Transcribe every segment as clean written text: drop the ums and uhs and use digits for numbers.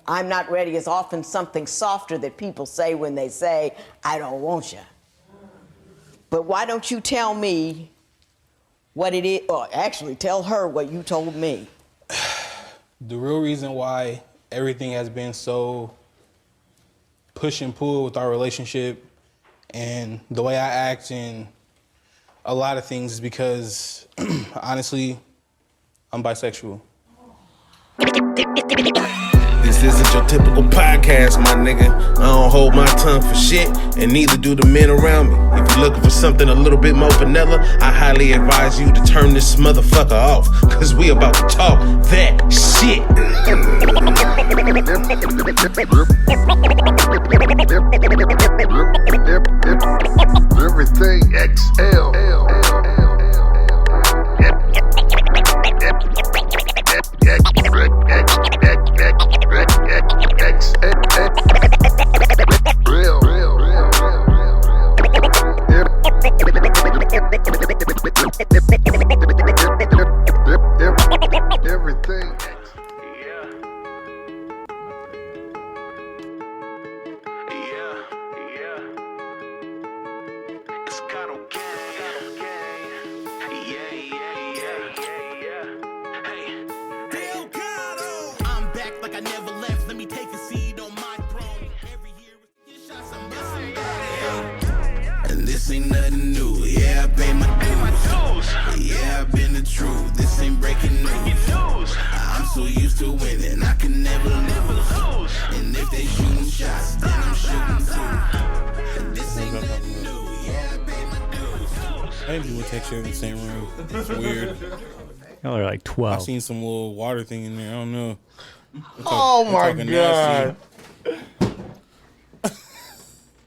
I'm not ready is often something softer that people say when they say, I don't want you. But why don't you tell me what it is, or actually tell her what you told me? The real reason why everything has been so push and pull with our relationship and the way I act and a lot of things is because, honestly, I'm bisexual. This isn't your typical podcast, my nigga. I don't hold my tongue for shit, and neither do the men around me. If you're looking for something a little bit more vanilla, I highly advise you to turn this motherfucker off, cause we about to talk that shit. Everything XL. Everything. It's Ghetto Delgato. I'm back like I never left. Let me take a seat on my throne. Every year it's shots I'm missing. And this ain't nothing new. Yeah, I pay my dues. Yeah, I've been the truth. This ain't breaking news. I'm so used to winning, I can never lose. And if they shooting shots, then I'm shooting too. And this ain't nothing new. Yeah, I pay my dues. I didn't do a texture in the same room. It's weird. Y'all are like 12. I seen some little water thing in there. I don't know. Oh my God.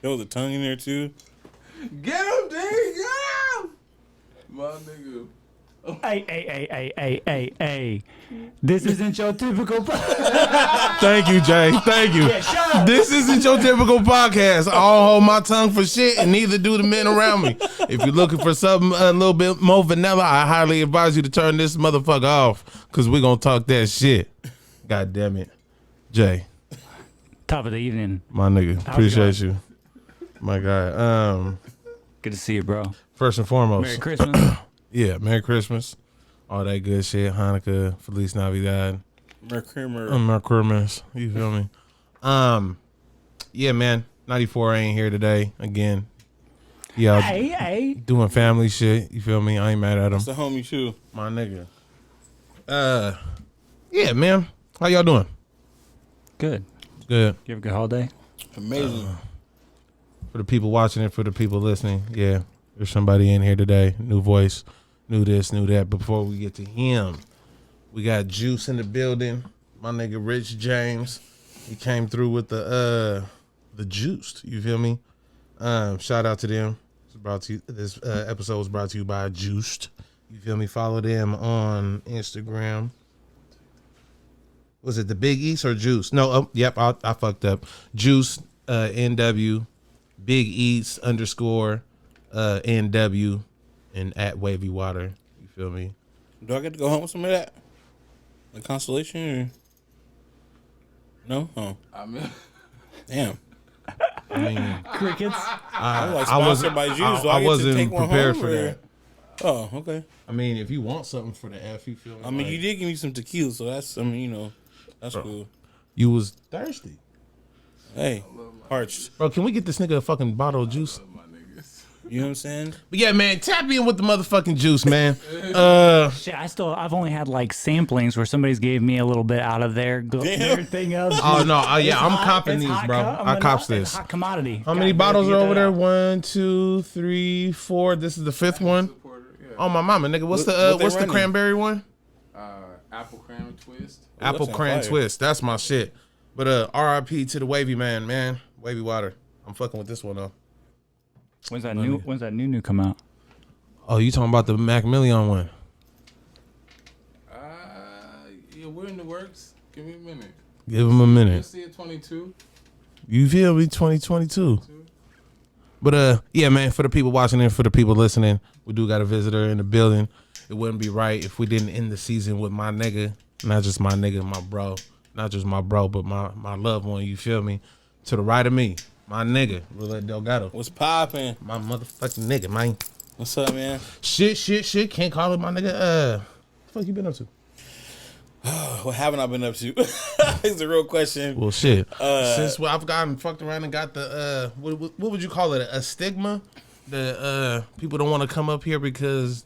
There was a tongue in there too. Get him, dude. Get him. My nigga. Hey. This isn't your typical Thank you, Jay. Thank you. Yeah, shut up. This isn't your typical podcast. I don't hold my tongue for shit, and neither do the men around me. If you're looking for something a little bit more vanilla, I highly advise you to turn this motherfucker off, because we're going to talk that shit. God damn it. Jay. Top of the evening. My nigga. Appreciate you. My guy. Good to see you, bro. First and foremost. Merry Christmas. Yeah, Merry Christmas. All that good shit. Hanukkah, Feliz Navidad. Merry Christmas. You feel me? Yeah, man. 94 ain't here today again. Yeah, Hey. doing family shit. You feel me? I ain't mad at him. That's the homie too. My nigga. Yeah, man. How y'all doing? Good. Good. You have a good holiday? Amazing. For the people watching it, for the people listening, yeah, there's somebody in here today. New voice, new this, new that. But before we get to him, we got Juice in the building. My nigga Rich James. He came through with the Juiced. You feel me? Shout out to them. This episode was brought to you by Juiced. You feel me? Follow them on Instagram. Was it the Big East or Juice? No, yep, I fucked up. Juice, NW, Big Eats _ NW, and at Wavy Water. You feel me? Do I get to go home with some of that? Like Constellation or no? Oh, I mean, damn. I mean, Crickets. I was like sponsored by Juice. I wasn't prepared for that. Oh, okay. I mean, if you want something for the F, you feel me? I mean, you did give me some tequila, so that's, I mean, you know, that's cool. You was thirsty. Hey, parched. Bro, can we get this nigga a fucking bottle of juice? You know what I'm saying? But yeah, man, tap in with the motherfucking juice, man. Shit, I've only had like samplings where somebody's gave me a little bit out of their thing of. Oh no, yeah, I'm copping it's these, hot bro. I cops this. Hot commodity. How many bottles are over there? 1, 2, 3, 4. This is the 5th one. Oh my mama, nigga. What's the cranberry one? apple cran twist. Apple cran twist. That's my shit. But R.I.P. to the Wavy man. Wavy Water. I'm fucking with this one though. When's that new come out? Oh, you talking about the Macc Milliaon one? Yeah, we're in the works. Give me a minute. Give him a minute. You'll see it 22. You feel me? 2022. But yeah, man, for the people watching and for the people listening, we do got a visitor in the building. It wouldn't be right if we didn't end the season with my nigga. Not just my nigga, my bro. not just my bro, but my loved one. You feel me? To the right of me, my nigga, Roulette Delgato. What's poppin'? My motherfucking nigga, man. What's up, man? Shit. Can't call it my nigga. What the fuck you been up to? What haven't I been up to? It's a real question. Well, shit. Since I've gotten fucked around and got the what would you call it? A stigma that people don't want to come up here because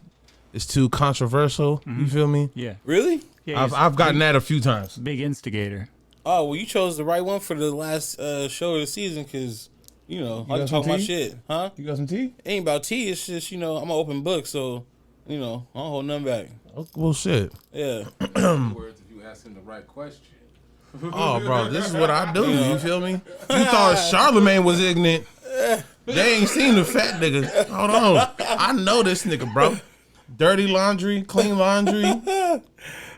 it's too controversial. You feel me? Yeah. Really? Yeah. I've gotten that a few times. Big instigator. Oh, well, you chose the right one for the last show of the season because, I got can some talk my tea? shit. Huh? You got some tea? It ain't about tea. It's just, I'm an open book, so, I don't hold nothing back. Oh, well, shit. Yeah. Words if you ask him the right question. Oh, bro, this is what I do. You feel me? You thought Charlemagne was ignorant. They ain't seen the fat nigga. Hold on. I know this nigga, bro. Dirty laundry, clean laundry.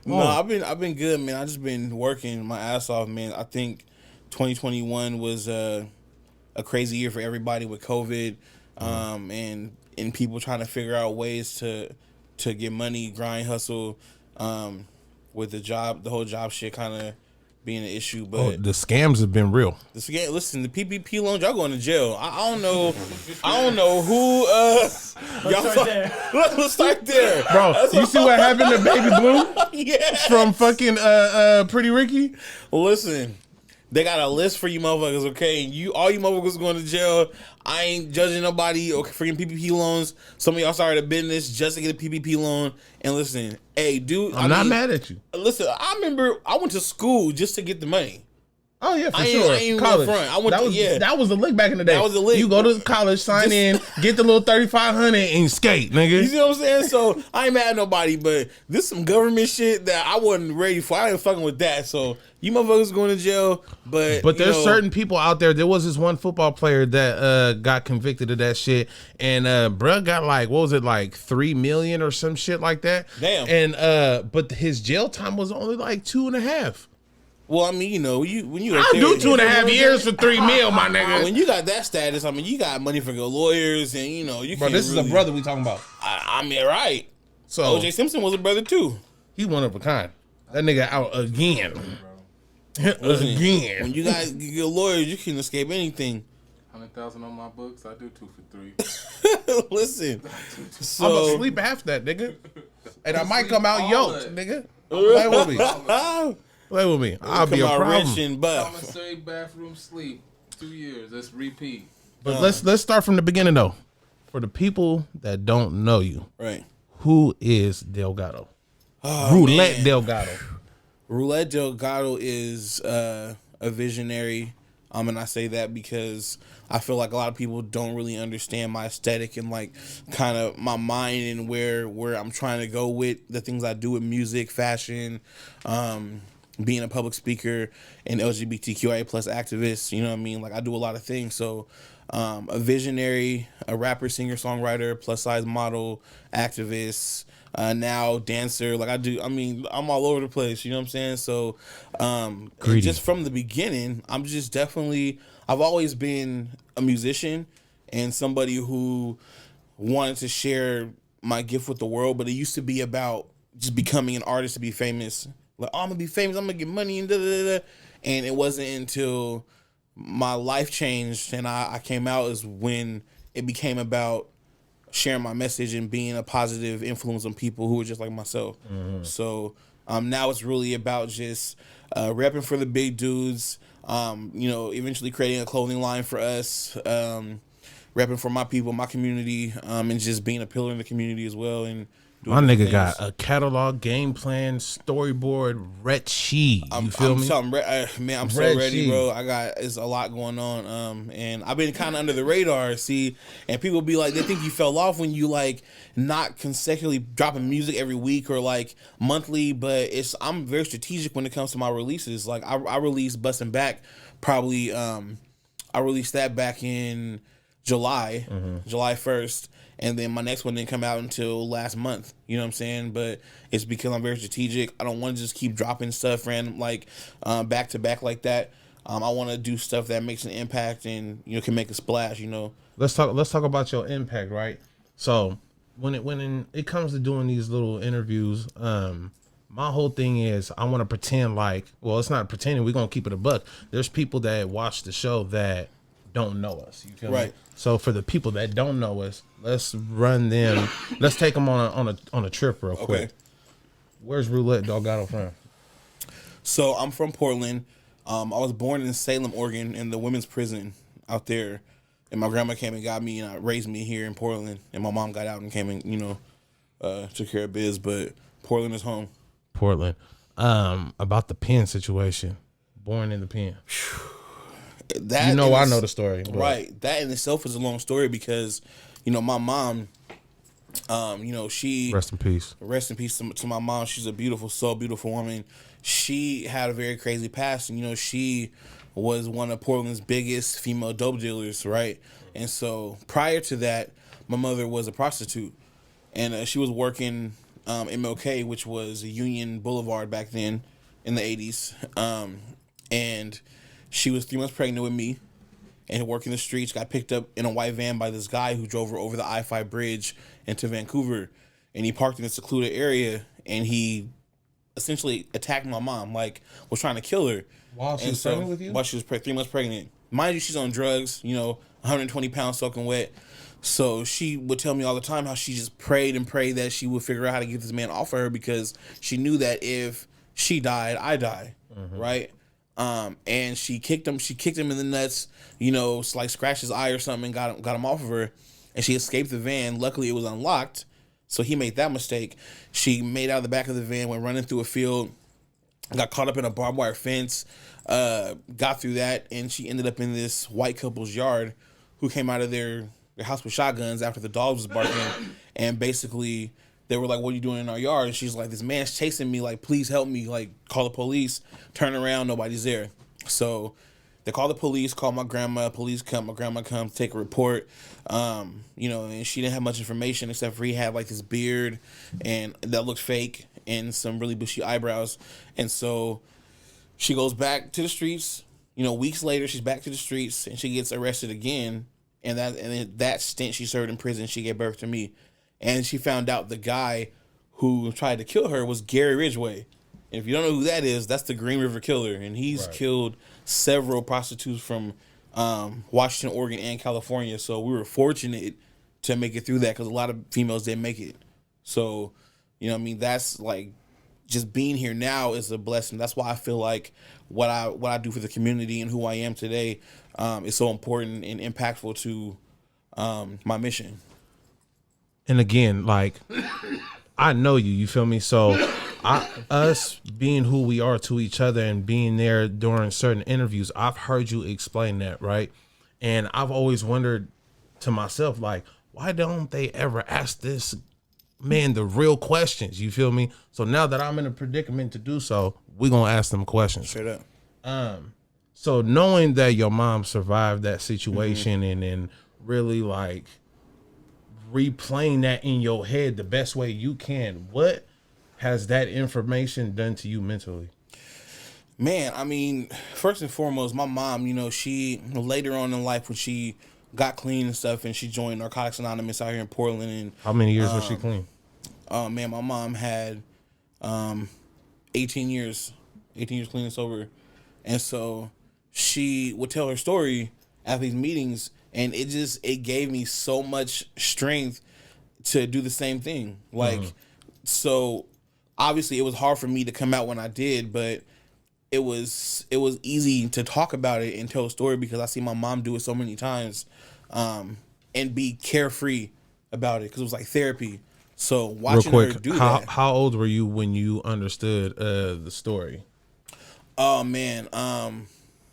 No, I've been good, man. I just been working my ass off, man. I think 2021 was a crazy year for everybody with COVID, and people trying to figure out ways to get money, grind, hustle, with the whole job shit kind of being an issue. But The scams have been real. listen, the PPP loans, y'all going to jail. I don't know who. Let's start there, Bro, you see what happened to Baby Blue Yeah. from fucking Pretty Ricky? Listen, they got a list for you motherfuckers, okay? All you motherfuckers going to jail. I ain't judging nobody. Okay, freaking PPP loans. Some of y'all started a business just to get a PPP loan. And listen, hey, dude, I'm not mad at you. Listen, I remember I went to school just to get the money. Oh yeah, for I sure. ain't College. front. I went that to- was yeah. that was the lick back in the day. That was the lick. You go to college, sign in, get the little 3,500 and skate, nigga. You see what I'm saying? So I ain't mad at nobody, but this some government shit that I wasn't ready for. I ain't fucking with that. So you motherfuckers going to jail, but there's certain people out there. There was this one football player that got convicted of that shit, and bruh got like, what was it, like 3 million or some shit like that. Damn. And but his jail time was only like 2.5. Well, I mean, when you I'll do 2.5 years for 3 mil, my nigga. When you got that status, I mean, you got money for good lawyers, and you Bro, can't. this is a brother we talking about. I mean, right? So O.J. Simpson was a brother too. he one of a kind. That nigga out again. Listen, Again. when you got good lawyers, you can escape anything. 100,000 on my books. I do 2 for 3. Listen, I'm so gonna sleep half that, nigga. And I might come out all yoked, that. nigga. Play with me. Play with me. I'll be a come out problem. rich and buff. Commissary bathroom sleep. 2 years. Let's repeat. But let's start from the beginning though. For the people that don't know you, Right. who is Delgato? Oh, Roulette man. Delgato. Roulette Delgato is a visionary. And I say that because I feel like a lot of people don't really understand my aesthetic and like kind of my mind and where I'm trying to go with the things I do with music, fashion, being a public speaker and LGBTQIA plus activist. You know what I mean? Like I do a lot of things. So a visionary, a rapper, singer, songwriter, plus size model, activist, now dancer. Like I'm all over the place. You know what I'm saying? So and just from the beginning, I'm just definitely, I've always been a musician and somebody who wanted to share my gift with the world, but it used to be about just becoming an artist to be famous. Like, oh, I'm gonna be famous, I'm gonna get money and da da da. And it wasn't until my life changed and I came out is when it became about sharing my message and being a positive influence on people who are just like myself. So now it's really about just repping for the big dudes, eventually creating a clothing line for us, repping for my people, my community, and just being a pillar in the community as well. And My nigga got a catalog, game plan, storyboard, retchie. You feel me? I'm so Red ready, sheet. bro. It's a lot going on. And I've been kind of under the radar, see, and people be like, they think you fell off when you like not consecutively dropping music every week or like monthly, but I'm very strategic when it comes to my releases. Like I released Bustin' Back probably, I released that back in July 1st. And then my next one didn't come out until last month. You know what I'm saying? But it's because I'm very strategic. I don't want to just keep dropping stuff random, like back to back like that. I want to do stuff that makes an impact and can make a splash. Let's talk about your impact, right? So when it comes to doing these little interviews, My whole thing is I want to pretend like, well, it's not pretending. We're going to keep it a buck. There's people that watch the show that don't know us. You feel me? Right. So for the people that don't know us, let's run them. Let's take them on a trip real quick. Where's Roulette Delgato from? So I'm from Portland. I was born in Salem, Oregon, in the women's prison out there. And my grandma came and got me and raised me here in Portland. And my mom got out and came and, took care of biz. But Portland is home. Portland. About the pen situation. Born in the pen. That I know the story. But. Right. That in itself is a long story because, my mom, she... Rest in peace. Rest in peace to my mom. She's a beautiful soul, beautiful woman. She had a very crazy past. And, she was one of Portland's biggest female dope dealers, right? And so prior to that, my mother was a prostitute. And she was working MLK, which was Union Boulevard back then in the 80s. And she was 3 months pregnant with me and working the streets, got picked up in a white van by this guy who drove her over the I-5 bridge into Vancouver. And he parked in a secluded area and he essentially attacked my mom, was trying to kill her. While she was pregnant with you? While she was 3 months pregnant. Mind you, she's on drugs, 120 pounds soaking wet. So she would tell me all the time how she just prayed and prayed that she would figure out how to get this man off of her because she knew that if she died, I die, right? And she kicked him in the nuts, scratched his eye or something and got him off of her. And she escaped the van. Luckily, it was unlocked. So he made that mistake. She made out of the back of the van, went running through a field, got caught up in a barbed wire fence, got through that, and she ended up in this white couple's yard who came out of their house with shotguns after the dog was barking. And basically, they were like, what are you doing in our yard? And she's like, this man's chasing me. Please help me. Call the police. Turn around. Nobody's there. So they call the police, call my grandma. Police come. My grandma comes, take a report. And she didn't have much information except for he had this beard and that looked fake and some really bushy eyebrows. And so she goes back to the streets. Weeks later, she's back to the streets and she gets arrested again. And that stint she served in prison, she gave birth to me. And she found out the guy who tried to kill her was Gary Ridgway. And if you don't know who that is, that's the Green River Killer. And he's killed several prostitutes from Washington, Oregon, and California. So we were fortunate to make it through that because a lot of females didn't make it. So, that's just being here now is a blessing. That's why I feel like what I do for the community and who I am today is so important and impactful to my mission. And again, I know you feel me? So us being who we are to each other and being there during certain interviews, I've heard you explain that, right? And I've always wondered to myself, why don't they ever ask this man the real questions? You feel me? So now that I'm in a predicament to do so, we're going to ask them questions. Straight up. So knowing that your mom survived that situation and then really replaying that in your head the best way you can, what has that information done to you mentally? Man, I mean, first and foremost, my mom, she later on in life when she got clean and stuff and she joined Narcotics Anonymous out here in Portland. And how many years was she clean? Oh man, my mom had 18 years clean and sober. And so she would tell her story at these meetings and it gave me so much strength to do the same thing. So obviously it was hard for me to come out when I did, but it was easy to talk about it and tell a story because I see my mom do it so many times and be carefree about it because it was like therapy. So watching her do that. How old were you when you understood the story? Oh man,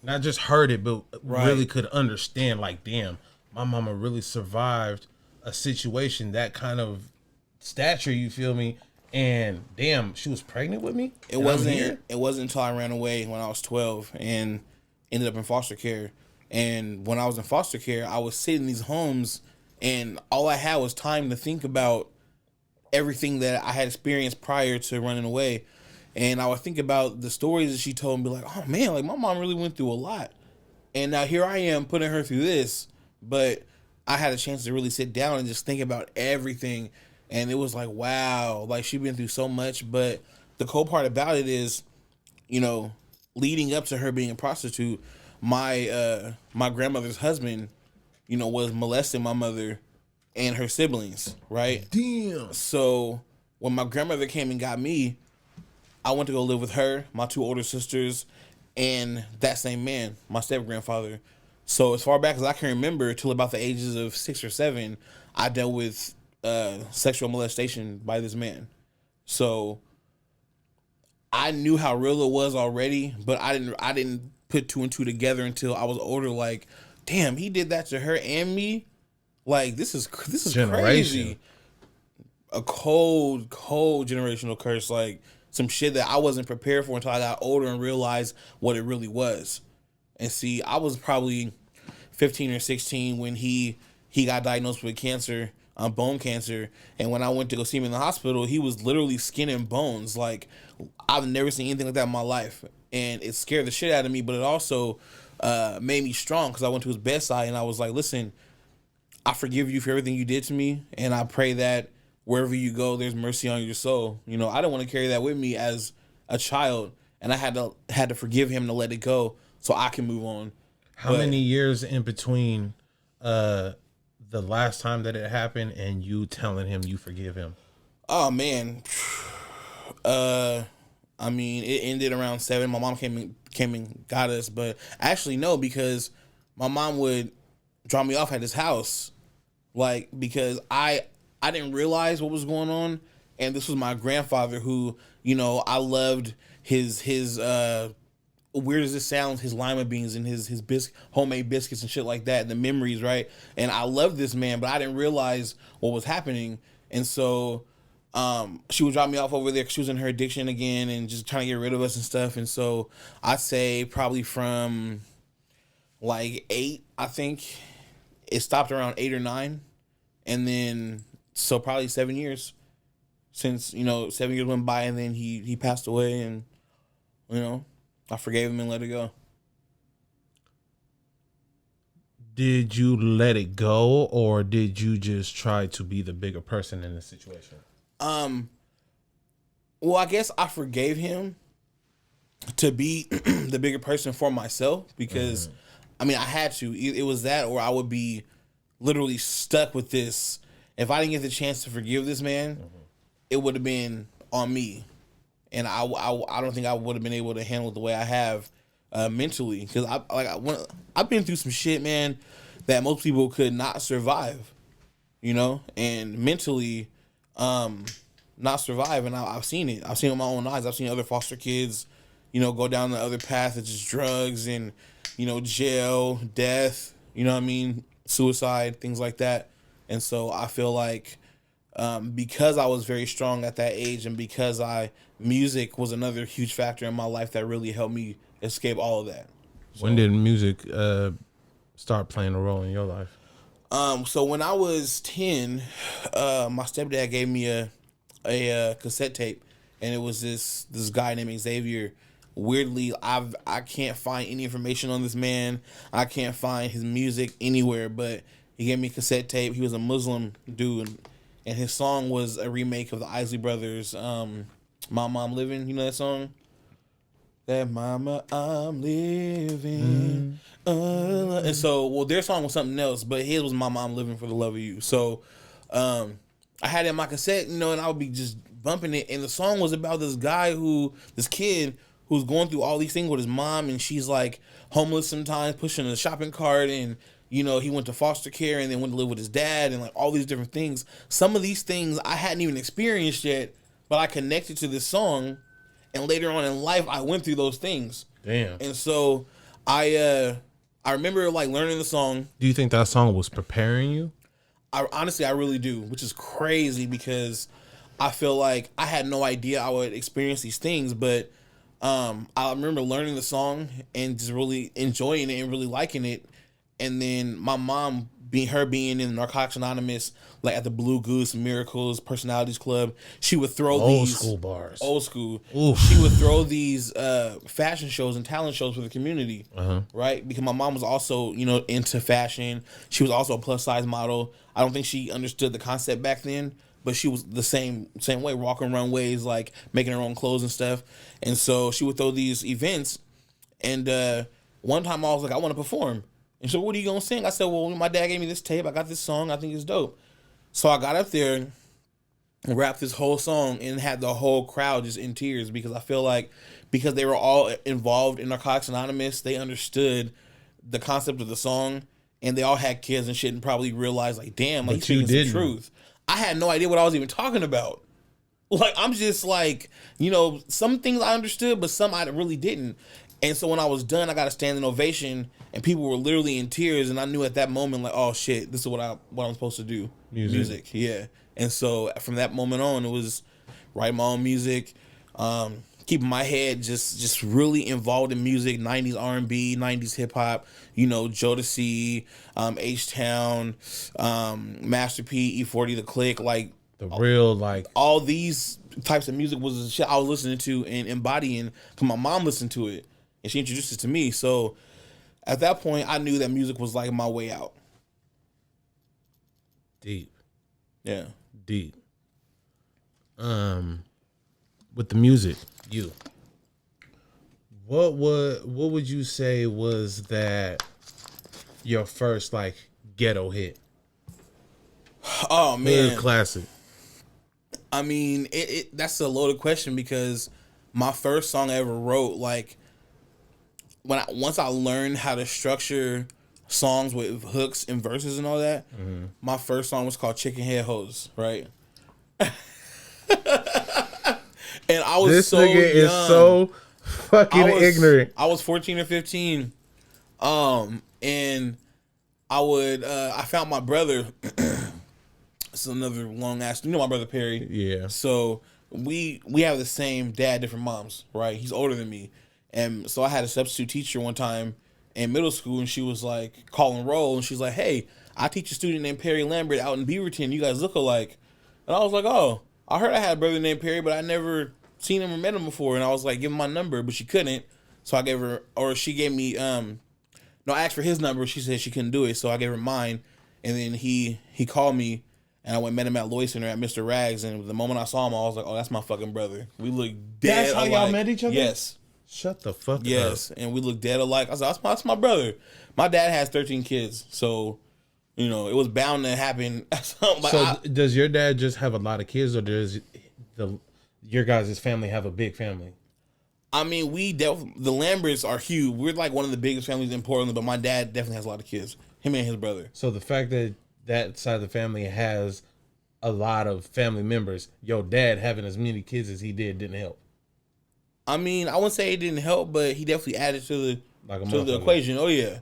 not just heard it, but really could understand. Damn, my mama really survived a situation that kind of stature. You feel me? And damn, she was pregnant with me. It wasn't until I ran away when I was 12 and ended up in foster care. And when I was in foster care, I was sitting in these homes, and all I had was time to think about everything that I had experienced prior to running away. And I would think about the stories that she told and be like, oh man, my mom really went through a lot. And now here I am putting her through this. But I had a chance to really sit down and just think about everything. And it was like, wow, she'd been through so much. But the cool part about it is, you know, leading up to her being a prostitute, my grandmother's husband, you know, was molesting my mother and her siblings, right? Damn. So when my grandmother came and got me, I went to go live with her, my 2 older sisters, and that same man, my step-grandfather. So as far back as I can remember, till about the ages of 6 or 7, I dealt with sexual molestation by this man. So I knew how real it was already, but I didn't put 2 and 2 together until I was older. Like, damn, he did that to her and me. Like, this is crazy. A cold generational curse. Like, some shit that I wasn't prepared for until I got older and realized what it really was. And see, I was probably 15 or 16 when he got diagnosed with cancer, bone cancer. And when I went to go see him in the hospital, he was literally skin and bones. Like, I've never seen anything like that in my life. And it scared the shit out of me, but it also made me strong because I went to his bedside and I was like, listen, I forgive you for everything you did to me. And I pray that wherever you go, there's mercy on your soul. You know, I don't want to carry that with me as a child. And I had to forgive him to let it go so I can move on. How many years in between the last time that it happened and you telling him you forgive him? Oh, man. I mean, it ended around 7. My mom came and got us. But actually, no, because my mom would drop me off at his house. Like, because I didn't realize what was going on. And this was my grandfather who, you know, I loved his weird as it sounds, his lima beans and his homemade biscuits and shit like that, and the memories, right? And I loved this man, but I didn't realize what was happening. And so she would drop me off over there because she was in her addiction again and just trying to get rid of us and stuff. And so I'd say probably from like 8, I think. It stopped around 8 or 9. And then, so probably 7 years since, you know, 7 years went by and then he passed away and, you know, I forgave him and let it go. Did you let it go or did you just try to be the bigger person in the situation? Well, I guess I forgave him to be the bigger person for myself because, I mean, I had to. It was that or I would be literally stuck with this. If I didn't get the chance to forgive this man, it would have been on me. And I don't think I would have been able to handle it the way I have mentally. Because I've been through some shit, man, that most people could not survive, you know? And mentally, not survive. And I've seen it. I've seen it with my own eyes. I've seen other foster kids, you know, go down the other path of just drugs and, you know, jail, death, you know what I mean? Suicide, things like that. And so I feel like because I was very strong at that age and because music was another huge factor in my life that really helped me escape all of that. So, when did music start playing a role in your life? So when I was 10, my stepdad gave me a cassette tape, and it was this guy named Xavier. Weirdly, I can't find any information on this man. I can't find his music anywhere, but he gave me a cassette tape. He was a Muslim dude, and his song was a remake of the Isley Brothers' My Mom Living. You know that song? That Mama, I'm living. And so, well, their song was something else, but his was Mama, I'm living for the love of you. So I had it in my cassette, you know, and I would be just bumping it. And the song was about this kid who's going through all these things with his mom, and she's like homeless sometimes, pushing a shopping cart, and you know, he went to foster care and then went to live with his dad and like all these different things. Some of these things I hadn't even experienced yet, but I connected to this song, and later on in life I went through those things. Damn. And so I remember like learning the song. Do you think that song was preparing you? Honestly, I really do, which is crazy because I feel like I had no idea I would experience these things, but I remember learning the song and just really enjoying it and really liking it. And then my mom, being in Narcotics Anonymous, like at the Blue Goose, Miracles, Personalities Club, she would throw Old these school bars. Old school. Oof. She would throw these fashion shows and talent shows for the community, right? Because my mom was also, you know, into fashion. She was also a plus size model. I don't think she understood the concept back then, but she was the same way, walking runways, like making her own clothes and stuff. And so she would throw these events. And one time I was like, I want to perform. And so, what are you gonna sing? I said, well, my dad gave me this tape. I got this song. I think it's dope. So I got up there and rapped this whole song and had the whole crowd just in tears, because I feel like because they were all involved in Narcotics Anonymous, they understood the concept of the song, and they all had kids and shit and probably realized, like, damn, like, speaking some truth. I had no idea what I was even talking about. Like, I'm just like, you know, some things I understood, but some I really didn't. And so when I was done, I got a standing ovation, and people were literally in tears, and I knew at that moment, like, oh shit, this is what I'm supposed to do. Music, yeah. And so from that moment on, it was write my own music, keeping my head just really involved in music, 90s R&B, 90s hip hop, you know, Jodeci, H-Town, Master P, E40, The Click, like the real, like all these types of music was the shit I was listening to and embodying, because my mom listened to it and she introduced it to me. So at that point, I knew that music was like my way out. Deep. Yeah. Deep. With the music, what would you say was that your first like ghetto hit? Oh man, classic. I mean, that's a loaded question, because my first song I ever wrote, like once I learned how to structure songs with hooks and verses and all that, my first song was called Chicken Head Hoes, right? And I was this so nigga young. is so fucking ignorant. I was 14 or 15. And I found my brother. It's another long ass. You know my brother Perry. Yeah. So we have the same dad, different moms, right? He's older than me. And so I had a substitute teacher one time in middle school, and she was like calling roll, and she's like, hey, I teach a student named Perry Lambert out in Beaverton. You guys look alike. And I was like, oh, I heard I had a brother named Perry, but I never seen him or met him before. And I was like, give him my number, but she couldn't. So I gave her, or she gave me, I asked for his number. She said she couldn't do it. So I gave her mine. And then he called me, and I went and met him at Lloyd Center at Mr. Rags. And the moment I saw him, I was like, oh, that's my fucking brother. We look dead That's how alike. y'all met each other? Yes. Shut the fuck up. Yes. And we look dead alike. I was like, that's my brother. My dad has 13 kids. So, you know, it was bound to happen. Does your dad just have a lot of kids, or does your guys' family have a big family? I mean, the Lamberts are huge. We're like one of the biggest families in Portland, but my dad definitely has a lot of kids. Him and his brother. So the fact that side of the family has a lot of family members, your dad having as many kids as he didn't help. I mean, I wouldn't say it didn't help, but he definitely added to the equation. Oh yeah.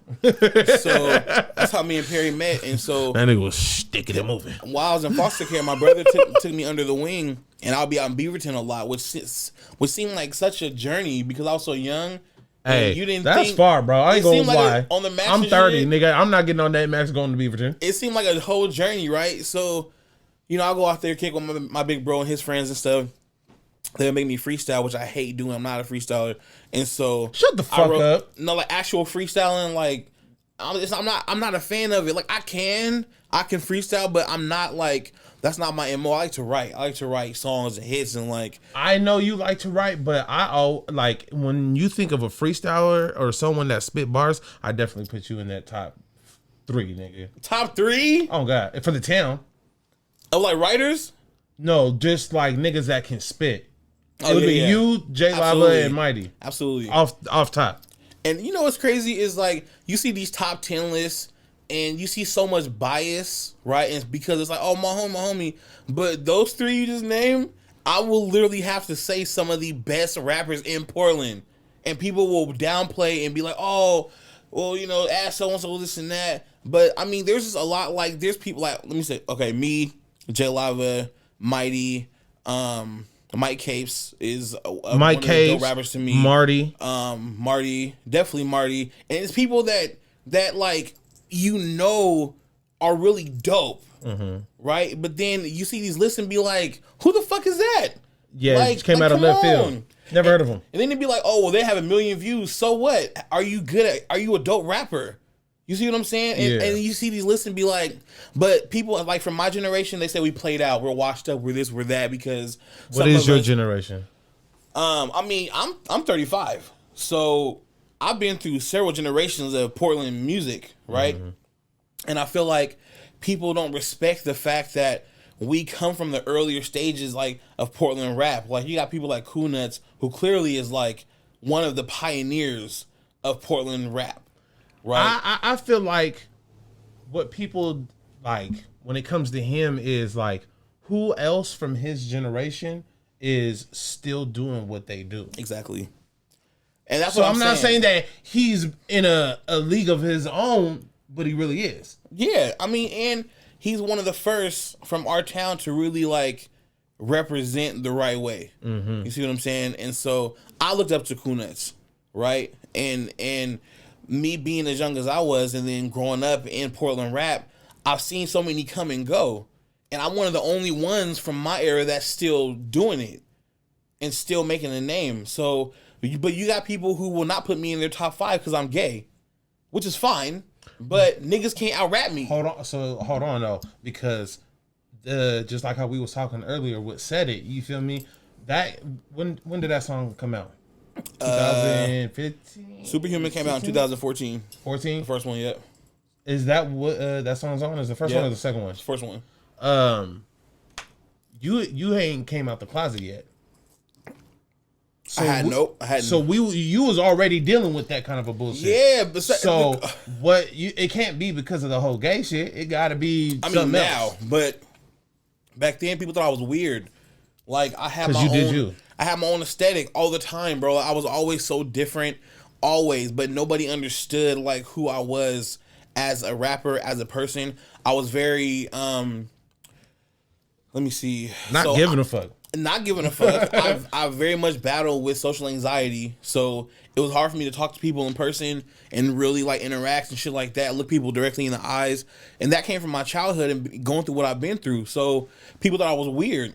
So that's how me and Perry met. And so that nigga was sticking and moving. While I was in foster care, my brother took me under the wing, and I'll be out in Beaverton a lot, which seemed like such a journey because I was so young. Hey, you didn't that's far, bro. I ain't gonna lie. On the Max, I'm 30, nigga. I'm not getting on that Max going to Beaverton. It seemed like a whole journey, right? So, you know, I'll go out there, kick with my big bro and his friends and stuff. They'll make me freestyle, which I hate doing. I'm not a freestyler, and so shut the fuck up. No, like actual freestyling, like I'm not a fan of it. Like I can freestyle, but I'm not like, that's not my MO. I like to write songs and hits, and like I know you like to write, but like when you think of a freestyler or someone that spit bars, I definitely put you in that top 3, nigga. Top 3? Oh god, for the town. Oh, like writers? No, just like niggas that can spit. Oh, it would be you, J Lava, and Mighty. Absolutely. Off top. And you know what's crazy is like you see these top 10 lists and you see so much bias, right? And it's because it's like, oh, my homie. But those 3 you just named, I will literally have to say some of the best rappers in Portland. And people will downplay and be like, oh, well, you know, ask so-and-so this and that. But I mean, there's just a lot, like there's people like, let me say, okay, me, J Lava, Mighty, Mike Capes is Mike Capes, dope rappers to me. Marty, definitely Marty, and it's people that like you know are really dope, right? But then you see these lists and be like, who the fuck is that? Yeah, like, came out of left field. Never heard of them. And then they'd be like, oh, well, they have 1 million views. So what? Are you a dope rapper? You see what I'm saying? And you see these lists and be like, but people like from my generation, they say we played out, we're washed up, we're this, we're that because. What is your generation? I mean, I'm 35, so I've been through several generations of Portland music, right? Mm-hmm. And I feel like people don't respect the fact that we come from the earlier stages like of Portland rap. Like you got people like Cool Nuts, who clearly is like one of the pioneers of Portland rap. Right. I feel like what people like when it comes to him is like who else from his generation is still doing what they do. Exactly. And that's so what I'm not saying that he's in a league of his own, but he really is. Yeah. I mean, and he's one of the first from our town to really like represent the right way. Mm-hmm. You see what I'm saying? And so I looked up to Cool Nuts, right? And me being as young as I was and then growing up in Portland rap, I've seen so many come and go. And I'm one of the only ones from my era that's still doing it and still making a name. So, but you got people who will not put me in their top 5 because I'm gay, which is fine. But niggas can't out-rap me. Hold on though, because just like how we was talking earlier with Said It, you feel me? That when did that song come out? 2015. Superhuman came out in 2014. 14? The first one, yep. Is that what that song's on? Is the first one or the second one? First one. You ain't came out the closet yet. So you was already dealing with that kind of a bullshit. Yeah, but it can't be because of the whole gay shit. It got to be something else. But back then people thought I was weird. Like I had my own. I had my own aesthetic all the time, bro. I was always so different, always. But nobody understood like who I was as a rapper, as a person. I was very let me see. Not giving a fuck. Not giving a fuck. I've very much battled with social anxiety, so it was hard for me to talk to people in person and really like interact and shit like that. Look people directly in the eyes, and that came from my childhood and going through what I've been through. So people thought I was weird.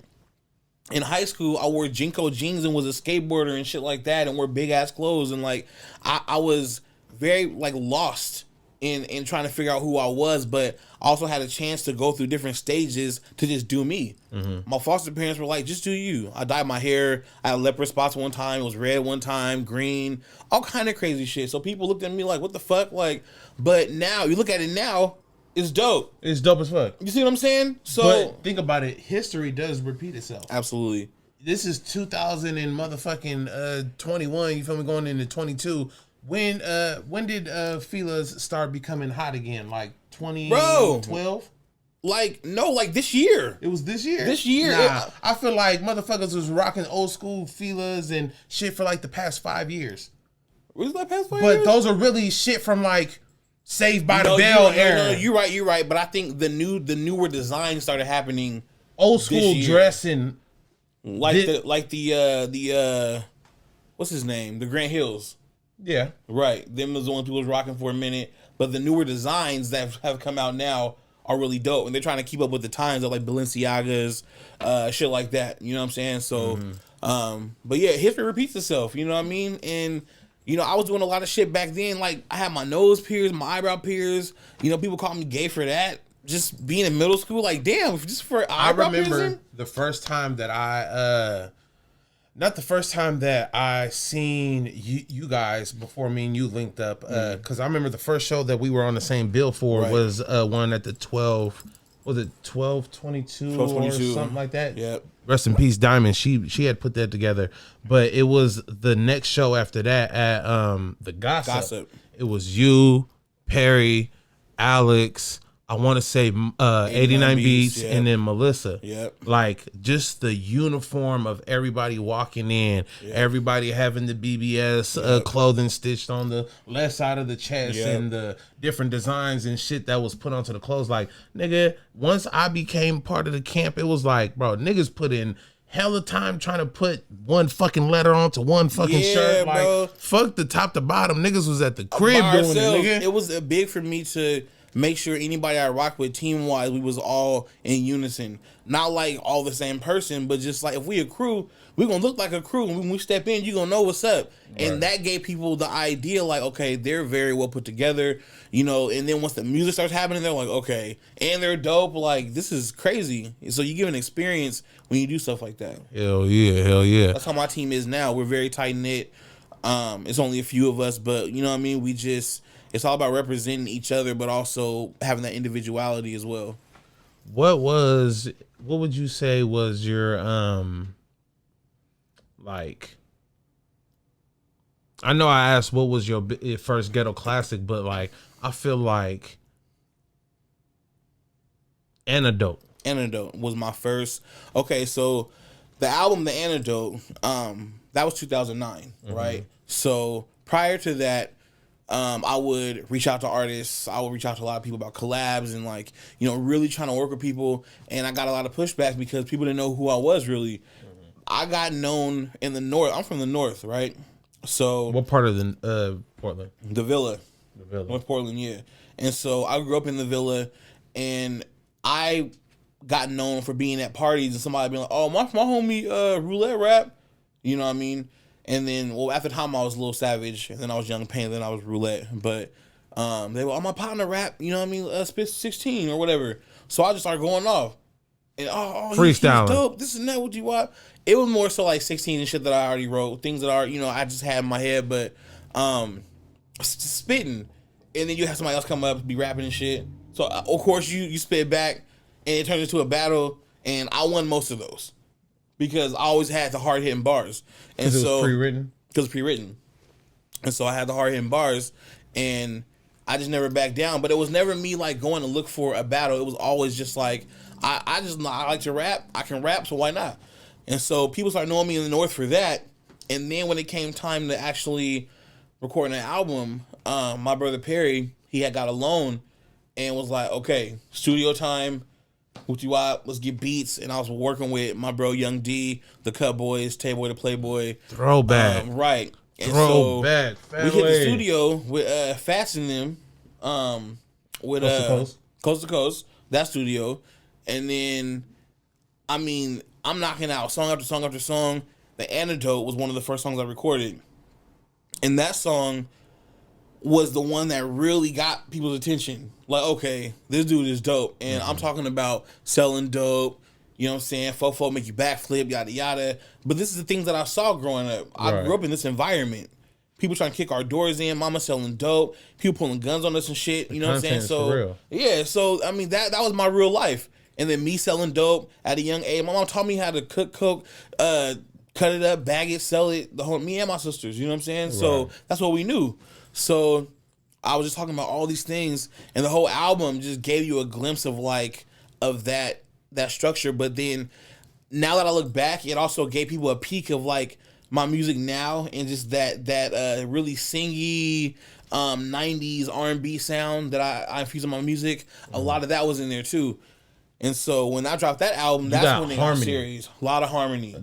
In high school, I wore Jinko jeans and was a skateboarder and shit like that, and wore big ass clothes, and like I was very like lost in trying to figure out who I was, but I also had a chance to go through different stages to just do me. Mm-hmm. My foster parents were like, just do you. I dyed my hair. I had leopard spots one time. It was red one time, green, all kind of crazy shit. So people looked at me like, what the fuck? Like, but now, you look at it now, it's dope. It's dope as fuck. You see what I'm saying? So but think about it. History does repeat itself. Absolutely. This is 2000 and motherfucking 21. You feel me? Going into 22. When did Fila's start becoming hot again? Like 2012? Like no, like this year. It was this year. This year. Nah, I feel like motherfuckers was rocking old school Fila's and shit for like the past 5 years. Was that past 5 years? But those are really shit from like Saved by the Bell era. No, you're right. But I think the newer designs started happening. Old school dressing, like the what's his name? The Grant Hills. Yeah. Right. Them was the ones people was rocking for a minute. But the newer designs that have come out now are really dope. And they're trying to keep up with the times of like Balenciagas, shit like that. You know what I'm saying? So, but yeah, history repeats itself. You know what I mean? And, you know, I was doing a lot of shit back then. Like, I had my nose pierced, my eyebrow pierced. You know, people call me gay for that. Just being in middle school, like, damn, just for eyebrow piercing? I remember the first time that not the first time that I seen you guys before me and you linked up, because I remember the first show that we were on the same bill for was one at the 1222 or something like that. Yep. Rest in peace, Diamond. She had put that together, but it was the next show after that at the Gossip. It was you, Perry, Alex. I want to say 89 Beats and then Melissa. Yep. Like just the uniform of everybody walking in, everybody having the BBS clothing stitched on the left side of the chest and the different designs and shit that was put onto the clothes. Like, nigga, once I became part of the camp, it was like, bro, niggas put in hella time trying to put one fucking letter onto one fucking shirt. Like, bro. Fuck the top to bottom. Niggas was at the crib doing it, nigga. It was big for me to make sure anybody I rock with team wise, we was all in unison. Not like all the same person, but just like if we a crew, we gonna look like a crew. And when we step in, you gonna know what's up. Right. And that gave people the idea like, okay, they're very well put together, you know. And then once the music starts happening, they're like, okay, and they're dope. Like this is crazy. So you give an experience when you do stuff like that. Hell yeah. That's how my team is now. We're very tight knit. It's only a few of us, but you know what I mean. It's all about representing each other, but also having that individuality as well. What would you say was your like? I know I asked what was your first ghetto classic, but like I feel like Antidote was my first. Okay, so the album The Antidote, that was 2009, right? So prior to that, I would reach out to artists. I would reach out to a lot of people about collabs and like, you know, really trying to work with people. And I got a lot of pushback because people didn't know who I was really. I got known in the North. I'm from the North, right? So what part of the Portland? The Villa. North Portland, yeah. And so I grew up in the Villa, and I got known for being at parties and somebody being like, oh, my homie Roulette rap. You know what I mean? And then, well, after the time I was a little savage, and then I was Young Pain, then I was Roulette. But they were, oh, my partner rap, you know what I mean? Spit 16 or whatever. So I just started going off. And freestyling. He's dope. This is not what you want. It was more so like 16 and shit that I already wrote, things that are, you know, I just had in my head, but spitting. And then you have somebody else come up, be rapping and shit. So of course you spit back, and it turns into a battle, and I won most of those because I always had the hard hitting bars. And so it was pre-written. Because pre-written, and so I had the hard hitting bars, and I just never backed down. But it was never me like going to look for a battle. It was always just like I like to rap. I can rap, so why not? And so people started knowing me in the North for that. And then when it came time to actually recording an album, my brother Perry, he had got a loan and was like, okay, studio time, let's get beats. And I was working with my bro Young D, the Cut Boys, Tay-Boy the Playboy. Throwback. Right. And Throwback. So we hit the studio with Fast and them, with Coast to Coast, that studio. And then, I mean, I'm knocking out song after song after song. The Antidote was one of the first songs I recorded. And that song was the one that really got people's attention. Like, okay, this dude is dope. And I'm talking about selling dope, you know what I'm saying? Fofo make you backflip, yada, yada. But this is the things that I saw growing up. I grew up in this environment. People trying to kick our doors in, mama selling dope, people pulling guns on us and shit, you know what I'm saying? So, yeah, so, I mean, that was my real life. And then me selling dope at a young age. My mom taught me how to cook coke, cut it up, bag it, sell it. Me and my sisters, you know what I'm saying? Right. So that's what we knew. So I was just talking about all these things, and the whole album just gave you a glimpse of that structure. But then now that I look back, it also gave people a peek of like my music now, and just that really singy 90s R&B sound that I infuse in my music. A lot of that was in there too. And so when I dropped that album, that's when they got serious. A lot of harmony.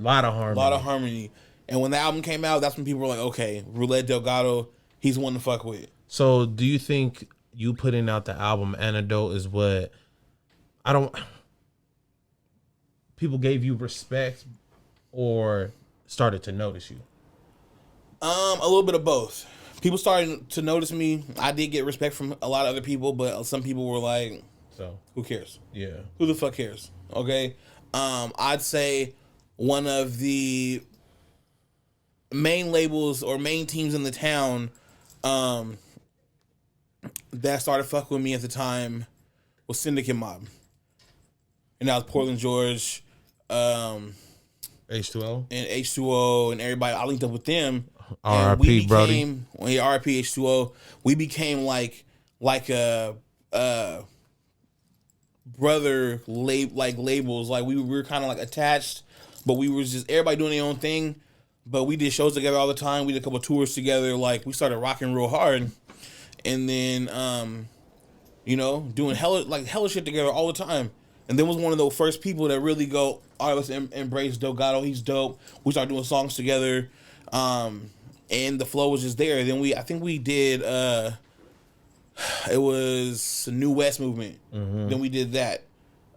And when the album came out, that's when people were like, okay, Roulette Delgato, he's one to fuck with. So do you think you putting out the album Antidote is what people gave you respect or started to notice you? A little bit of both. People started to notice me. I did get respect from a lot of other people, but some people were like, so who cares? Yeah. Who the fuck cares? Okay. I'd say one of the main labels or main teams in the town that started fucking with me at the time was Syndicate Mob. And that was Portland George, H2O. And H2O and everybody. I linked up with them. R.I.P. Brody. R.I.P. H2O. We became like a brother labels. Like we were kind of like attached, but we were just everybody doing their own thing. But we did shows together all the time. We did a couple of tours together. Like we started rocking real hard, and then doing hella shit together all the time. And then was one of the first people that really go, all right, let's embrace Delgato. He's dope. We started doing songs together, and the flow was just there. Then I think we did It was the New West movement. Then we did that.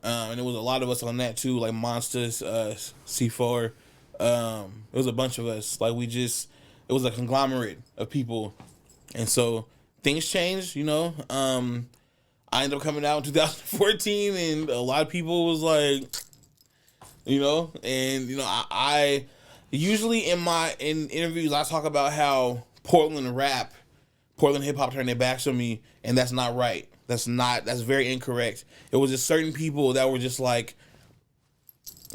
And there was a lot of us on that too, like Monsters, C4. It was a bunch of us. Like it was a conglomerate of people. And so things changed, you know. I ended up coming out in 2014 and a lot of people was like, you know, and you know, I usually in interviews I talk about how Portland hip hop turned their backs on me, and that's not right. That's very incorrect. It was just certain people that were just like,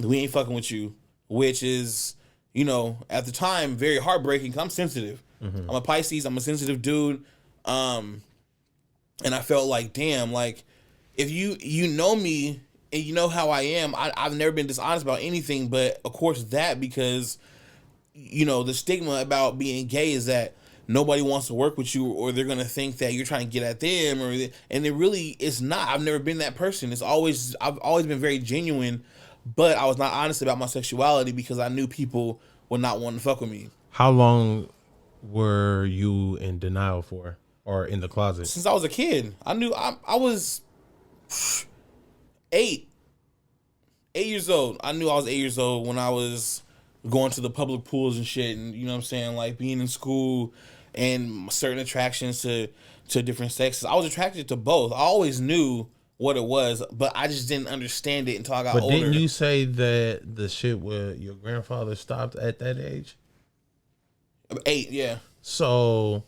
we ain't fucking with you, which is, you know, at the time very heartbreaking. 'Cause I'm sensitive. I'm a Pisces. I'm a sensitive dude. And I felt like, damn, like if you know me and you know how I am, I've never been dishonest about anything, but of course that because, you know, the stigma about being gay is that nobody wants to work with you or they're going to think that you're trying to get at them and it really is not. I've never been that person. I've always been very genuine, but I was not honest about my sexuality because I knew people would not want to fuck with me. How long were you in denial for or in the closet? Since I was a kid. I knew I was 8 years old. I knew I was 8 years old when I was going to the public pools and shit and, you know what I'm saying, like being in school and certain attractions to different sexes. I was attracted to both. I always knew what it was, but I just didn't understand it until I got older. But didn't you say that the shit with your grandfather stopped at that age? 8, yeah. So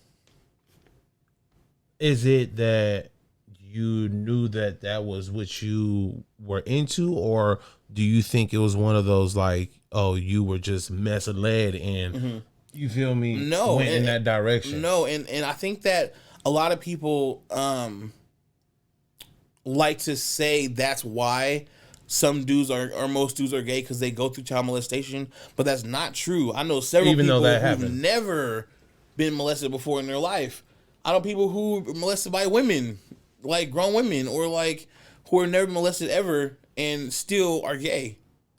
is it that you knew that that was what you were into, or do you think it was one of those like, oh, you were just misled and you feel me? No, went in that direction. No, and I think that a lot of people like to say that's why some dudes or most dudes are gay because they go through child molestation, but that's not true. I know several people who've never been molested before in their life. I know people who were molested by women, like grown women, or like who are never molested ever and still are gay.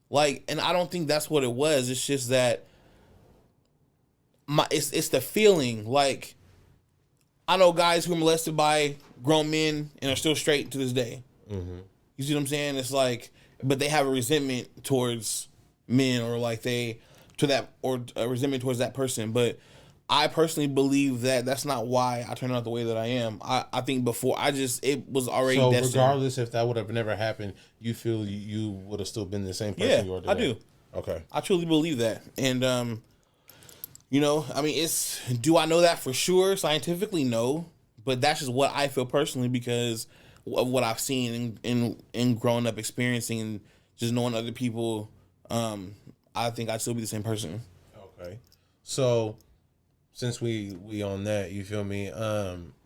Like, and I don't think that's what it was. It's just that it's the feeling. Like, I know guys who are molested by grown men and are still straight to this day. You see what I'm saying? It's like, but they have a resentment towards men, or like a resentment towards that person. But I personally believe that that's not why I turned out the way that I am. I think before it was already destined. So regardless if that would have never happened, you feel you would have still been the same person you are today? I do. Okay. I truly believe that. And, you know, I mean, do I know that for sure? Scientifically, no. But that's just what I feel personally because of what I've seen and growing up experiencing and just knowing other people. I think I'd still be the same person. Okay. So since we on that, you feel me?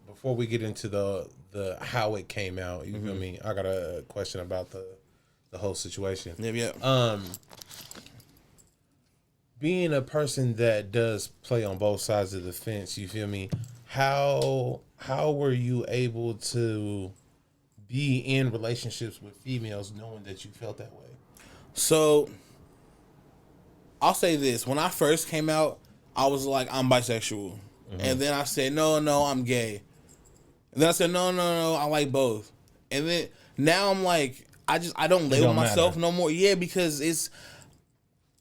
Before we get into the how it came out, you feel me? I got a question about the whole situation. Yeah. Being a person that does play on both sides of the fence, you feel me? How were you able to be in relationships with females knowing that you felt that way? So I'll say this: when I first came out, I was like, I'm bisexual. And then I said, no, I'm gay. And then I said, no, I like both. And then now I'm like, I don't label myself no more. Yeah, because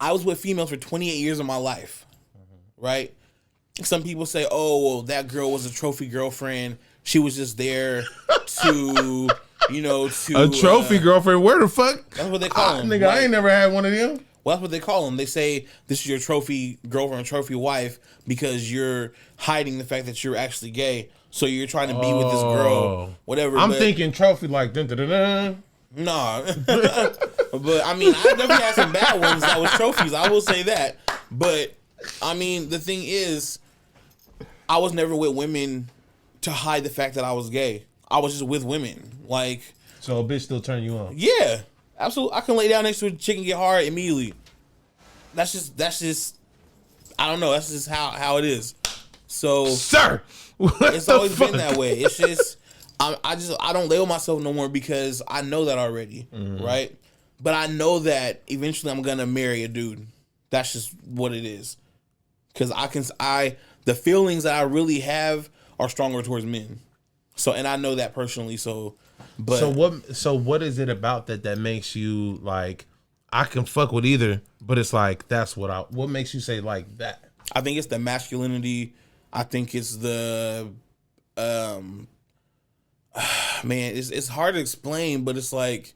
I was with females for 28 years of my life. Right? Some people say, oh, well, that girl was a trophy girlfriend. She was just there to, a trophy girlfriend? Where the fuck? That's what they call them. Nigga, I ain't never had one of them. Well, that's what they call them. They say this is your trophy girlfriend, trophy wife, because you're hiding the fact that you're actually gay. So you're trying to be with this girl, whatever. I'm thinking trophy like dun dun dun dun. Nah. But I mean, I definitely had some bad ones that was trophies. I will say that. But I mean, the thing is, I was never with women to hide the fact that I was gay. I was just with women. Like, so a bitch still turn you on? Yeah. Absolutely. I can lay down next to a chick and get hard immediately. That's just I don't know. That's just how it is. So, sir, it's always been that way. It's just I don't label myself no more because I know that already, right? But I know that eventually I'm gonna marry a dude. That's just what it is. Because the feelings that I really have are stronger towards men. So, and I know that personally. So, but So what is it about that makes you like, I can fuck with either, but it's like what makes you say like that? I think it's the masculinity. I think it's the man, it's hard to explain, but it's like,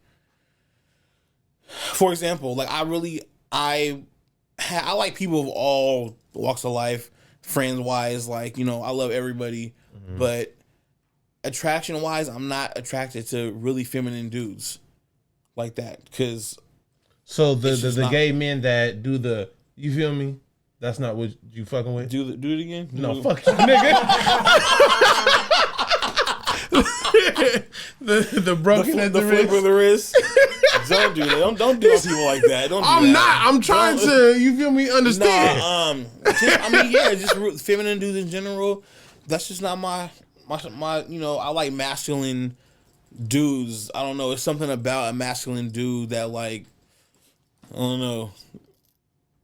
for example, like I like people of all walks of life, friends wise, like, you know, I love everybody, but attraction wise, I'm not attracted to really feminine dudes like that, because so the gay men that do the, you feel me? That's not what you fucking with. do it again. No, fuck you, nigga. the broken at the flip wrist. of the wrist. Don't do that. Don't do people like that. Don't. Do I'm that. not. I'm trying to. You feel me? Understand? I mean, yeah, just feminine dudes in general. That's just not my. You know, I like masculine dudes. I don't know. It's something about a masculine dude that, like, I don't know.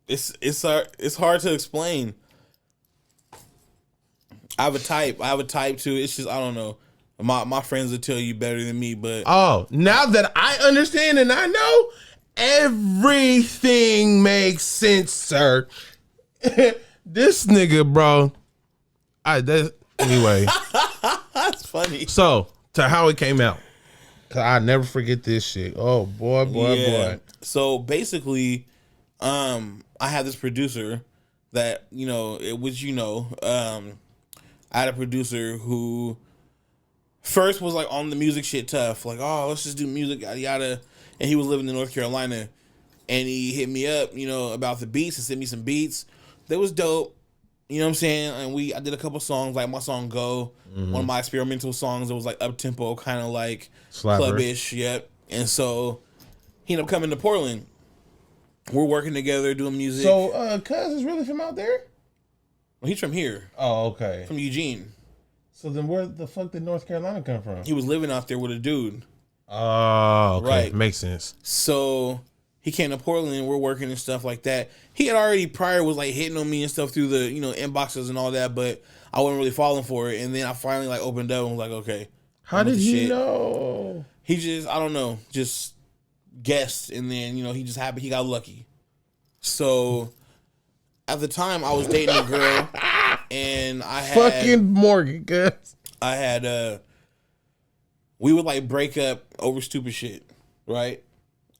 It's hard to explain. I have a type too. It's just, I don't know. My friends will tell you better than me, but Oh, now that I understand and I know, everything makes sense, sir. This nigga, bro. Anyway. that's funny. So, to how it came out. 'Cause I never forget this shit. Oh boy. So basically, I had this producer that, you know, I had a producer who first was like on the music shit tough, like, oh, let's just do music, yada yada. And he was living in North Carolina, and he hit me up, you know, about the beats and sent me some beats. That was dope. You know what I'm saying? And I did a couple songs, like my song Go, one of my experimental songs that was like up tempo, kind of like clubbish, yep. And so he ended up coming to Portland. We're working together, doing music. So, Cuz is really from out there? Well, he's from here. Oh, okay. From Eugene. So then where the fuck did North Carolina come from? He was living out there with a dude. Oh, okay. Right. Makes sense. So he came to Portland, we're working and stuff like that. He had already prior was like hitting on me and stuff through the, you know, inboxes and all that, but I wasn't really falling for it. And then I finally like opened up and was like, okay. How did he know? He just, I don't know, just guessed, and then, you know, he just happened, he got lucky. So at the time I was dating a girl, and I had fucking Morgan, guys. I had we would like break up over stupid shit, right?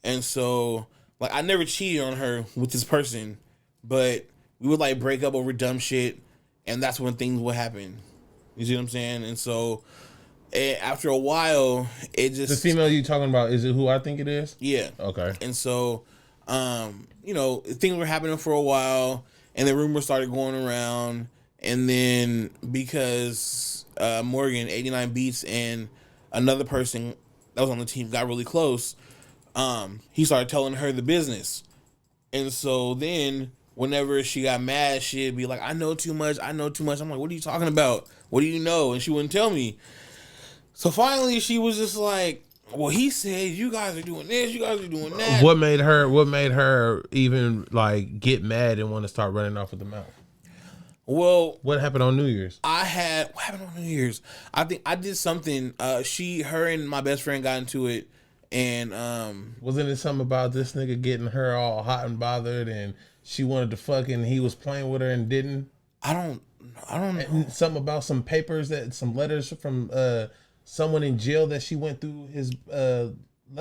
And so like I never cheated on her with this person, but we would like break up over dumb shit, and that's when things would happen. You see what I'm saying? And so after a while, it just, the female you talking about, is it who I think it is? Yeah. Okay. And so, you know, things were happening for a while, and the rumors started going around, and then because Morgan, 89 Beats, and another person that was on the team got really close, he started telling her the business. And so then whenever she got mad, she'd be like, I know too much. I'm like, what are you talking about? What do you know? And she wouldn't tell me. So finally she was just like, well, he said you guys are doing this, you guys are doing that. What made her even like get mad and want to start running off with the mouth? Well, what happened on New Year's? What happened on New Year's? I think I did something. Her and my best friend got into it, and wasn't it something about this nigga getting her all hot and bothered, and she wanted to fuck, and he was playing with her and didn't? I don't know. And something about some papers some letters from someone in jail that she went through his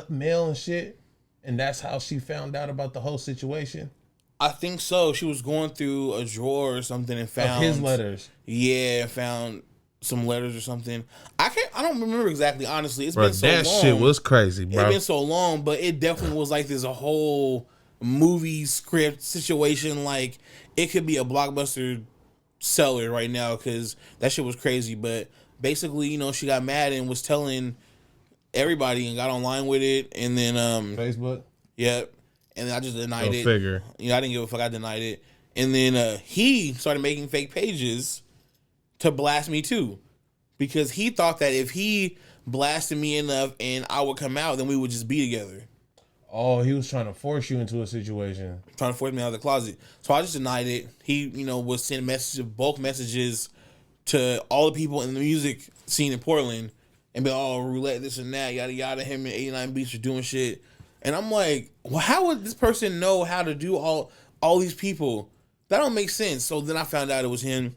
mail and shit, and that's how she found out about the whole situation. I think so. She was going through a drawer or something and found his letters. Yeah, found some letters or something. I don't remember exactly, honestly. It's been so long. That shit was crazy, bro. It's been so long, but it definitely was like this a whole movie script situation. Like, it could be a blockbuster seller right now because that shit was crazy. But basically, you know, she got mad and was telling everybody and got online with it, and then Facebook. Yep. And then I just denied it. Figure. You know, I didn't give a fuck. I denied it. And then he started making fake pages to blast me too, because he thought that if he blasted me enough and I would come out, then we would just be together. Oh, he was trying to force you into a situation. Trying to force me out of the closet. So I just denied it. He, you know, would send bulk messages to all the people in the music scene in Portland and be oh roulette this and that yada yada. Him and 89 Beats are doing shit, and I'm like, well, how would this person know how to do all these people? That don't make sense. So then I found out it was him.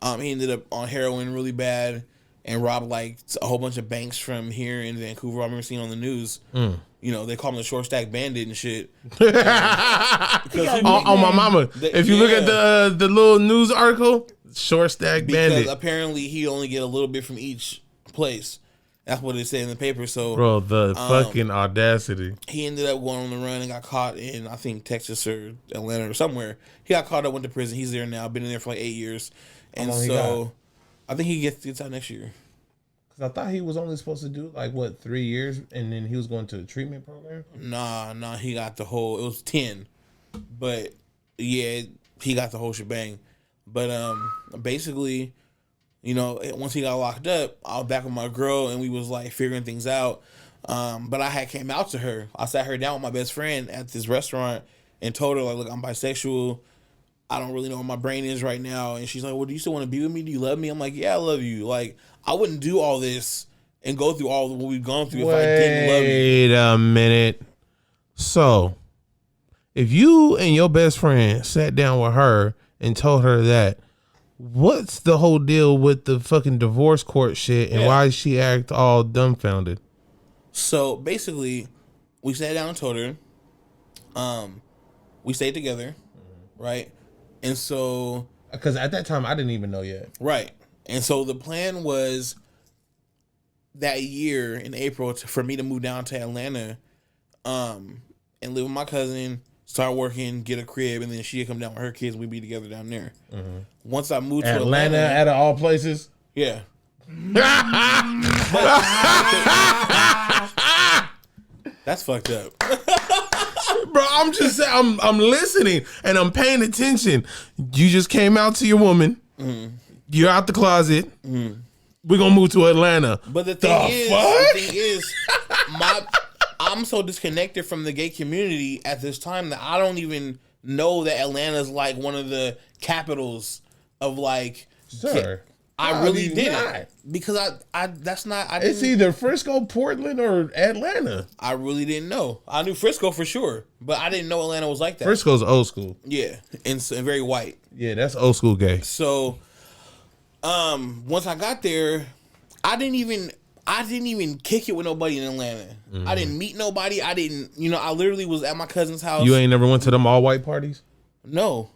He ended up on heroin really bad and robbed like a whole bunch of banks from here in Vancouver. I remember seeing on the news. You know, they call him the short stack bandit and shit. On my mama. If you look at the little news article, short stack bandit. Because apparently he only get a little bit from each place. That's what it said in the paper. So, bro, the fucking audacity. He ended up going on the run and got caught in, I think, Texas or Atlanta or somewhere. He got caught up, went to prison. He's there now. Been in there for like 8 years. And so I think he gets out next year. Because I thought he was only supposed to do like, what, 3 years? And then he was going to the treatment program? Nah, he got the whole, it was 10. But yeah, he got the whole shebang. But basically, you know, once he got locked up, I was back with my girl and we was like figuring things out. But I had came out to her. I sat her down with my best friend at this restaurant and told her like, look, I'm bisexual. I don't really know where my brain is right now. And she's like, well, do you still want to be with me? Do you love me? I'm like, yeah, I love you. Like, I wouldn't do all this and go through all what we've gone through if I didn't love you. Wait a minute. So, if you and your best friend sat down with her and told her that, what's the whole deal with the fucking divorce court shit and why she act all dumbfounded? So, basically, we sat down and told her, we stayed together, right? And so, because at that time I didn't even know yet. Right. And so the plan was that year in April for me to move down to Atlanta, and live with my cousin, start working, get a crib, and then she'd come down with her kids. We'd be together down there. Once I moved to Atlanta, out of all places, yeah. That's fucked up. Bro, I'm just saying, I'm listening and I'm paying attention. You just came out to your woman. You're out the closet. We're gonna move to Atlanta. But the thing is, I'm so disconnected from the gay community at this time that I don't even know that Atlanta's like one of the capitals of like. Sir, I really didn't because I that's not. It's either Frisco, Portland, or Atlanta. I really didn't know. I knew Frisco for sure, but I didn't know Atlanta was like that. Frisco's old school. Yeah, and very white. Yeah, that's old school gay. So, once I got there, I didn't even kick it with nobody in Atlanta. I didn't meet nobody. I literally was at my cousin's house. You ain't never went to them all white parties? No.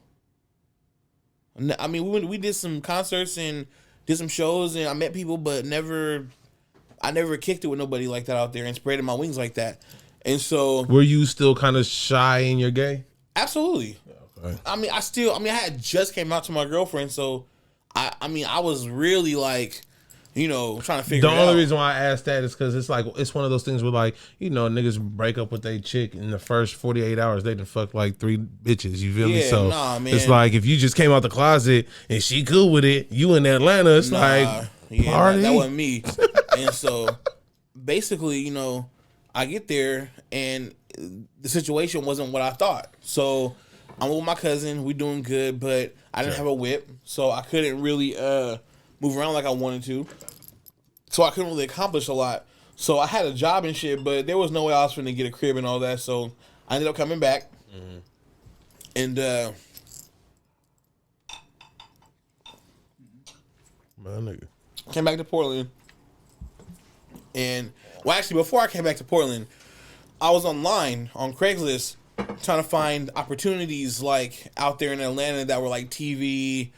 I mean, we did some concerts and did some shows and I met people, but I never kicked it with nobody like that out there and spreading my wings like that. And so, were you still kind of shy in your gay? Absolutely. Okay. I had just came out to my girlfriend, so I was really like, trying to figure it out. The only reason why I asked that is because it's one of those things where niggas break up with their chick in the first 48 hours they done fucked like 3 bitches. You feel me? So man. It's like if you just came out the closet and she cool with it, you in Atlanta, it's party. That wasn't me. And so basically, I get there and the situation wasn't what I thought. So I'm with my cousin, we doing good, but I didn't have a whip, so I couldn't really move around like I wanted to. So I couldn't really accomplish a lot. So I had a job and shit, but there was no way I was going to get a crib and all that. So I ended up coming back. And my nigga came back to Portland. And actually before I came back to Portland, I was online on Craigslist trying to find opportunities like out there in Atlanta that were like TV,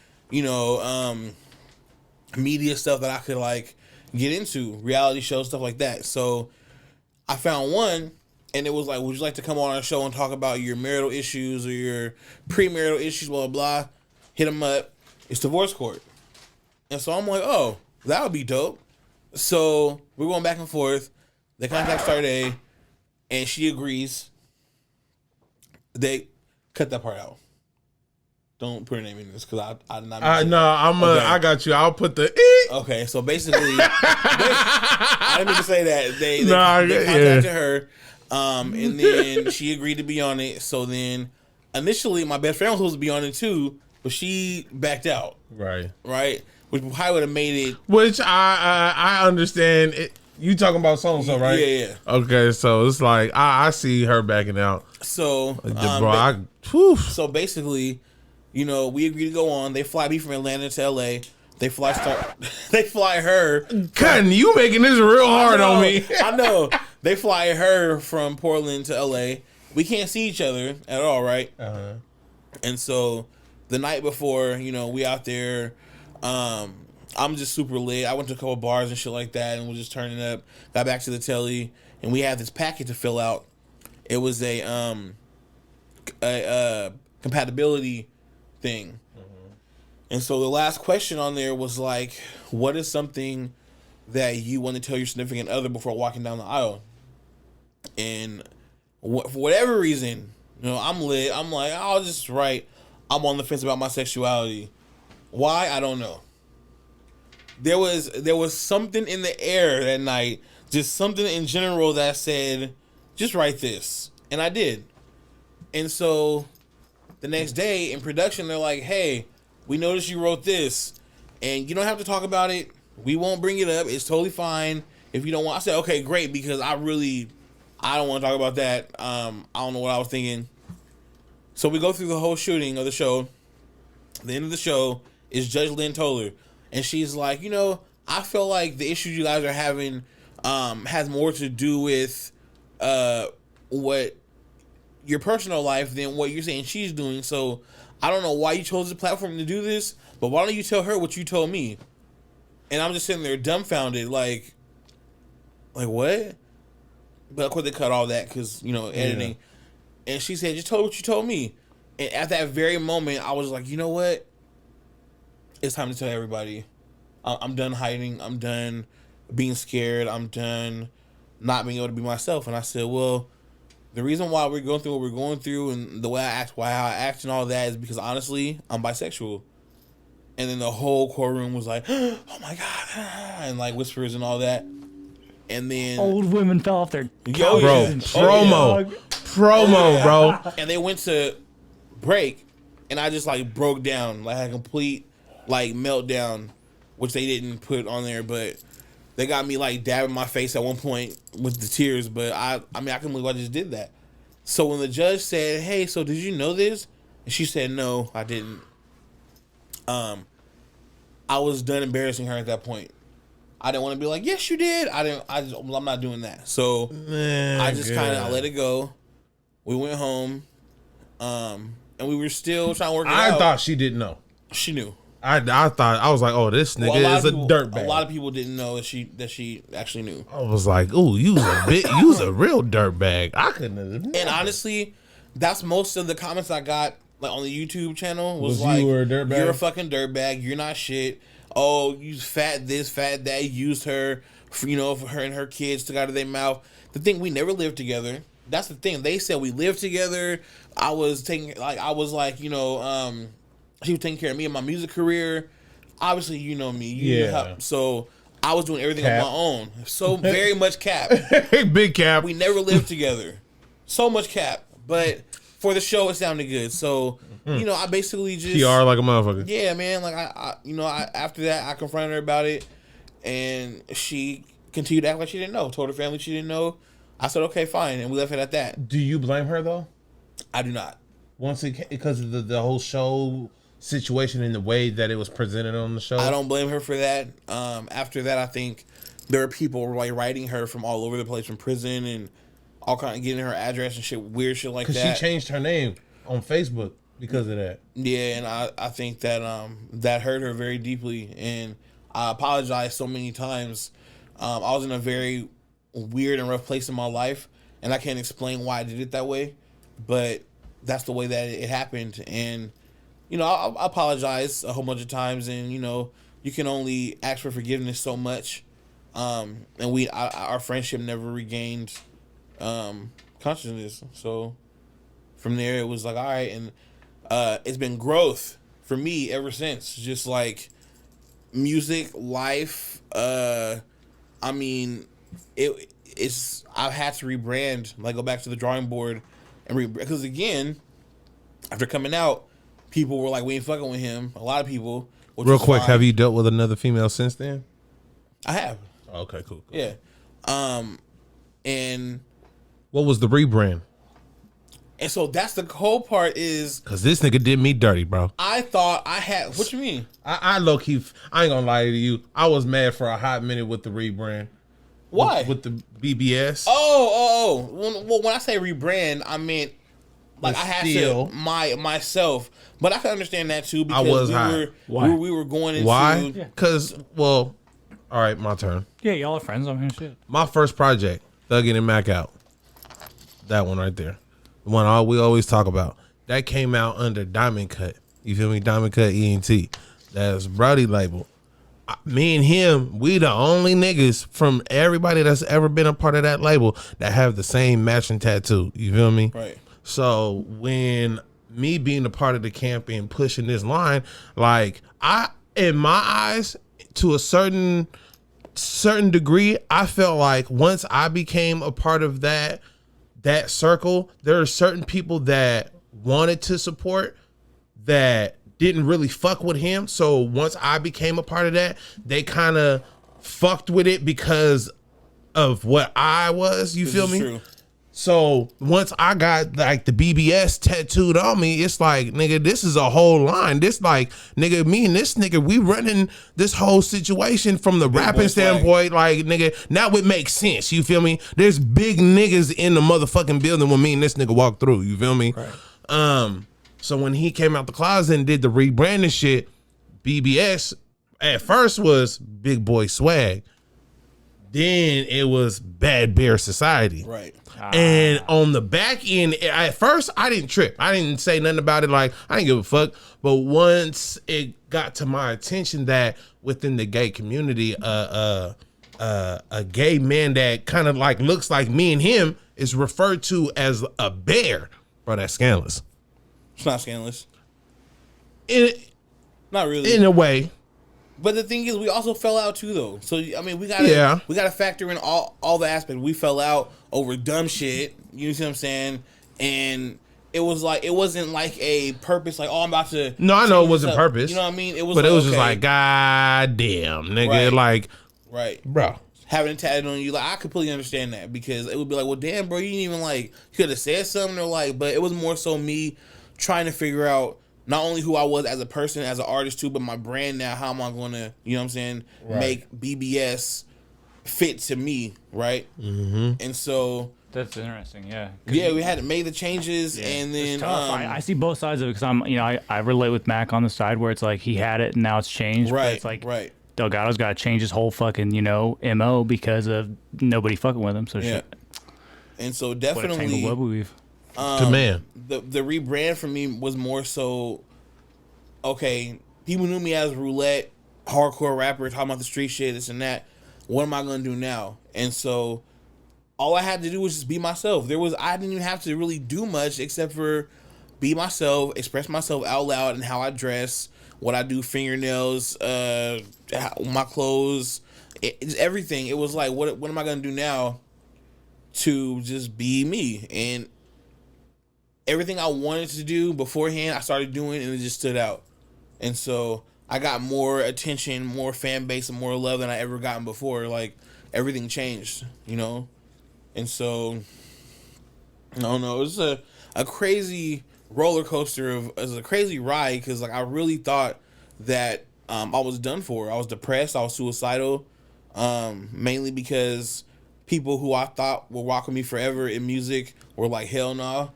media stuff that I could like get into, reality shows, stuff like that. So I found one and it was like, would you like to come on our show and talk about your marital issues or your premarital issues, blah, blah, blah. Hit them up. It's divorce court. And so I'm like, oh, that would be dope. So we're going back and forth. The contact started A and she agrees. They cut that part out. Don't put her name in this because I'm not. I got you. I'll put the. Okay, so basically, I didn't mean to say that. They contacted her, and then she agreed to be on it. So then, initially, my best friend was supposed to be on it too, but she backed out. Right. which probably would have made it. Which I understand. You talking about so and so, right? Yeah. Okay, so it's like I see her backing out. So, So basically, you know, we agree to go on. They fly me from Atlanta to LA. They fly her. Cutting, you making this real hard on me. I know. They fly her from Portland to LA. We can't see each other at all, right? Uh-huh. And so the night before, you know, we out there. I'm just super lit. I went to a couple bars and shit like that, and was just turning up. Got back to the telly, and we had this packet to fill out. It was a compatibility thing. And so the last question on there was like, what is something that you want to tell your significant other before walking down the aisle? And for whatever reason, you know, I'm lit. I'm like, I'll just write, I'm on the fence about my sexuality. Why? I don't know. There was something in the air that night, just something in general that said, just write this. And I did. And so the next day in production, they're like, hey, we noticed you wrote this, and you don't have to talk about it. We won't bring it up. It's totally fine if you don't want. I said, okay, great, because I don't want to talk about that. I don't know what I was thinking. So we go through the whole shooting of the show. The end of the show is Judge Lynn Toller, and she's like, you know, I feel like the issues you guys are having has more to do with what your personal life than what you're saying she's doing. So I don't know why you chose the platform to do this, but why don't you tell her what you told me? And I'm just sitting there dumbfounded, like what? But of course they cut all that because, you know, editing. Yeah. And she said, just tell her what you told me. And at that very moment, I was like, you know what? It's time to tell everybody. I'm done hiding. I'm done being scared. I'm done not being able to be myself. And I said, well, the reason why we're going through what we're going through and the way I act, how I act and all that is because, honestly, I'm bisexual. And then the whole courtroom was like, oh, my God, and, like, whispers and all that. And then old women fell off their couches. Promo, bro. And they went to break, and I just, like, broke down, like, a complete, like, meltdown, which they didn't put on there, but they got me, like, dabbing my face at one point with the tears, but I mean, I couldn't believe I just did that. So when the judge said, hey, so did you know this? And she said, no, I didn't. I was done embarrassing her at that point. I didn't want to be like, yes, you did. I'm not doing that. So I just kind of let it go. We went home, and we were still trying to work it out. I thought she didn't know. She knew. I thought, I was like, oh, this nigga is a dirtbag. A lot of people didn't know that she actually knew. I was like, ooh, you was a real dirtbag. I couldn't have never. And honestly, that's most of the comments I got, like, on the YouTube channel was like, you were a dirtbag? You're a fucking dirtbag. You're not shit. Oh, you fat this, fat that. You used her, for her and her kids took out of their mouth. The thing, we never lived together. That's the thing. They said we lived together. She was taking care of me and my music career. Obviously, you know me. Yeah. So I was doing everything on my own. So very much cap. Big cap. We never lived together. So much cap. But for the show, it sounded good. So, I basically just PR like a motherfucker. Yeah, man. Like after that, I confronted her about it, and she continued to act like she didn't know. Told her family she didn't know. I said, okay, fine, and we left it at that. Do you blame her though? I do not. Because of the whole show situation and the way that it was presented on the show. I don't blame her for that. After that, I think there are people like writing her from all over the place, from prison and all kind of getting her address and shit, weird shit like that. Because she changed her name on Facebook because of that. Yeah, and I think that that hurt her very deeply, and I apologized so many times. I was in a very weird and rough place in my life, and I can't explain why I did it that way, but that's the way that it happened. And I apologize a whole bunch of times, and you can only ask for forgiveness so much. And our friendship never regained consciousness. So from there, it was like, all right, and it's been growth for me ever since. Just like music, life. I've had to rebrand, like go back to the drawing board, and because again, after coming out, people were like, we ain't fucking with him. A lot of people, which Real was quick, fine. have you dealt with another female since then? I have. Oh, okay, cool. Yeah. And What was the rebrand? so that's the whole part is Cause this nigga did me dirty, bro. I thought I had. What you mean? I low key. I ain't gonna lie to you. I was mad for a hot minute with the rebrand. Why? With the BBS. Oh. Well, when I say rebrand, I meant like But I had still. to myself, but I can understand that too because was hot. we were going into Why? Cause all right, my turn. Yeah, y'all are friends. I mean, shit. My first project, Thuggin' and Macc Out. That one right there. The one we always talk about. That came out under Diamond Cut. You feel me? Diamond Cut ENT. That's Brody label. Me and him, we the only niggas from everybody that's ever been a part of that label that have the same matching tattoo. You feel me? Right. So when me being a part of the camp and pushing this line, like in my eyes, to a certain degree, I felt like once I became a part of that circle, there are certain people that wanted to support that didn't really fuck with him. So once I became a part of that, they kind of fucked with it because of what I was. You feel me? True. So once I got like the BBS tattooed on me, it's like, nigga, this is a whole line. This like, nigga, me and this nigga, we running this whole situation from the rapping standpoint. Like, nigga, now it makes sense. You feel me? There's big niggas in the motherfucking building when me and this nigga walk through. You feel me? Right. So when he came out the closet and did the rebranding shit, BBS at first was Big Boy Swag. Then it was Bad Bear Society. Right. And on the back end, at first, I didn't trip. I didn't say nothing about it. Like, I didn't give a fuck. But once it got to my attention that within the gay community, a gay man that kind of like looks like me and him is referred to as a bear, bro, that's scandalous. It's not scandalous. Not really. In a way. But the thing is, we also fell out too, though. So I mean, we gotta factor in all the aspects. We fell out over dumb shit. You see what I'm saying? And it was like, it wasn't like a purpose. Like, oh, I'm about to. No, I know it wasn't purpose. You know what I mean? It was. But like, it was just like, God damn, nigga, Right. like, right, bro. having it tatted on you, like I completely understand that because it would be like, well, damn, bro, you didn't even like, you could have said something or like, but it was more so me trying to figure out not only who I was as a person, as an artist too, but my brand now. How am I going to, you know what I'm saying, make BBS fit to me, right? Mm-hmm. And so That's interesting. Yeah. yeah, we had to make the changes, and then It's tough. I see both sides of it because I relate with Macc on the side where it's like he had it and now it's changed. But it's like Delgato's got to change his whole fucking MO because of nobody fucking with him. So shit. And so What a definitely tangled web we weave. To man. the rebrand for me was more so, okay, people knew me as Roulette, hardcore rapper, talking about the street shit, this and that. What am I gonna do now? And so all I had to do was just be myself. I didn't even have to really do much except for be myself, express myself out loud and how I dress, what I do, fingernails, my clothes, it's everything. It was like, what am I gonna do now to just be me? And everything I wanted to do beforehand, I started doing, and it just stood out. And so I got more attention, more fan base, and more love than I ever gotten before. Like, everything changed, And so, I don't know. It was a crazy roller coaster it was a crazy ride because, like, I really thought that I was done for. I was depressed. I was suicidal, mainly because people who I thought would rock with me forever in music were like, hell no.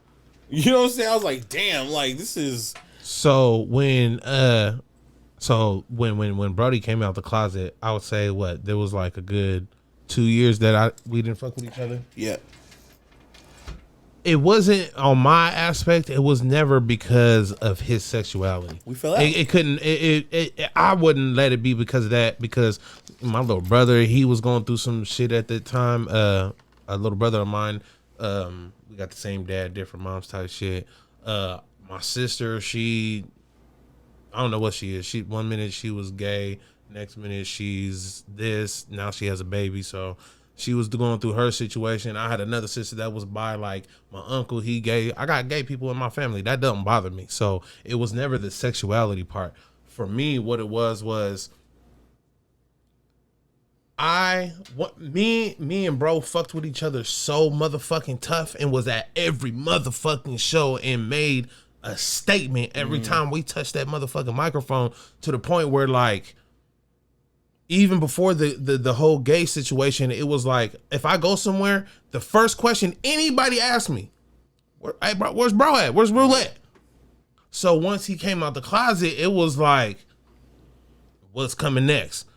You know what I'm saying? I was like, damn, like, this is... So when Brody came out the closet, I would say there was like a good 2 years that we didn't fuck with each other. Yeah. It wasn't on my aspect. It was never because of his sexuality. We fell out. It couldn't. I wouldn't let it be because of that. Because my little brother, he was going through some shit at the time. A little brother of mine. We got the same dad, different moms type shit. My sister, I don't know what she is. One minute she was gay, next minute she's this. Now she has a baby, so she was going through her situation. I had another sister that was bi, like my uncle, he gay. I got gay people in my family. That doesn't bother me. So it was never the sexuality part. for me, what it was me and bro fucked with each other so motherfucking tough and was at every motherfucking show and made a statement every time we touched that motherfucking microphone, to the point where, like, even before the whole gay situation, it was like, if I go somewhere, the first question anybody asks me, hey bro, where's bro at? Where's Roulette? So once he came out the closet, it was like, what's coming next?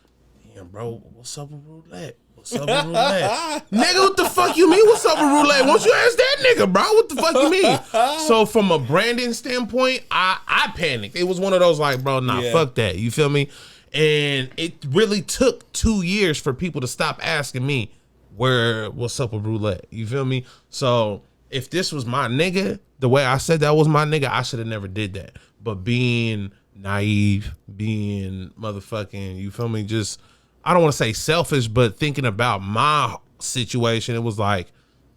Yeah, bro, what's up with Roulette? What's up with Roulette? Nigga, what the fuck you mean what's up with Roulette? Won't you ask that nigga, bro? What the fuck you mean? So from a branding standpoint, I panicked. It was one of those like, bro, nah, fuck that. You feel me? And it really took 2 years for people to stop asking me what's up with Roulette. You feel me? So if this was my nigga, the way I said that was my nigga, I should have never did that. But being naive, being motherfucking, you feel me? Just, I don't want to say selfish, but thinking about my situation, it was like,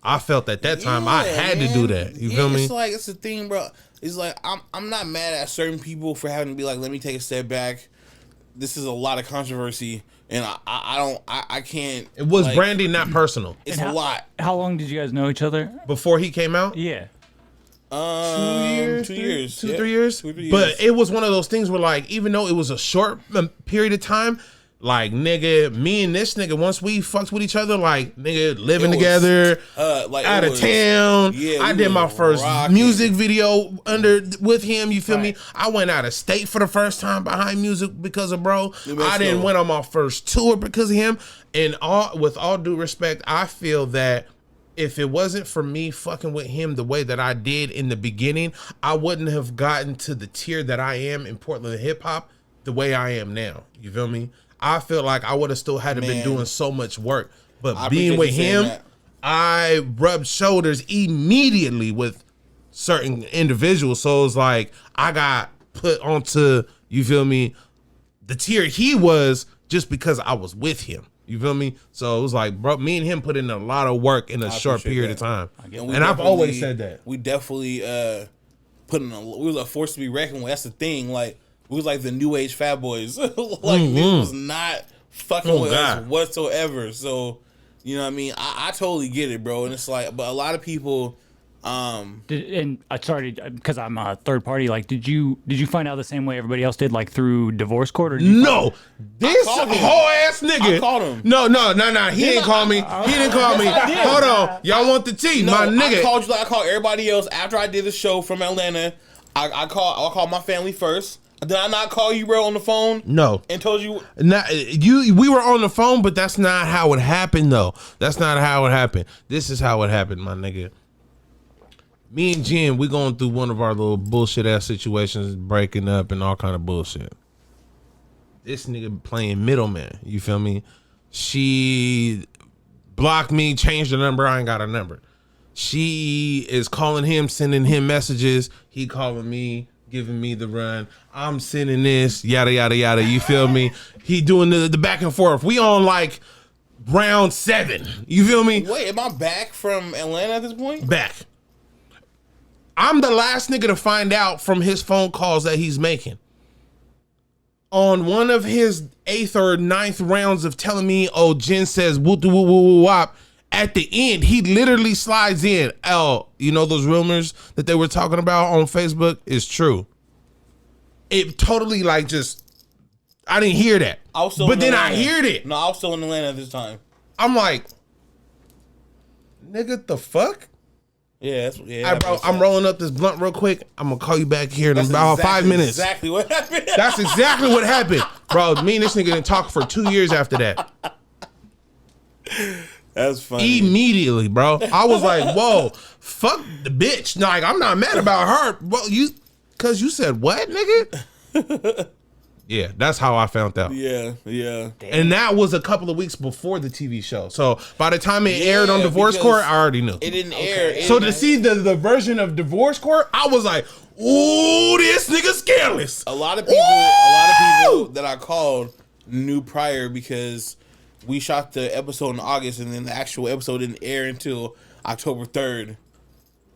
I felt at that time I had to do that. You feel me? It's like, it's the thing, bro. It's like, I'm not mad at certain people for having to be like, let me take a step back. This is a lot of controversy, and I can't. It was like, branding, not personal. It's a lot. How long did you guys know each other? Before he came out? Yeah. 2 years, 2 years, 3 years. 2 or 3 years. But it was one of those things where, like, even though it was a short period of time, like, nigga, me and this nigga, once we fucked with each other, like, nigga, living together, like, out of town. Yeah, I did my first music video with him. You feel Right. me? I went out of state for the first time behind music because of bro. I didn't so. went on my first tour because of him. And with all due respect, I feel that if it wasn't for me fucking with him the way that I did in the beginning, I wouldn't have gotten to the tier that I am in Portland hip hop the way I am now. You feel me? I feel like I would have still had to been doing so much work. But being with him, I rubbed shoulders immediately with certain individuals. So it's like I got put onto, you feel me, the tier he was just because I was with him. You feel me? So it was like, bro, me and him put in a lot of work in a short period of time. And I've always said that. We definitely we was a force to be reckoned with. That's the thing. Like, we was like the new age fat boys. Like, this was not fucking with us whatsoever. So, you know what I mean? I totally get it, bro. And it's like, but a lot of people, And I started because I'm a third party. Like, did you find out the same way everybody else did, like through divorce court? Or No, this whole ass nigga. I called him. No. He didn't call me. He didn't call me. Hold on, y'all want the tea, No, my nigga? I called you like I called everybody else after I did the show from Atlanta. I called my family first. Did I not call you, bro, on the phone? No. And told you? We were on the phone, but that's not how it happened, though. That's not how it happened. This is how it happened, my nigga. Me and Jen, we going through one of our little bullshit ass situations, breaking up and all kind of bullshit. This nigga playing middleman, you feel me? She blocked me, changed the number, I ain't got a number. She is calling him, sending him messages. He calling me, giving me the run. I'm sending this, yada, yada, yada. You feel me? He doing the back and forth. We on like round 7. You feel me? Wait, am I back from Atlanta at this point? Back. I'm the last nigga to find out from his phone calls that he's making. On one of his 8th or 9th rounds of telling me, oh, Jen says woo woo woo woo wop. At the end, he literally slides in. Oh, you know those rumors that they were talking about on Facebook is true. It totally like just, I didn't hear that. But then I heard it. No, I was still in Atlanta at this time. I'm like, nigga, the fuck? Yeah, I'm rolling up this blunt real quick. I'm gonna call you back here in about 5 minutes. Exactly what happened. That's exactly what happened, bro. Me and this nigga didn't talk for 2 years after that. That's funny. Immediately, bro. I was like, whoa, fuck the bitch. Like, I'm not mad about her. Well, cause you said what, nigga? Yeah, that's how I found out. Yeah. And that was a couple of weeks before the TV show. So by the time it aired on Divorce Court, I already knew. It didn't air. So to see the version of Divorce Court, I was like, ooh, this nigga scandalous. A lot of people that I called knew prior because we shot the episode in August and then the actual episode didn't air until October 3rd.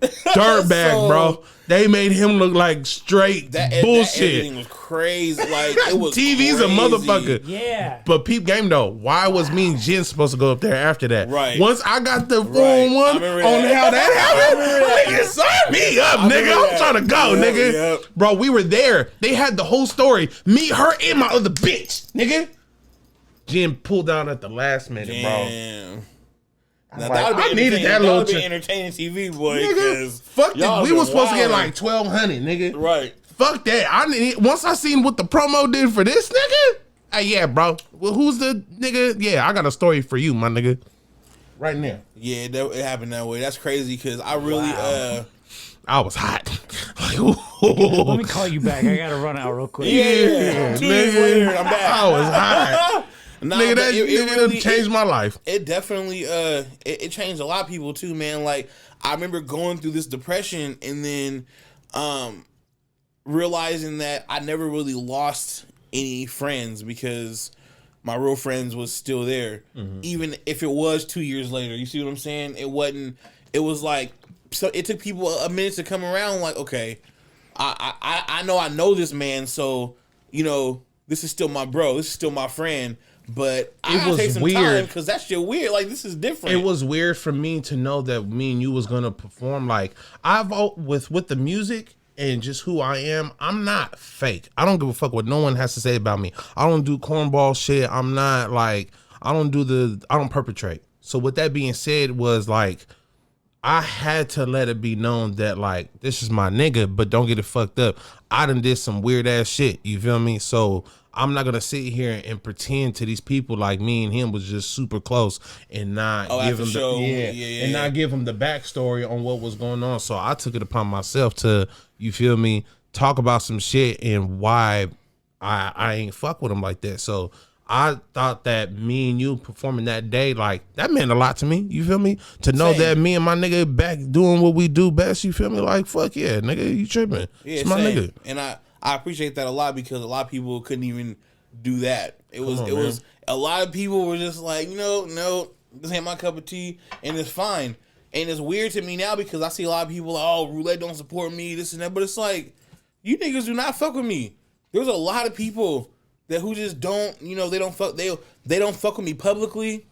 Dirtbag, bro. They made him look like straight bullshit. That editing was crazy. Like, it was TV's crazy. a motherfucker. Yeah. But peep game though, why was me and Jen supposed to go up there after that? Right. Once I got the full I one remember on that. how that happened, nigga, sign me up, nigga. I'm trying to go, Yep, nigga. yep. Bro, we were there. They had the whole story. Me, her, and my other bitch, nigga. Jen pulled out at the last minute, Damn. Now, like, I needed that little be entertaining TV, boy. nigga. Fuck y'all this. We been was supposed to get wildin'. like 1,200, nigga. Right. Fuck that. Once I seen what the promo did for this nigga, hey, yeah, bro. Well, who's the nigga? Yeah, I got a story for you, my nigga. Right now. Yeah, it happened that way. That's crazy because I really, I was hot. Like, Let me call you back. I gotta run out real quick. yeah. 2 years later, I'm back. I was hot. Nah, Nigga, but that really changed my life. It definitely it changed a lot of people too, man. Like, I remember going through this depression and then realizing that I never really lost any friends because my real friends was still there. Even if it was 2 years later. You see what I'm saying? It was like, so it took people a minute to come around, like, okay, I know this man, so, you know, this is still my bro, this is still my friend. But I gotta take some time because that shit weird. Like, this is different. It was weird for me to know that me and you was gonna perform. Like, with the music and just who I am, I'm not fake. I don't give a fuck what no one has to say about me. I don't do cornball shit. I'm not like, I don't perpetrate. So with that being said, was like, I had to let it be known that, like, this is my nigga, but don't get it fucked up. I done did some weird ass shit. You feel me? So I'm not gonna sit here and pretend to these people like me and him was just super close and not give them not give them the backstory on what was going on. So I took it upon myself to, you feel me, talk about some shit and why I ain't fuck with them like that. So I thought that me and you performing that day, like, that meant a lot to me. You feel me? To know that me and my nigga back doing what we do best. You feel me? Like, fuck yeah, nigga, you tripping? Yeah, it's my nigga. And I appreciate that a lot because a lot of people couldn't even do that. It was a lot of people were just like, no, this ain't my cup of tea, and it's fine. And it's weird to me now because I see a lot of people like, oh, Roulette don't support me, this and that, but it's like, you niggas do not fuck with me. There's a lot of people that who just don't, they don't fuck with me publicly,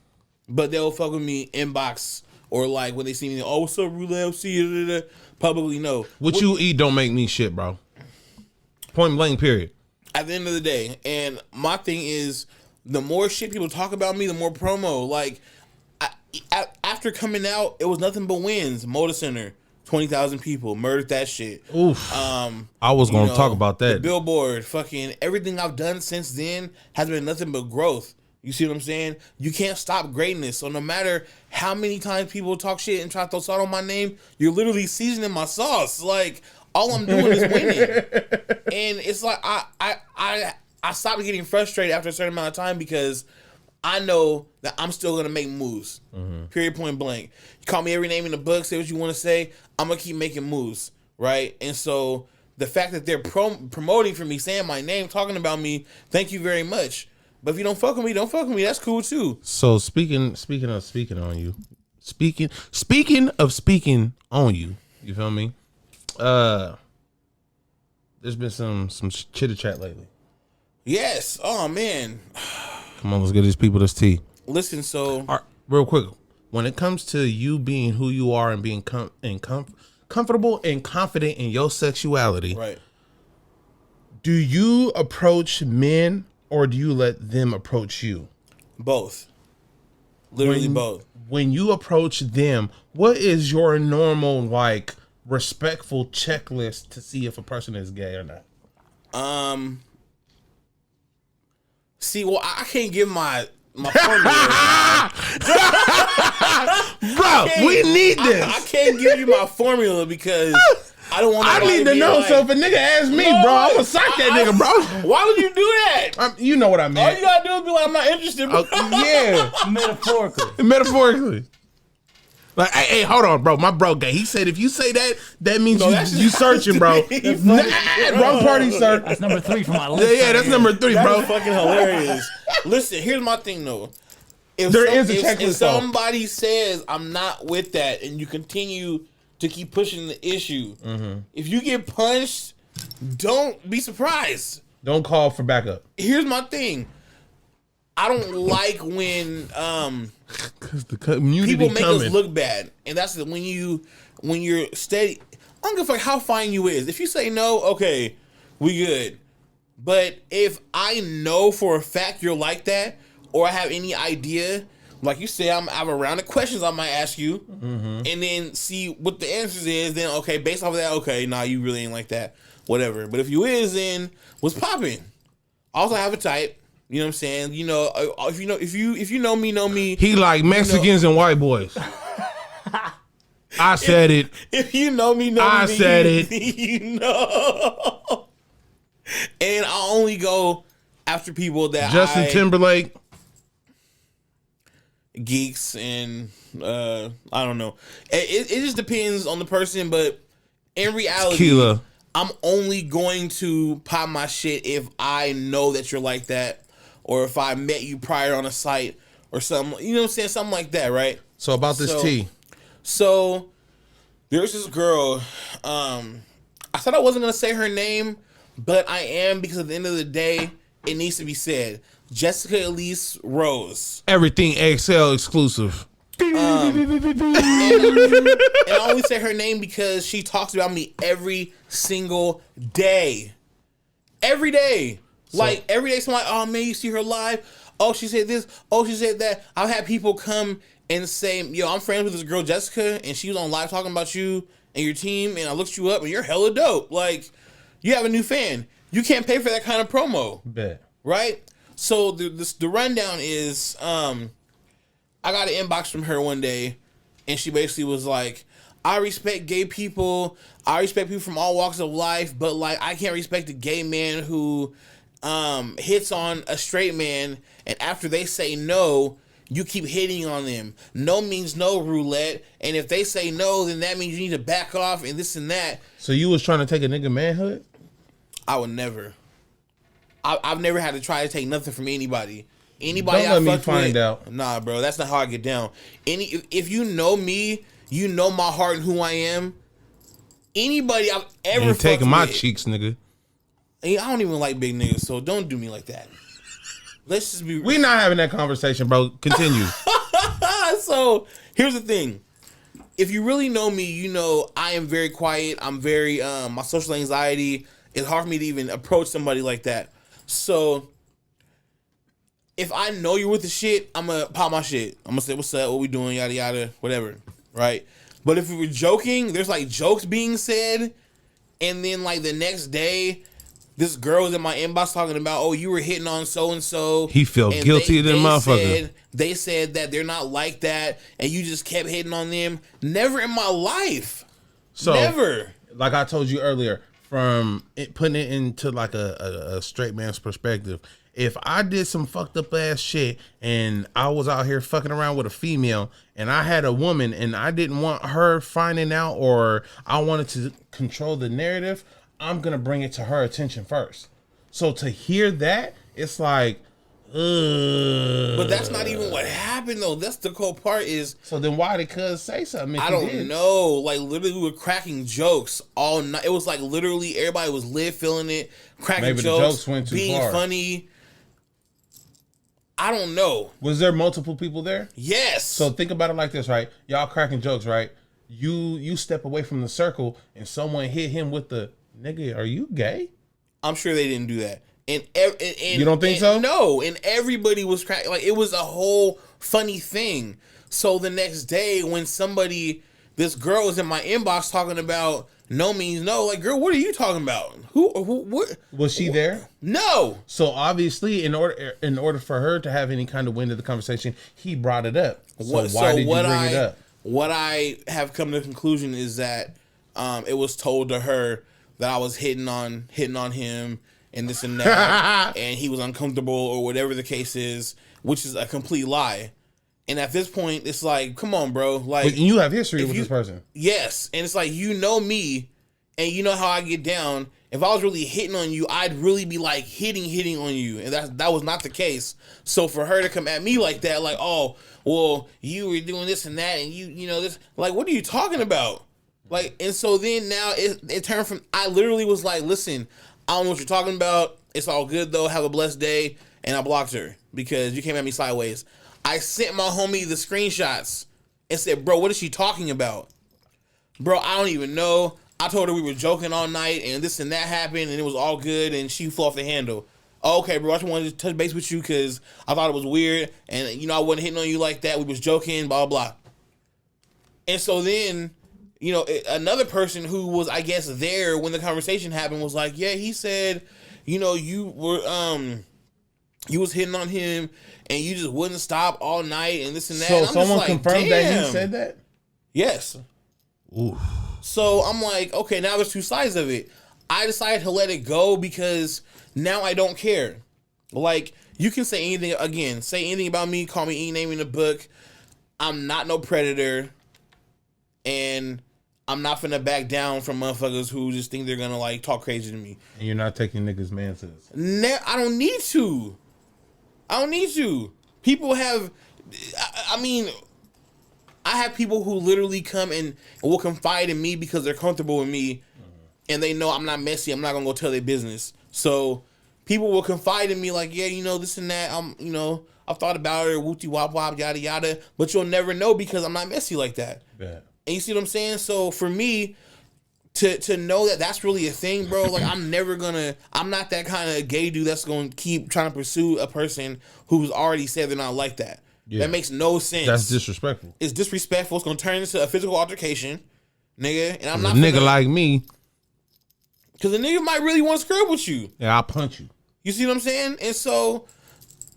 but they'll fuck with me inbox or like when they see me, oh, what's up, Roulette? I'll see you publicly. No, what you eat don't make me shit, bro. Point blank, period. At the end of the day, and my thing is, the more shit people talk about me, the more promo. Like, after coming out, it was nothing but wins. Motor Center, 20,000 people, murdered that shit. Oof. I was gonna talk about that. The Billboard, fucking everything I've done since then has been nothing but growth. You see what I'm saying? You can't stop greatness. So no matter how many times people talk shit and try to throw salt on my name, you're literally seasoning my sauce. Like, all I'm doing is winning. And it's like I stopped getting frustrated after a certain amount of time because I know that I'm still gonna make moves. Period, point blank. You call me every name in the book, say what you want to say, I'm gonna keep making moves, right? And so the fact that they're promoting for me, saying my name, talking about me, thank you very much. But if you don't fuck with me, don't fuck with me. That's cool too. So speaking of speaking on you, speaking of speaking on you, you feel me? There's been some chitter chat lately. Yes. Oh man. Come on, let's get these people this tea. Listen, so real quick, when it comes to you being who you are and being comfortable and confident in your sexuality, right? Do you approach men or do you let them approach you? Both. Literally both. When you approach them, what is your normal, like, respectful checklist to see if a person is gay or not? See, well, I can't give my formula. Bro, we need this. I can't give you my formula because I don't want. I need to know. So if a nigga asks me, bro, I'm gonna sock that nigga, bro. Why would you do that? You know what I mean. All you gotta do is be like, I'm not interested, bro. Yeah, metaphorically. Like, hey, hold on, bro. My bro gay. He said if you say that, that means you searching, bro. Wrong party, sir. That's number 3 for my list. Yeah, that's number 3, that bro. Is fucking hilarious. Listen, here's my thing though. If there is a checklist. If somebody says I'm not with that, and you continue to keep pushing the issue. If you get punched, don't be surprised. Don't call for backup. Here's my thing. I don't like when Because the community people make coming. us look bad, and that's when you're steady. I don't give a fuck how fine you is. If you say no, okay, we good. But if I know for a fact you're like that, or I have any idea, like you say, I have a round of questions I might ask you, and then see what the answers is. Then okay, based off of that, okay, nah, you really ain't like that, whatever. But if you is, then what's popping? Also have a type. You know what I'm saying? You know, if you know me. He like Mexicans and white boys. I said it. If you know me, I said it. You know. And I only go after people that Justin Timberlake. Geeks and I don't know. It just depends on the person, but in reality, Tequila. I'm only going to pop my shit if I know that you're like that, or if I met you prior on a site or something. You know what I'm saying? Something like that, right? So about this tea. So there's this girl. I thought I wasn't gonna say her name, but I am, because at the end of the day, it needs to be said. Jessica Elise Rose. Everything XL exclusive. And I only say her name because she talks about me every single day. Every day. Like, every day somebody, oh man, you see her live? Oh, she said this. Oh, she said that. I've had people come and say, yo, I'm friends with this girl, Jessica, and she was on live talking about you and your team, and I looked you up, and you're hella dope. Like, you have a new fan. You can't pay for that kind of promo. Bet. Right? So the rundown is, I got an inbox from her one day, and she basically was like, I respect gay people. I respect people from all walks of life, but like, I can't respect a gay man who hits on a straight man, and after they say no, you keep hitting on them. No means no, Roulette. And if they say no, then that means you need to back off and this and that. So you was trying to take a nigga manhood? I would never. I've never had to try to take nothing from anybody. Anybody Don't let me fucked find with, out. Nah, bro, that's not how I get down. If you know me, you know my heart and who I am. Anybody I've ever Ain't fucked taking my with, cheeks, nigga. I don't even like big niggas, so don't do me like that. Let's just be. We not having that conversation, bro. Continue. So here's the thing. If you really know me, you know I am very quiet. I'm very my social anxiety. It's hard for me to even approach somebody like that. So if I know you're with the shit, I'm gonna pop my shit. I'm gonna say, what's up, what we doing, yada yada, whatever. Right? But if we were joking, there's like jokes being said, and then like the next day, this girl was in my inbox talking about, oh, you were hitting on so and so. He felt guilty than motherfucker. They said that they're not like that, and you just kept hitting on them. Never in my life. So, never. Like I told you earlier, from putting it into like a straight man's perspective, if I did some fucked up ass shit and I was out here fucking around with a female and I had a woman and I didn't want her finding out, or I wanted to control the narrative, I'm gonna bring it to her attention first. So to hear that, it's like, but that's not even what happened though. That's the cool part is. So then why did cuz say something? If I don't know. Like literally, we were cracking jokes all night. It was like literally everybody was lit, feeling it, cracking Maybe jokes, the jokes went too being far. funny. I don't know. Was there multiple people there? Yes. So think about it like this, right? Y'all cracking jokes, right? You step away from the circle and someone hit him with the, nigga, are you gay? I'm sure they didn't do that. And you don't think so? No. And everybody was cracking. Like, it was a whole funny thing. So the next day when this girl was in my inbox talking about no means no, like, girl, what are you talking about? Who what? Was she there? No. So obviously, in order for her to have any kind of wind of the conversation, he brought it up. So why did you bring it up? What I have come to the conclusion is that it was told to her that I was hitting on him and this and that, and he was uncomfortable or whatever the case is, which is a complete lie. And at this point, it's like, come on, bro. Like, but you have history with this person. Yes, and it's like, you know me, and you know how I get down. If I was really hitting on you, I'd really be like hitting on you, and that was not the case. So for her to come at me like that, like, oh, well, you were doing this and that, and you know this, like, what are you talking about? Like, and so then now it turned from, I literally was like, listen, I don't know what you're talking about. It's all good though. Have a blessed day. And I blocked her because you came at me sideways. I sent my homie the screenshots and said, bro, what is she talking about? Bro, I don't even know. I told her we were joking all night and this and that happened and it was all good and she flew off the handle. Okay, bro, I just wanted to touch base with you because I thought it was weird and, you know, I wasn't hitting on you like that. We was joking, blah, blah. And so then, you know, another person who was, I guess, there when the conversation happened was like, yeah, he said, you know, you was hitting on him and you just wouldn't stop all night and this and that. So and I'm someone just like, confirmed that damn. he said that? Yes. Ooh. So I'm like, okay, now there's two sides of it. I decided to let it go because now I don't care. Like, you can say anything, again, say anything about me, call me any name in the book. I'm not no predator. And I'm not finna back down from motherfuckers who just think they're gonna, like, talk crazy to me. And you're not taking niggas' manses. I don't need to. I don't need to. People have, I mean, I have people who literally come and will confide in me because they're comfortable with me and they know I'm not messy. I'm not gonna go tell their business. So people will confide in me like, yeah, you know, this and that. You know, I've thought about it, whoopty wop wop, yada yada. But you'll never know because I'm not messy like that. Yeah. And you see what I'm saying? So for me, to know that that's really a thing, bro, like I'm not that kind of gay dude that's going to keep trying to pursue a person who's already said they're not like that. Yeah. That makes no sense. That's disrespectful. It's disrespectful. It's going to turn into a physical altercation, nigga. And I'm not a nigga like me. Because a nigga might really want to scrub with you. Yeah, I'll punch you. You see what I'm saying? And so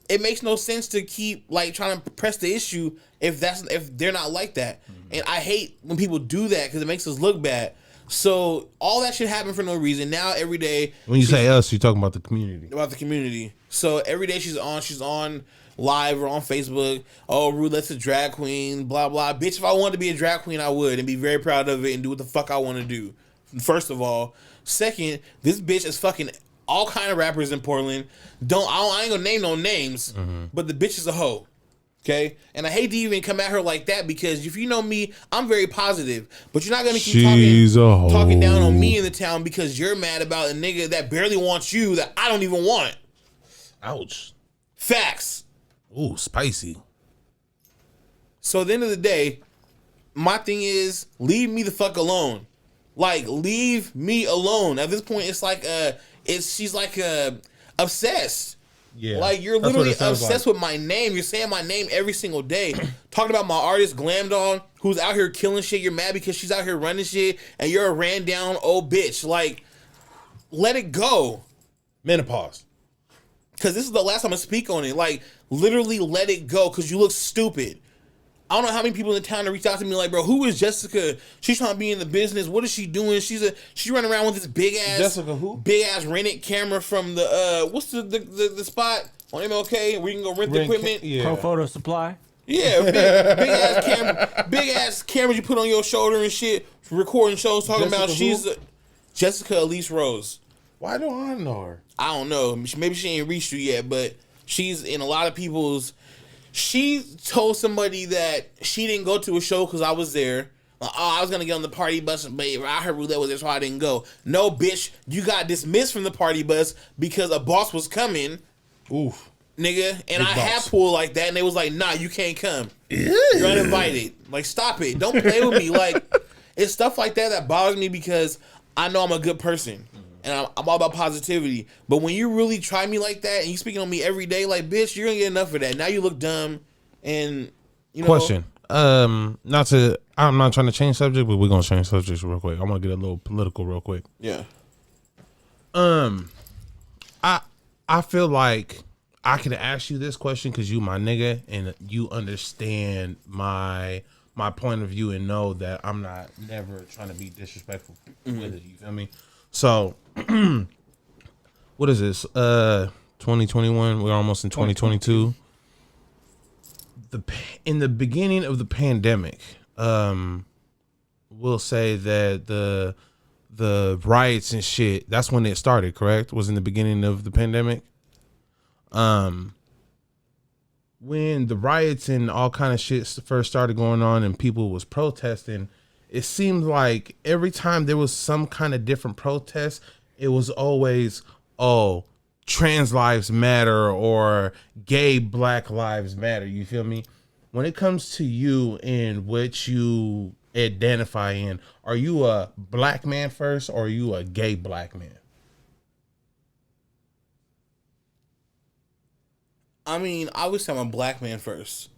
it makes no sense to keep like trying to press the issue if they're not like that. Mm-hmm. And I hate when people do that because it makes us look bad. So all that shit happen for no reason. Now every day, when you say us, you're talking about the community. About the community. So every day she's on live or on Facebook. Oh, Roulette's a drag queen, blah blah. Bitch, if I wanted to be a drag queen, I would and be very proud of it and do what the fuck I want to do. First of all, second, this bitch is fucking all kind of rappers in Portland. I ain't gonna name no names, but the bitch is a hoe. Okay, and I hate to even come at her like that because if you know me, I'm very positive. But you're not gonna keep talking down on me in the town because you're mad about a nigga that barely wants you that I don't even want. Ouch. Facts. Ooh, spicy. So at the end of the day, my thing is leave me the fuck alone. Like leave me alone. At this point, it's like she's like obsessed. Yeah, like you're literally obsessed with my name. You're saying my name every single day. Talking about my artist Glam Dog, who's out here killing shit. You're mad because she's out here running shit, and you're a ran down old bitch. Like, let it go. Menopause. Because this is the last time I speak on it. Like, literally let it go. Because you look stupid. I don't know how many people in the town that reach out to me like, bro, who is Jessica? She's trying to be in the business. What is she doing? She running around with this big ass Jessica who? Big ass rented camera from the what's the spot on MLK where you can go rent the equipment? Pro Photo Supply. Yeah, big ass cameras you put on your shoulder and shit, recording shows talking Jessica about she's Jessica Elise Rose. Why don't I know her? I don't know. Maybe she ain't reached you yet, but she's in a lot of people's. She told somebody that she didn't go to a show because I was there. Like, oh, I was going to get on the party bus, but I heard Roulette was there, so I didn't go. No, bitch, you got dismissed from the party bus because a boss was coming. Oof. Nigga. And Big I boss. had pulled like that, and they was like, nah, you can't come. You're uninvited. Like, stop it. Don't play with me. Like, it's stuff like that bothers me because I know I'm a good person. And I'm all about positivity. But when you really try me like that and you speaking on me every day, like, bitch, you're going to get enough of that. Now you look dumb and, you know. Question. I'm not trying to change subject, but we're going to change subjects real quick. I'm going to get a little political real quick. Yeah. I feel like I can ask you this question because you my nigga and you understand my point of view and know that I'm not never trying to be disrespectful with it. You feel me? So, what is this? 2021. We're almost in 2022. In the beginning of the pandemic, we'll say that the riots and shit. That's when it started. Correct? Was in the beginning of the pandemic. When the riots and all kind of shit first started going on and people was protesting, it seemed like every time there was some kind of different protest, it was always, oh, trans lives matter or gay black lives matter. You feel me? When it comes to you and what you identify in, are you a black man first or are you a gay black man? I mean, I would say I'm a black man first.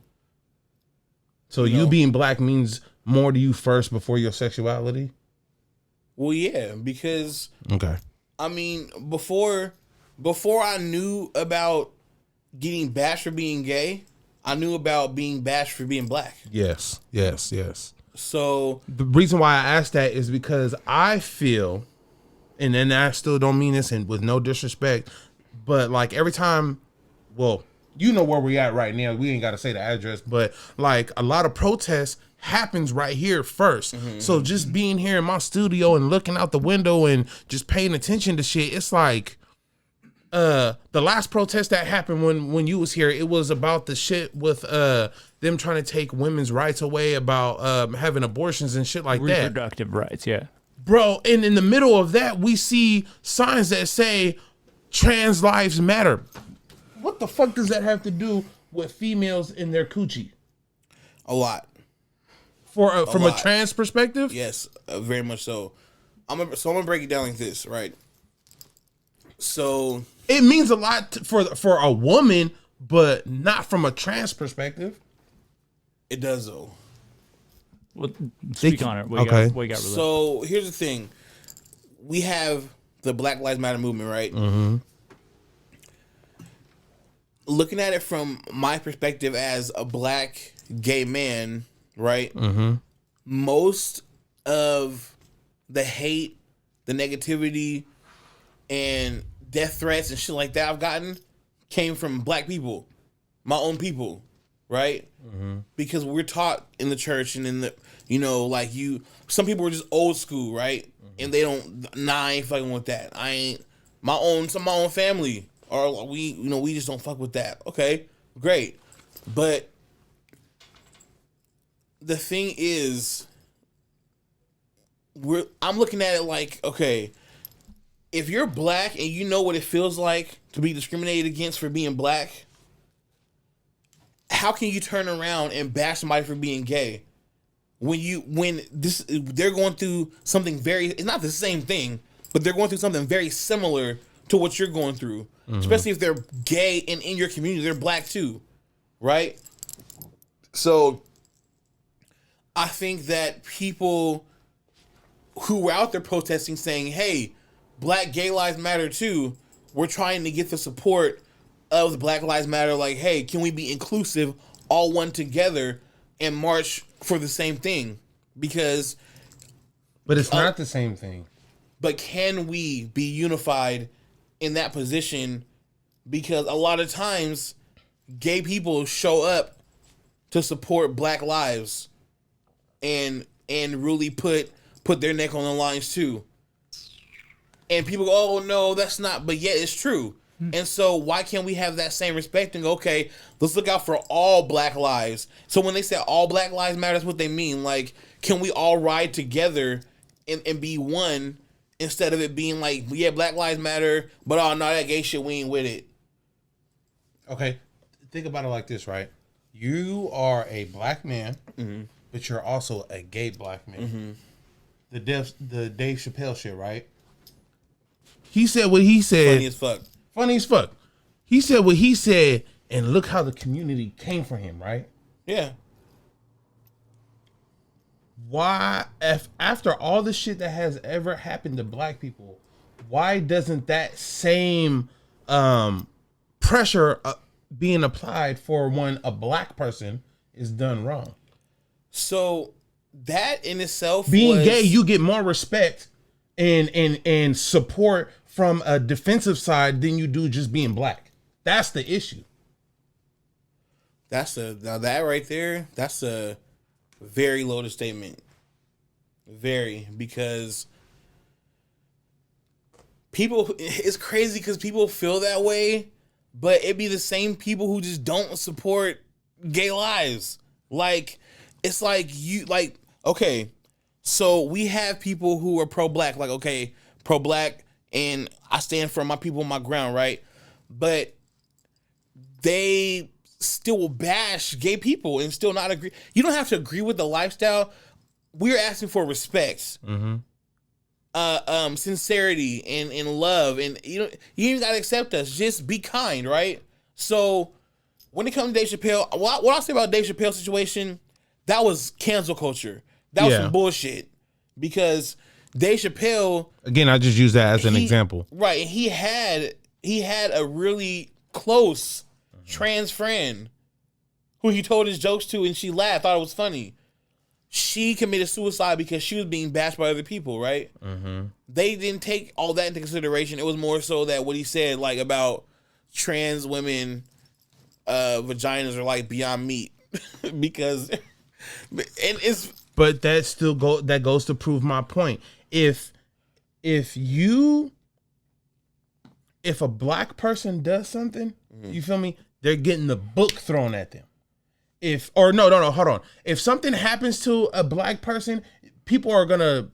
So you being black means more to you first before your sexuality? Well, yeah, because Okay. I mean, before I knew about getting bashed for being gay, I knew about being bashed for being black. Yes. So The reason why I asked that is because I feel, and then I still don't mean this and with no disrespect, but like every time, well, you know where we at right now. We ain't got to say the address, but like a lot of protests happens right here first. So just being here in my studio and looking out the window and just paying attention to shit, it's like the last protest that happened when you was here, it was about the shit with them trying to take women's rights away, about having abortions and shit like that. Reproductive rights, yeah. Bro, and in the middle of that, we see signs that say trans lives matter. What the fuck does that have to do with females in their coochie? a lot. From a trans perspective? Yes, very much so. I'm gonna break it down like this, right? So it means a lot for a woman, but not from a trans perspective. It does though. Well, speak on it. What you got so here's the thing: we have the Black Lives Matter movement, right? Mm-hmm. Looking at it from my perspective as a black gay man, right? Mm-hmm. Most of the hate, the negativity, and death threats and shit like that I've gotten came from black people, my own people, right? Mm-hmm. Because we're taught in the church and in the, some people are just old school, right? Mm-hmm. And they don't, I ain't fucking with that. I ain't, my own family, or we just don't fuck with that. Okay, great. But the thing is, I'm looking at it like, okay, if you're black and you know what it feels like to be discriminated against for being black, how can you turn around and bash somebody for being gay when they're going through something it's not the same thing, but they're going through something very similar to what you're going through, mm-hmm. Especially if they're gay and in your community, they're black too, right? So I think that people who were out there protesting saying, hey, black gay lives matter too, we're trying to get the support of the Black Lives Matter, like, hey, can we be inclusive, all one together, and march for the same thing? But it's not the same thing. But can we be unified in that position? Because a lot of times, gay people show up to support black lives and really put their neck on the lines too. And people go, oh no, that's not, but yeah, it's true. And so why can't we have that same respect and go, okay, let's look out for all black lives. So when they say all black lives matter, that's what they mean. Like, can we all ride together and be one, instead of it being like, yeah, black lives matter, but oh no, that gay shit, we ain't with it. Okay, think about it like this, right? You are a black man, mm-hmm. but you're also a gay black man. Mm-hmm. The Dave Chappelle shit, right? He said what he said. Funny as fuck. He said what he said, and look how the community came for him, right? Yeah. Why, if after all the shit that has ever happened to black people, why doesn't that same pressure being applied for when a black person is done wrong? So that in itself, being gay, you get more respect and support from a defensive side than you do just being black. That's the issue. Now that right there, that's a very loaded statement. Very, because it's crazy because people feel that way, but it be the same people who just don't support gay lives. Like, it's like okay, So we have people who are pro-black, like, okay, pro-black, and I stand for my people, my ground, right? But they still will bash gay people and still not agree. You don't have to agree with the lifestyle. We're asking for respect, sincerity, and love, and you even gotta accept us. Just be kind, right? So when it comes to Dave Chappelle, what I say about Dave Chappelle's situation, that was cancel culture. That was some bullshit, because Dave Chappelle, again, I just use that as an example, right? He had a really close trans friend who he told his jokes to, and she laughed, thought it was funny. She committed suicide because she was being bashed by other people, right? They didn't take all that into consideration. It was more so that what he said, like, about trans women vaginas are like beyond meat because and it's, but that still goes to prove my point. If a black person does something, you feel me, they're getting the book thrown at them. Hold on. If something happens to a black person, people are gonna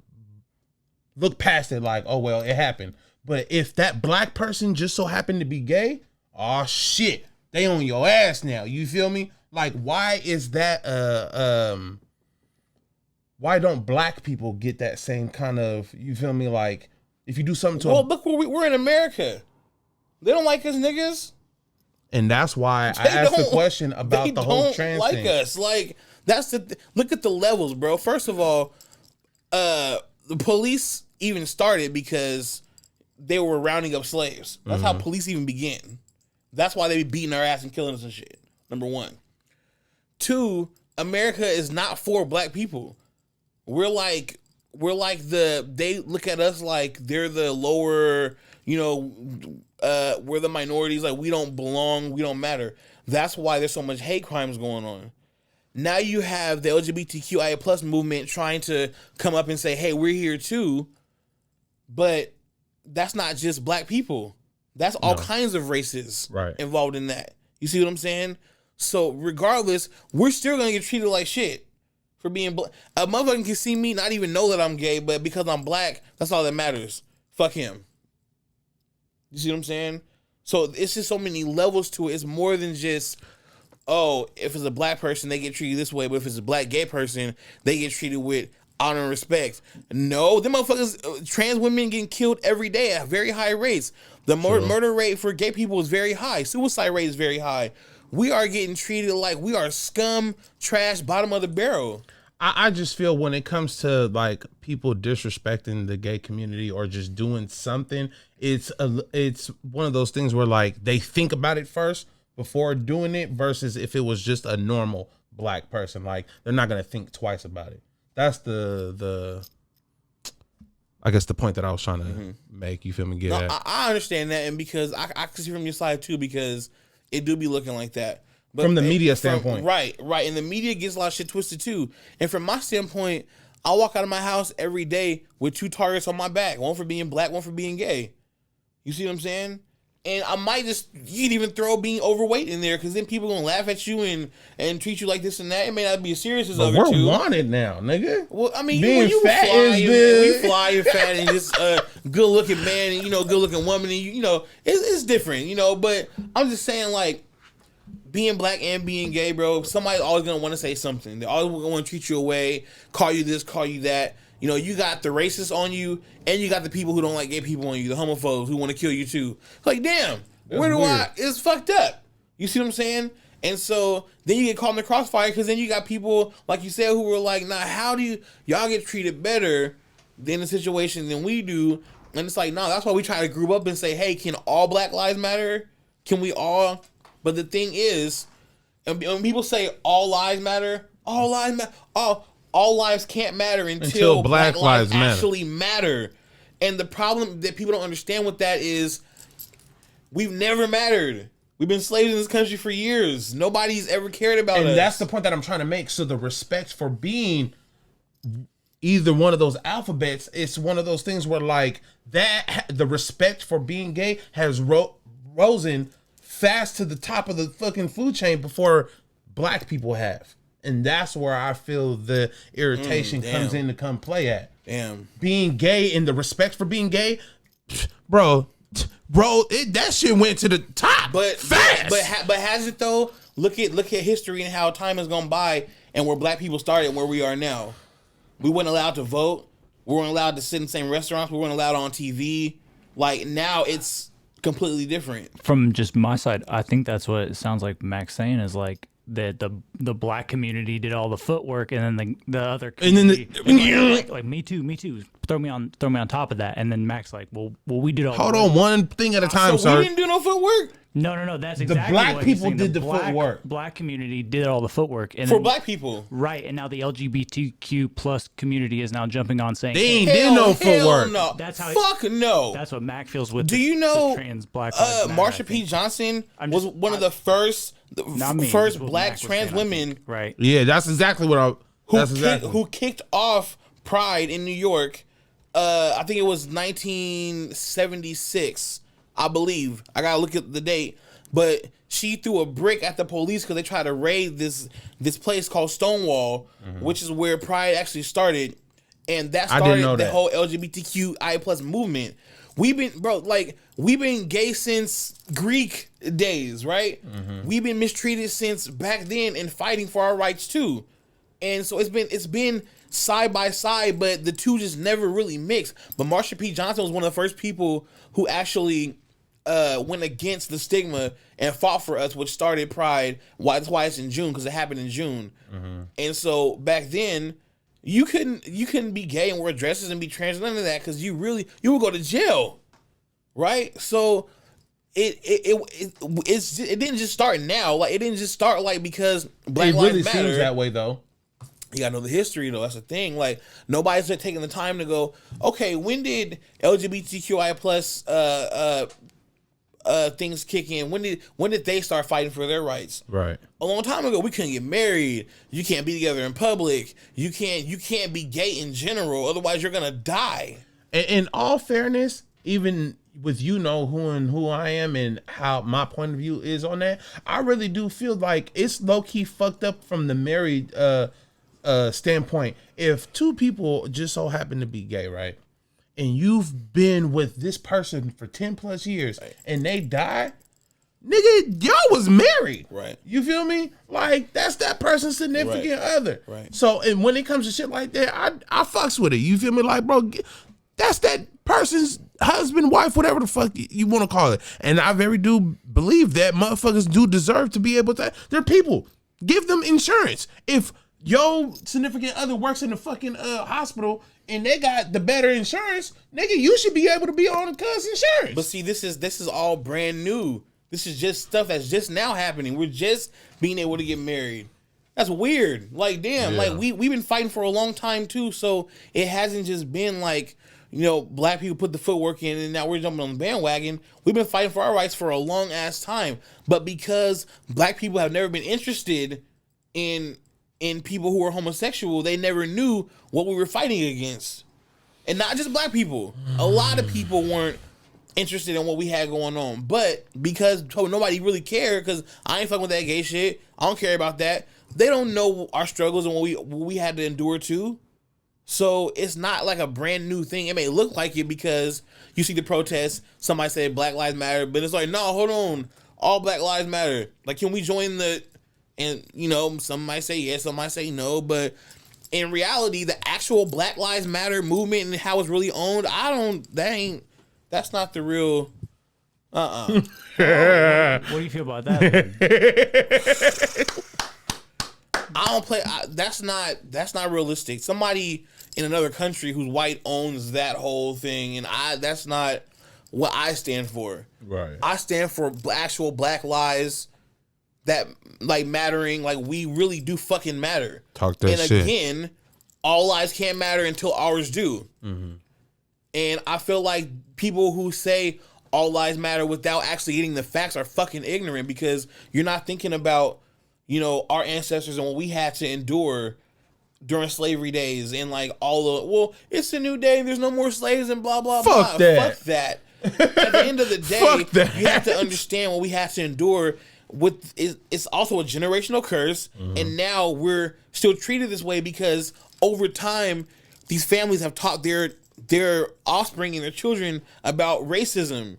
look past it like, oh well, it happened. But if that black person just so happened to be gay, oh shit, they on your ass now. You feel me? Like, why is that? Why don't black people get that same kind of? You feel me? Like, if you do something to look, we're in America. They don't like us niggas. And that's why I asked the question about the whole trans thing. They don't like us. Like, that's look at the levels, bro. First of all, the police even started because they were rounding up slaves. That's how police even began. That's why they be beating our ass and killing us and shit. Number one. Two, America is not for black people. We're like they look at us like they're the lower, we're the minorities, like we don't belong, we don't matter. That's why there's so much hate crimes going on. Now you have the LGBTQIA plus movement trying to come up and say, hey, we're here too. But that's not just black people. That's all kinds of races involved in that. You see what I'm saying? So regardless, we're still going to get treated like shit for being black. A motherfucker can see me, not even know that I'm gay, but because I'm black, that's all that matters. Fuck him. You see what I'm saying? So it's just so many levels to it. It's more than just, oh, if it's a black person, they get treated this way, but if it's a black gay person, they get treated with honor and respect. No, them motherfuckers, trans women getting killed every day at very high rates. The murder rate for gay people is very high. Suicide rate is very high. We are getting treated like we are scum, trash, bottom of the barrel. I just feel when it comes to like people disrespecting the gay community or just doing something, it's one of those things where like they think about it first before doing it versus if it was just a normal black person, like they're not going to think twice about it. That's the I guess the point that I was trying to make. You feel me? Get at. I understand that, and because I can see from your side too, because it do be looking like that. But from the media standpoint. Right. And the media gets a lot of shit twisted too. And from my standpoint, I walk out of my house every day with 2 targets on my back. One for being black, one for being gay. You see what I'm saying? And I might you can even throw being overweight in there, because then people going to laugh at you and treat you like this and that. It may not be as serious as but other we're two. We're wanted now, nigga. Well, I mean, being you fat fly, is we fly and fat and just good-looking man and, good-looking woman. And, it's different, But I'm just saying, like, being black and being gay, bro, somebody's always going to want to say something. They're always going to want to treat you away, call you this, call you that. You got the racists on you, and you got the people who don't like gay people on you, the homophobes who want to kill you too. Like, damn, it's fucked up. You see what I'm saying? And so then you get caught in the crossfire, because then you got people, like you said, who were like, nah, how do y'all get treated better than the situation than we do? And it's like, nah, that's why we try to group up and say, hey, can all black lives matter? Can we all? But the thing is, and when people say all lives matter, all lives can't matter until black lives actually matter. And the problem that people don't understand with that is we've never mattered. We've been slaves in this country for years. Nobody's ever cared about us. And that's the point that I'm trying to make. So the respect for being either one of those alphabets, it's one of those things where like that, the respect for being gay has risen fast to the top of the fucking food chain before black people have. And that's where I feel the irritation comes in to come play at. Damn. Being gay and the respect for being gay, bro, that shit went to the top. But fast. But has it though? Look at history and how time has gone by and where black people started and where we are now. We weren't allowed to vote. We weren't allowed to sit in the same restaurants. We weren't allowed on TV. Like now it's completely different. From just my side, I think that's what it sounds like Mac's saying is like that the black community did all the footwork and then the other community, and then like me too. Throw me on top of that. And then Mac's like, well we did all Hold on, one thing at a time, So sir. we didn't do no footwork? No, that's exactly black what he's people saying. did the footwork. Black community did all the footwork. And For then, black people. right, and now the LGBTQ plus community is now jumping on saying, They ain't hey, did no Hell footwork. no. That's how Fuck no. that's what Mac feels with Do the, you know the trans black lives matter, Marsha I P. think. Johnson I'm was just- one of the first Not me, first just what black Mac was trans saying, I women think. Right. Yeah, that's exactly what I. That's exactly. who kicked off Pride in New York. I think it was 1976, I believe. I gotta look at the date, but she threw a brick at the police because they tried to raid this place called Stonewall, which is where Pride actually started, and that I didn't started know the that. whole LGBTQI plus movement. We've been gay since Greek days, right? We've been mistreated since back then and fighting for our rights too. And so it's been side by side, but the two just never really mixed. But Marsha P. Johnson was one of the first people who actually went against the stigma and fought for us, which started Pride. That's why it's in June, because it happened in June. And so back then, you couldn't be gay and wear dresses and be trans, none of that, because you would go to jail, right? So it didn't just start now. Like it didn't just start like because Black It really Lives Matter. seems that way though. You gotta know the history though. That's the thing. Like nobody's taking the time to go, okay, when did LGBTQI plus things kick in? When did they start fighting for their rights? Right. A long time ago, we couldn't get married. You can't be together in public. You can't be gay in general. Otherwise, you're gonna die. In all fairness, even with who I am and how my point of view is on that, I really do feel like it's low key fucked up from the married standpoint. If two people just so happen to be gay, right, and you've been with this person for 10 plus years, and they die, nigga, y'all was married. Right. You feel me? Like, that's that person's significant other. Right. So, and when it comes to shit like that, I fucks with it. You feel me? Like, bro, that's that person's husband, wife, whatever the fuck you want to call it. And I very do believe that motherfuckers do deserve to be able to. They're people. Give them insurance. If your significant other works in the fucking hospital and they got the better insurance, nigga, you should be able to be on the cuz insurance. But see, this is all brand new. This is just stuff that's just now happening. We're just being able to get married. That's weird. Like, damn, like we've been fighting for a long time too. So it hasn't just been like, black people put the footwork in and now we're jumping on the bandwagon. We've been fighting for our rights for a long ass time. But because black people have never been interested in people who are homosexual, they never knew what we were fighting against. And not just black people. A lot of people weren't interested in what we had going on. But because nobody really cared, because I ain't fucking with that gay shit, I don't care about that. They don't know our struggles and what we had to endure too. So it's not like a brand new thing. It may look like it because you see the protests. Somebody say Black Lives Matter, but it's like, no, hold on. All Black Lives Matter. Like, can we join and some might say yes, some might say no, but in reality, the actual Black Lives Matter movement and how it's really owned, that's not the real. What do you feel about that? I don't play. That's not realistic. Somebody in another country who's white owns that whole thing, and that's not what I stand for. Right. I stand for actual black lives that like mattering. Like we really do fucking matter. Talk that and shit. Again, all lives can't matter until ours do. Mm-hmm. And I feel like people who say all lives matter without actually getting the facts are fucking ignorant because you're not thinking about, our ancestors and what we had to endure during slavery days and like it's a new day, there's no more slaves and blah, blah, Fuck blah. that. Fuck that. At the end of the day, Fuck that. you have to understand what we had to endure it's also a generational curse, and now we're still treated this way because over time, these families have taught their offspring and their children about racism.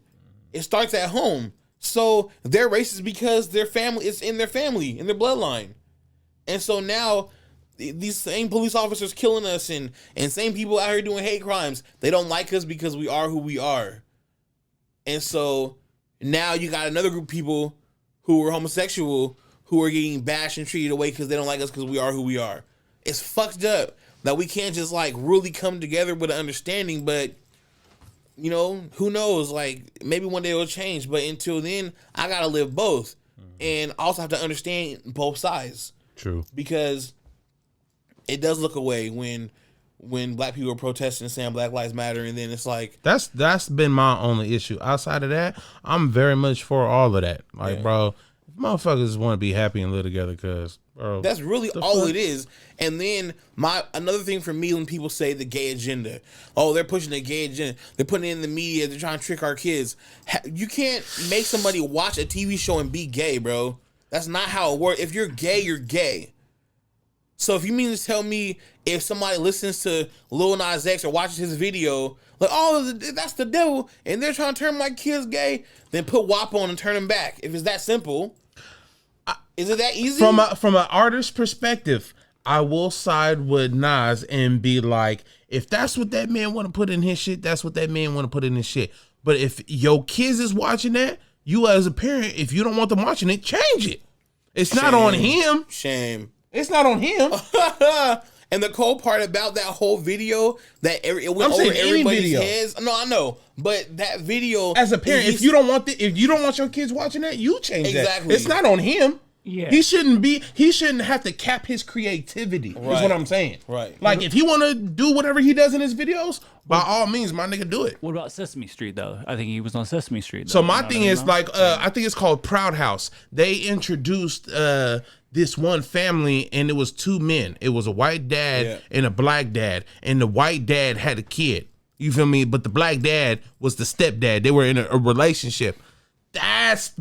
It starts at home, so they're racist because their family is in their family, in their bloodline, and so now these same police officers killing us and same people out here doing hate crimes, they don't like us because we are who we are, and so now you got another group of people who are homosexual who are getting bashed and treated away because they don't like us because we are who we are. It's fucked up that we can't just like really come together with an understanding, but you know, who knows, like maybe one day it'll change, but until then I gotta live both, and I also have to understand both sides. True. Because it does look away when black people are protesting and saying Black Lives Matter, and then it's like that's been my only issue. Outside of that, I'm very much for all of that. Like, bro, motherfuckers want to be happy and live together, cause bro, that's really all it is. And then another thing for me when people say the gay agenda, oh, they're pushing the gay agenda, they're putting it in the media, they're trying to trick our kids. You can't make somebody watch a TV show and be gay, bro. That's not how it works. If you're gay, you're gay. So if you mean to tell me if somebody listens to Lil Nas X or watches his video, like, oh, that's the devil, and they're trying to turn my kids gay, then put WAP on and turn them back. If it's that simple, is it that easy? From an artist's perspective, I will side with Nas and be like, if that's what that man want to put in his shit, that's what that man want to put in his shit. But if your kids is watching that, you as a parent, if you don't want them watching it, change it. It's not on him. Shame. It's not on him. And the cold part about that whole video, that it went over everybody's heads. No, I know, but that video, as a parent, if you don't want your kids watching that, you change that. It's not on him. Yeah. He shouldn't have to cap his creativity. Right. Is what I'm saying. Right. Like if he want to do whatever he does in his videos, by all means, my nigga, do it. What about Sesame Street though? I think he was on Sesame Street. Though, so my thing is like, I think it's called Proud House. They introduced this one family, and it was two men. It was a white dad and a black dad, and the white dad had a kid. You feel me? But the black dad was the stepdad. They were in a relationship. That's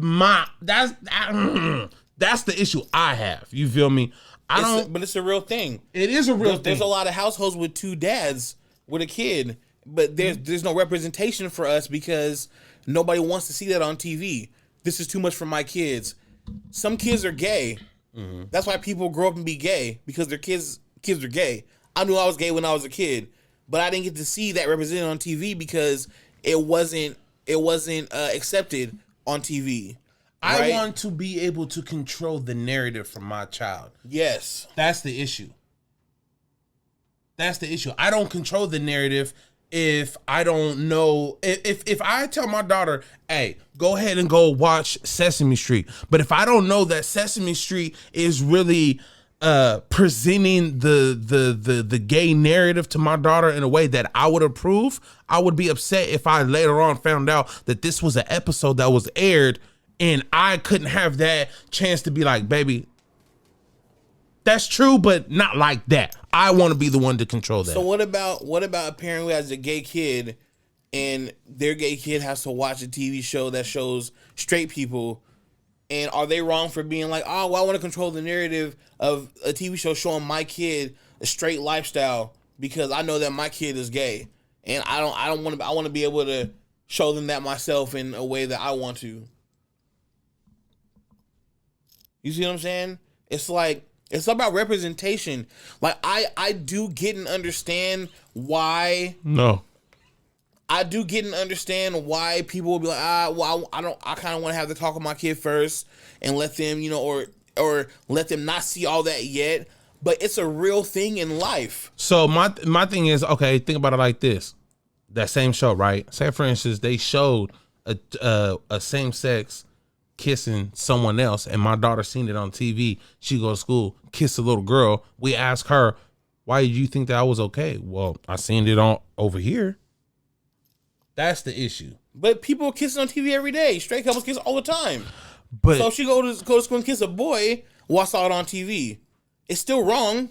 the issue I have. You feel me? But it's a real thing. It is a real thing. There's a lot of households with two dads with a kid, but there's no representation for us because nobody wants to see that on TV. This is too much for my kids. Some kids are gay. Mm-hmm. That's why people grow up and be gay, because their kids are gay. I knew I was gay when I was a kid, but I didn't get to see that represented on TV because it wasn't accepted on TV. I want to be able to control the narrative for my child. Yes. That's the issue. I don't control the narrative if I don't know. If I tell my daughter, hey, go ahead and go watch Sesame Street. But if I don't know that Sesame Street is really presenting the gay narrative to my daughter in a way that I would approve, I would be upset if I later on found out that this was an episode that was aired and I couldn't have that chance to be like, baby, that's true, but not like that. I want to be the one to control that. So what about a parent who has a gay kid and their gay kid has to watch a TV show that shows straight people, and are they wrong for being like, oh, well, I want to control the narrative of a TV show showing my kid a straight lifestyle because I know that my kid is gay, and I want to be able to show them that myself in a way that I want to. You see what I'm saying? It's like, it's about representation. Like I do get and understand why. No. I do get and understand why people will be like, well, I kind of want to have the talk with my kid first and let them, or let them not see all that yet. But it's a real thing in life. So my thing is, okay, think about it like this. That same show, right? Say for instance, they showed a same-sex kissing someone else, and my daughter seen it on TV. She goes to school, kiss a little girl. We ask her, why did you think that I was okay? Well, I seen it on over here. That's the issue. But people kissing on TV every day. Straight couples kiss all the time. But so if she go to school and kiss a boy, well, I saw it on TV. It's still wrong.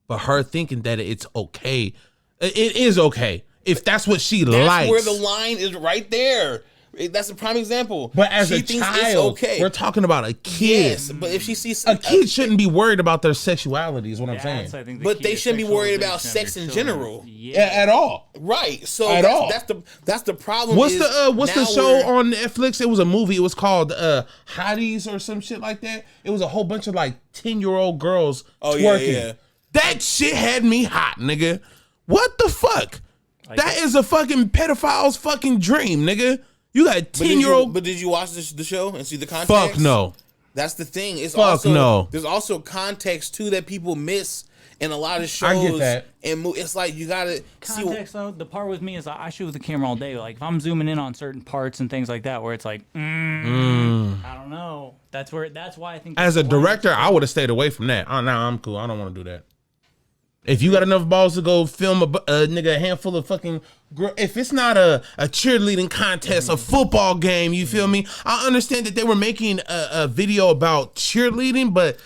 But her thinking that it's okay, it is okay if that's what she likes. That's where the line is, right there. That's a prime example. But as she a thinks it's child, okay. we're talking about a kid. Yes, but if she sees a kid shouldn't be worried about their sexuality, is what I'm saying. I think but they shouldn't be worried about sex in general. At all. Right. So that's the problem. What's the show on Netflix? It was a movie. It was called Hotties or some shit like that. It was a whole bunch of like 10-year-old girls twerking. Yeah. That shit had me hot, nigga. What the fuck? That is a fucking pedophile's fucking dream, nigga. You got 10-year-old. But did you watch the show and see the context? Fuck no. That's the thing. It's Fuck also, no. There's also context too that people miss in a lot of shows. I get that. And it's like you gotta context though. The part with me is I shoot with the camera all day. Like if I'm zooming in on certain parts and things like that, where it's like, I don't know. That's why I think. As a director, I would have stayed away from that. Oh, no, I'm cool. I don't want to do that. If you got enough balls to go film a nigga a handful of fucking girl, if it's not a cheerleading contest, a football game, you feel me? I understand that they were making a video about cheerleading, but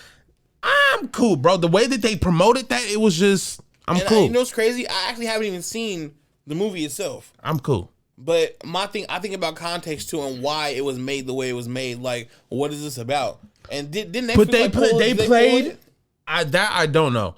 I'm cool, bro. The way that they promoted that, it was just, I'm cool. You know what's crazy? I actually haven't even seen the movie itself. I'm cool. But I think about context too and why it was made the way it was made. Like, what is this about? And didn't they? But they played. I don't know.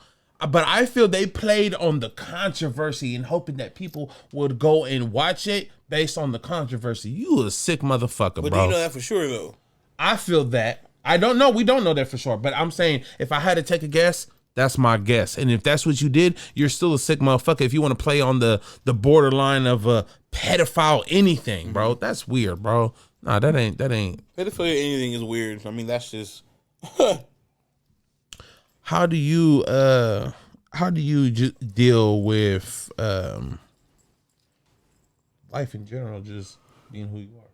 But I feel they played on the controversy and hoping that people would go and watch it based on the controversy. You a sick motherfucker, bro. But do you know that for sure, though? I feel that. I don't know. We don't know that for sure. But I'm saying if I had to take a guess, that's my guess. And if that's what you did, you're still a sick motherfucker. If you want to play on the borderline of a pedophile anything, bro, that's weird, bro. Nah, that ain't. Pedophilia anything is weird. I mean, that's just... How do you deal with life in general, just being who you are?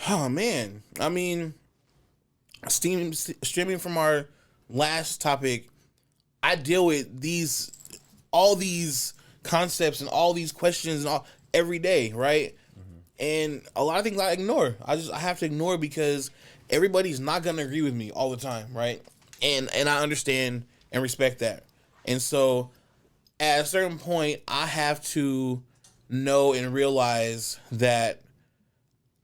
Oh man, I mean, streaming from our last topic, I deal with all these concepts and all these questions and every day, right? Mm-hmm. And a lot of things I ignore. I have to ignore because everybody's not gonna agree with me all the time, right? And I understand and respect that. And so at a certain point, I have to know and realize that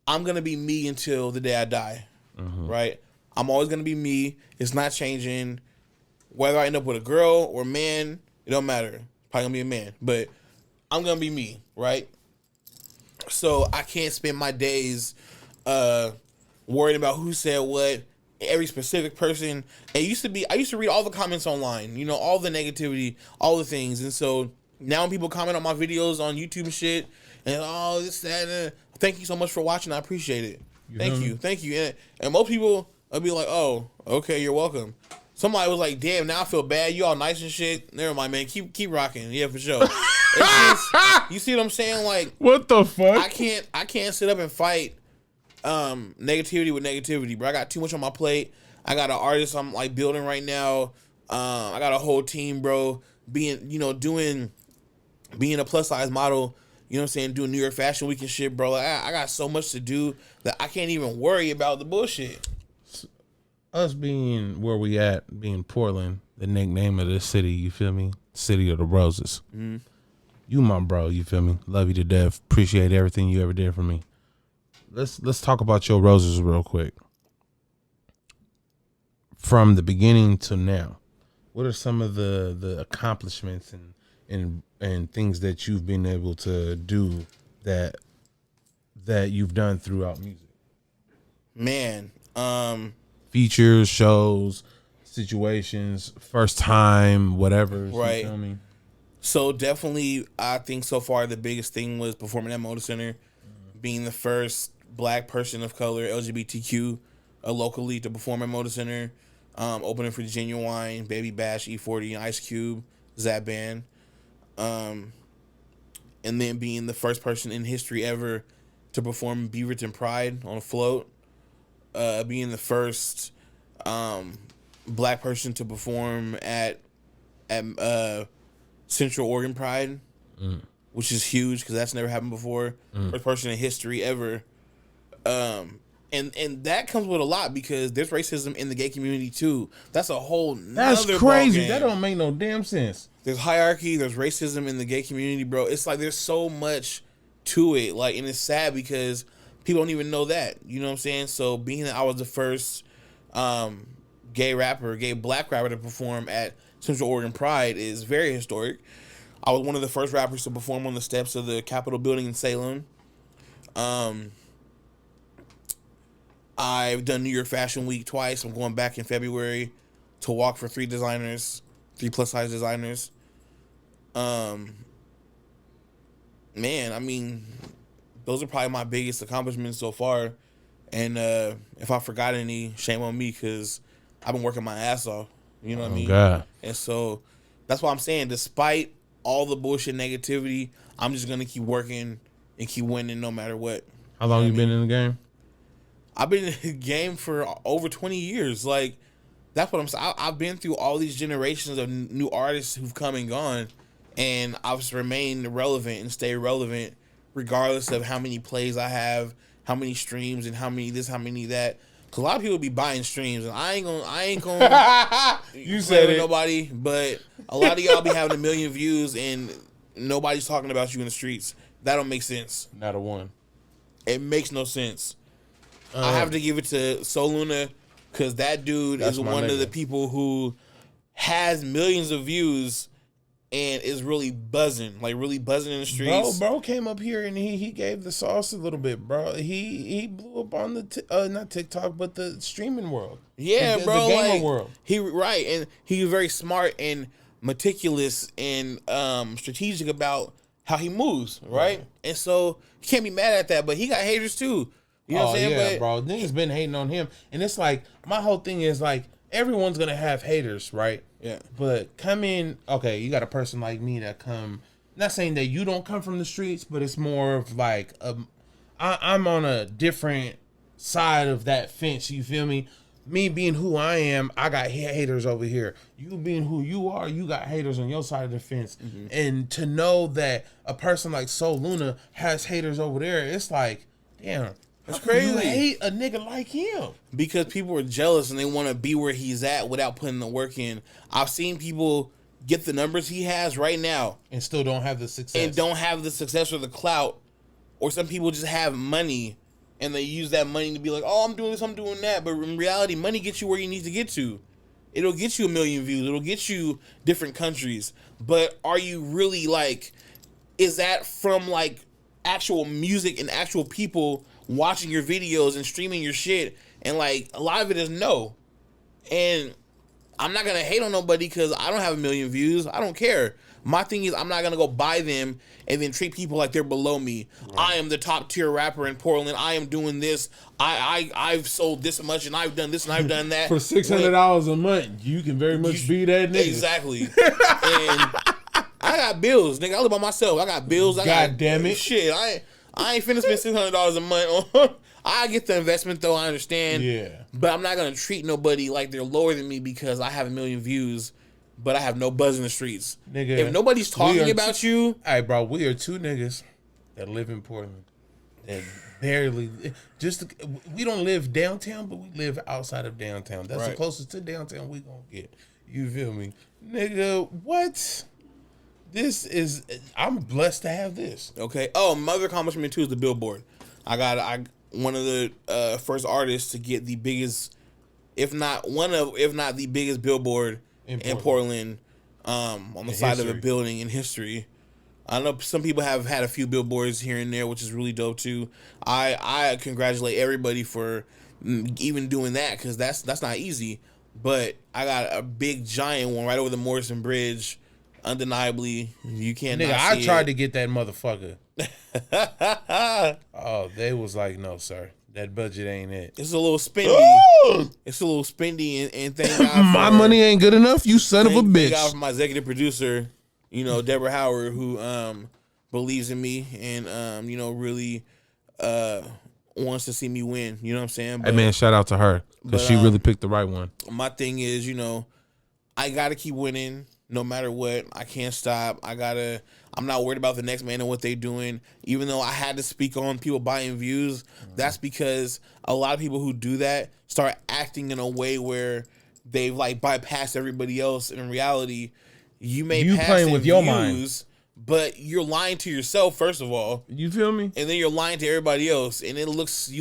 I'm going to be me until the day I die, right? I'm always going to be me. It's not changing. Whether I end up with a girl or a man, it don't matter. Probably going to be a man. But I'm going to be me, right? So I can't spend my days worried about who said what, every specific person. I used to read all the comments online, you know, all the negativity, all the things. And so now when people comment on my videos on YouTube and shit, and oh, this, that, thank you so much for watching. I appreciate it. Thank you. And most people will be like, oh, okay, you're welcome. Somebody was like, damn, now I feel bad. You all nice and shit. Never mind, man. Keep rocking. Yeah, for sure. It's just, you see what I'm saying? Like, what the fuck? I can't sit up and fight negativity with negativity, bro. I got too much on my plate. I got an artist I'm like building right now. I got a whole team, bro. Being a plus size model, you know what I'm saying, doing New York Fashion Week and shit, bro. Like, I got so much to do that I can't even worry about the bullshit. Us being where we at, being Portland, the nickname of this city, you feel me? City of the Roses. Mm-hmm. You my bro, you feel me? Love you to death. Appreciate everything you ever did for me. Let's talk about your roses real quick. From the beginning to now, what are some of the accomplishments and things that you've been able to do that you've done throughout music? Man, features, shows, situations, first time, whatever. Right. You feel me? So definitely, I think so far the biggest thing was performing at Motor Center, being the first Black person of color, LGBTQ, locally to perform at Motor Center, opening for Genuine, Baby Bash, E40, and Ice Cube, Zap Band, and then being the first person in history ever to perform Beaverton Pride on a float, being the first Black person to perform at Central Oregon Pride, which is huge because that's never happened before. First person in history ever. And that comes with a lot because there's racism in the gay community too. That's a whole That's crazy. That don't make no damn sense. There's hierarchy, there's racism in the gay community, bro. It's like there's so much to it. Like, and it's sad because People don't even know that. You know what I'm saying? So being that I was the first gay black rapper to perform at Central Oregon Pride is very historic. I was one of the first rappers to perform on the steps of the Capitol building in Salem. I've done New York Fashion Week twice. I'm going back in February to walk for 3 plus size designers. Man, I mean, those are probably my biggest accomplishments so far. And if I forgot any, shame on me, because I've been working my ass off. You know what I mean? God. And so that's why I'm saying, despite all the bullshit negativity, I'm just going to keep working and keep winning no matter what. How long you been in the game? I've been in the game for over 20 years. Like, that's what I'm saying. I've been through all these generations of new artists who've come and gone, and I've just remained relevant and stay relevant regardless of how many plays I have, how many streams, and how many this, how many that. Cause a lot of people be buying streams, and I ain't gonna you said it. Nobody, but a lot of y'all be having 1 million views, and nobody's talking about you in the streets. That don't make sense. Not a one. It makes no sense. I have to give it to Soul Luna, because that dude is one of the people who has millions of views and is really buzzing in the streets. Bro came up here and he gave the sauce a little bit, bro. He blew up on the not TikTok, but the streaming world. Yeah, bro, the gamer world. And he was very smart and meticulous and strategic about how he moves, right? And so you can't be mad at that, but he got haters too. You know what I'm saying? Yeah, bro. Niggas been hating on him. And it's like, my whole thing is like, everyone's going to have haters, right? Yeah. But come in, okay, you got a person like me that come, not saying that you don't come from the streets, but it's more of like, I'm on a different side of that fence, you feel me? Me being who I am, I got haters over here. You being who you are, you got haters on your side of the fence. Mm-hmm. And to know that a person like Soul Luna has haters over there, it's like, damn. That's crazy. You hate a nigga like him. Because people are jealous and they want to be where he's at without putting the work in. I've seen people get the numbers he has right now. And still don't have the success. And don't have the success or the clout. Or some people just have money and they use that money to be like, oh, I'm doing this, I'm doing that. But in reality, money gets you where you need to get to. It'll get you 1 million views. It'll get you different countries. But are you really like, is that from like actual music and actual people watching your videos and streaming your shit? And like a lot of it is no. And I'm not gonna hate on nobody because I don't have 1 million views. I don't care. My thing is, I'm not gonna go buy them and then treat people like they're below me. Right. I am the top tier rapper in Portland. I am doing this. I've sold this much and I've done this and I've done that. For $600 a month, you can very much be that nigga. Exactly. And I got bills, nigga. I live by myself. I got bills. God damn it. Shit, I ain't finna spend $600 a month on. I get the investment though. I understand. Yeah. But I'm not gonna treat nobody like they're lower than me because I have 1 million views, but I have no buzz in the streets. Nigga, if nobody's talking about you, hey, bro, we are 2 niggas that live in Portland that barely we don't live downtown, but we live outside of downtown. That's right. The closest to downtown we gonna get. You feel me, nigga? What? I'm blessed to have this. Okay. Oh, my other accomplishment too is the Billboard. I one of the first artists to get the biggest, if not the biggest billboard in Portland, on the side of a building in history. I know some people have had a few billboards here and there, which is really dope too. I congratulate everybody for even doing that because that's not easy. But I got a big giant one right over the Morrison Bridge. Undeniably, you can't. Nigga, I tried to get that motherfucker. Oh, they was like, no, sir, that budget ain't it. It's a little spendy. It's a little spendy, and thank God my money ain't good enough. You son of a bitch. Thank God for my executive producer, Deborah Howard, who believes in me and really wants to see me win. You know what I'm saying? But, hey man, shout out to her because she really picked the right one. My thing is, I gotta keep winning. No matter what, I can't stop. I'm not worried about the next man and what they doing. Even though I had to speak on people buying views, that's because a lot of people who do that start acting in a way where they've like bypassed everybody else. In reality, you may pass playing with your views, but you're lying to yourself first of all. You feel me? And then you're lying to everybody else, and you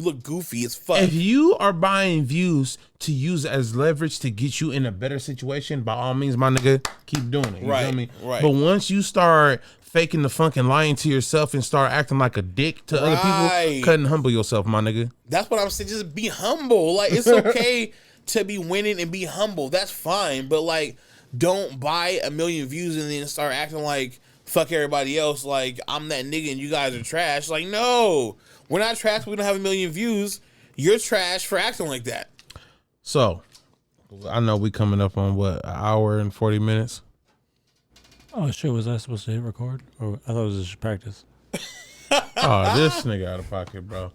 look goofy as fuck. If you are buying views to use as leverage to get you in a better situation, by all means, my nigga, keep doing it. You feel me? Right. But once you start faking the funk and lying to yourself and start acting like a dick to other people, cut and humble yourself, my nigga. That's what I'm saying. Just be humble. Like, it's okay to be winning and be humble. That's fine. But like, don't buy 1 million views and then start acting like fuck everybody else. Like, I'm that nigga and you guys are trash. Like, no, we're not trash. We don't have 1 million views. You're trash for acting like that. So, I know we coming up on what, an hour and 40 minutes. Oh shit! Was I supposed to hit record? Or I thought it was just practice. Oh, this nigga out of pocket, bro.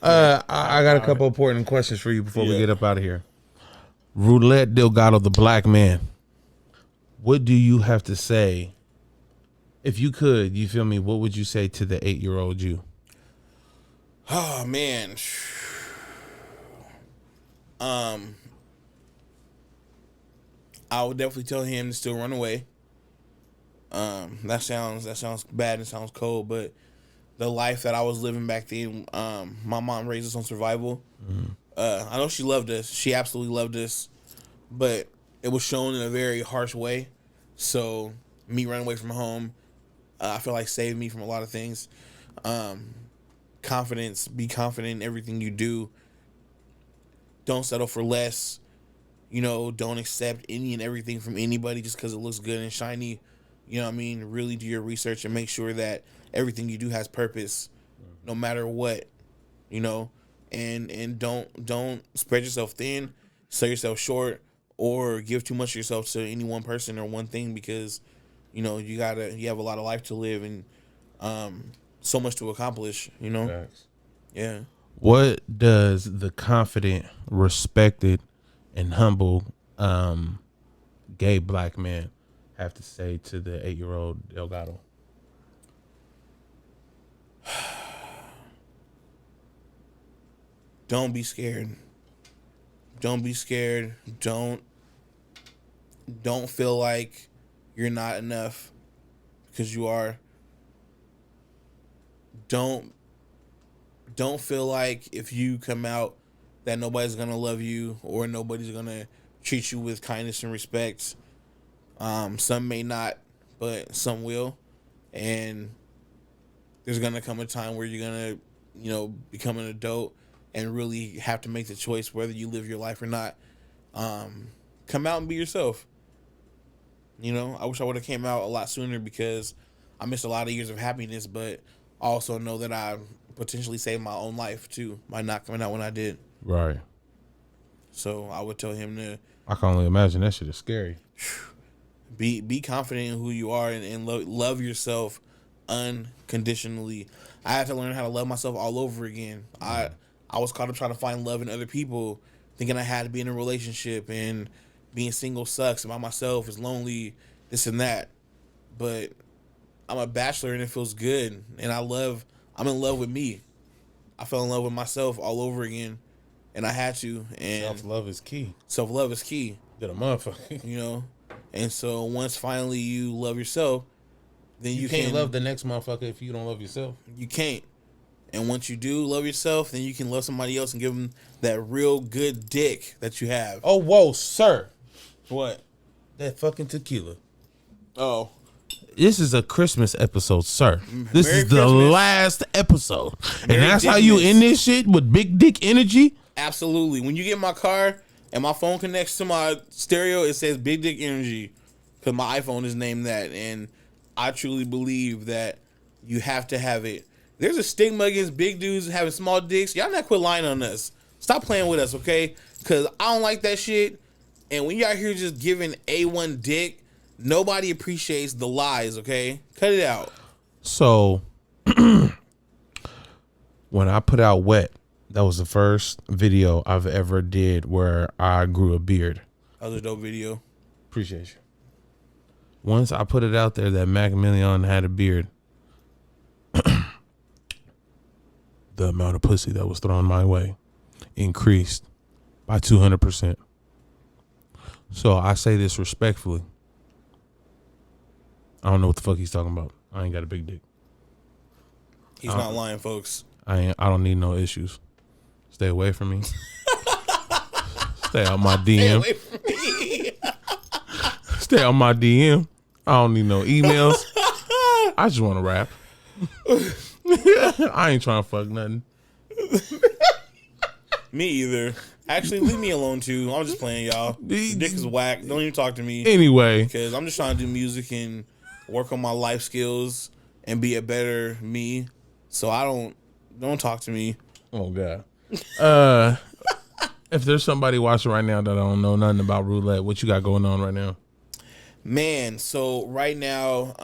I got a couple important questions for you before we get up out of here. Roulette Delgato, the black man. What do you have to say? If you could, you feel me? What would you say to the 8-year-old you? Oh man. I would definitely tell him to still run away. That sounds bad and sounds cold, but the life that I was living back then, my mom raised us on survival. I know she loved us. She absolutely loved us, but it was shown in a very harsh way. So me running away from home, I feel like saved me from a lot of things. Confidence, be confident in everything you do. Don't settle for less. You know, don't accept any and everything from anybody just because it looks good and shiny. You know what I mean? Really do your research and make sure that everything you do has purpose, no matter what. You know, and don't spread yourself thin, sell yourself short, or give too much of yourself to any one person or one thing, because you know you have a lot of life to live and so much to accomplish. You know, Facts. Yeah. What does the confident, respected, and humble gay black man have to say to the 8-year-old Delgato? Don't be scared. Don't be scared. Don't feel like you're not enough, because you are. Don't feel like if you come out that nobody's gonna love you or nobody's gonna treat you with kindness and respect. Some may not, but some will. And there's gonna come a time where you're gonna, you know, become an adult and really have to make the choice whether you live your life or not. Come out and be yourself. You know, I wish I would have came out a lot sooner, because I missed a lot of years of happiness, but I also know that I potentially saved my own life too by not coming out when I did. Right. So I would tell him to, I can only imagine that shit is scary. be confident in who you are and love yourself unconditionally. I had to learn how to love myself all over again. I was caught up trying to find love in other people, thinking I had to be in a relationship, and being single sucks, and by myself is lonely, this and that. But I'm a bachelor and it feels good, and I'm in love with me. I fell in love with myself all over again, and I had to. And Self-love is key. Self-love is key. Get a motherfucker. You know? And so once finally you love yourself, then you can't love the next motherfucker if you don't love yourself. You can't. And once you do love yourself, then you can love somebody else and give them that real good dick that you have. Oh, whoa, sir. What? That fucking tequila. Oh. This is a Christmas episode, sir. This Merry is the Christmas. last episode. Merry and that's how you Dickmas. end this shit, with big dick energy? Absolutely. When you get in my car and my phone connects to my stereo, it says Big Dick Energy, because my iPhone is named that. And I truly believe that you have to have it. There's a stigma against big dudes having small dicks. Y'all not quit lying on us. Stop playing with us, okay? Because I don't like that shit. And when y'all here just giving A1 dick, nobody appreciates the lies, okay? Cut it out. So, when I put out Wet, that was the first video I've ever did where I grew a beard. That was a dope video. Appreciate you. Once I put it out there that Macc Milliaon had a beard, the amount of pussy that was thrown my way increased by 200%. So I say this respectfully. I don't know what the fuck he's talking about. I ain't got a big dick. He's not lying, folks. I don't need no issues. Stay away from me. Stay out my DM. Stay away from me. Stay out my DM. I don't need no emails. I just want to rap. I ain't trying to fuck nothing. Me either. Actually, leave me alone too. I'm just playing, y'all. Dick is whack. Don't even talk to me. Anyway, because I'm just trying to do music and work on my life skills and be a better me. So don't talk to me. Oh God. If there's somebody watching right now that don't know nothing about Roulette, what you got going on right now? Man, so right now,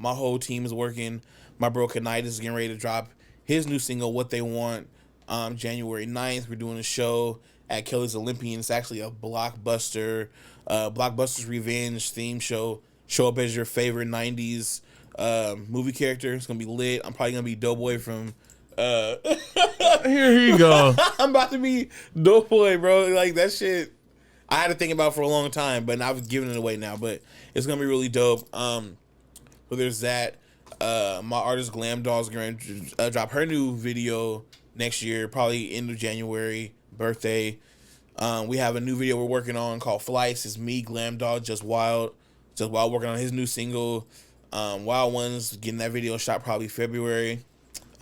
my whole team is working. My bro Knight is getting ready to drop his new single, What They Want, January 9th. We're doing a show at Kelly's Olympian. It's actually a Blockbuster's Revenge theme show. Show up as your favorite 90s movie character. It's going to be lit. I'm probably going to be Doughboy from... Here you go. I'm about to be Doughboy, bro. Like, that shit... I had to think about for a long time, but I've given it away now. But it's gonna be really dope. But there's that. My artist Glam Doll's gonna drop her new video next year, probably end of January, birthday. We have a new video we're working on called Flights. It's me, Glam Doll, Just Wild working on his new single. Wild Ones, getting that video shot probably February.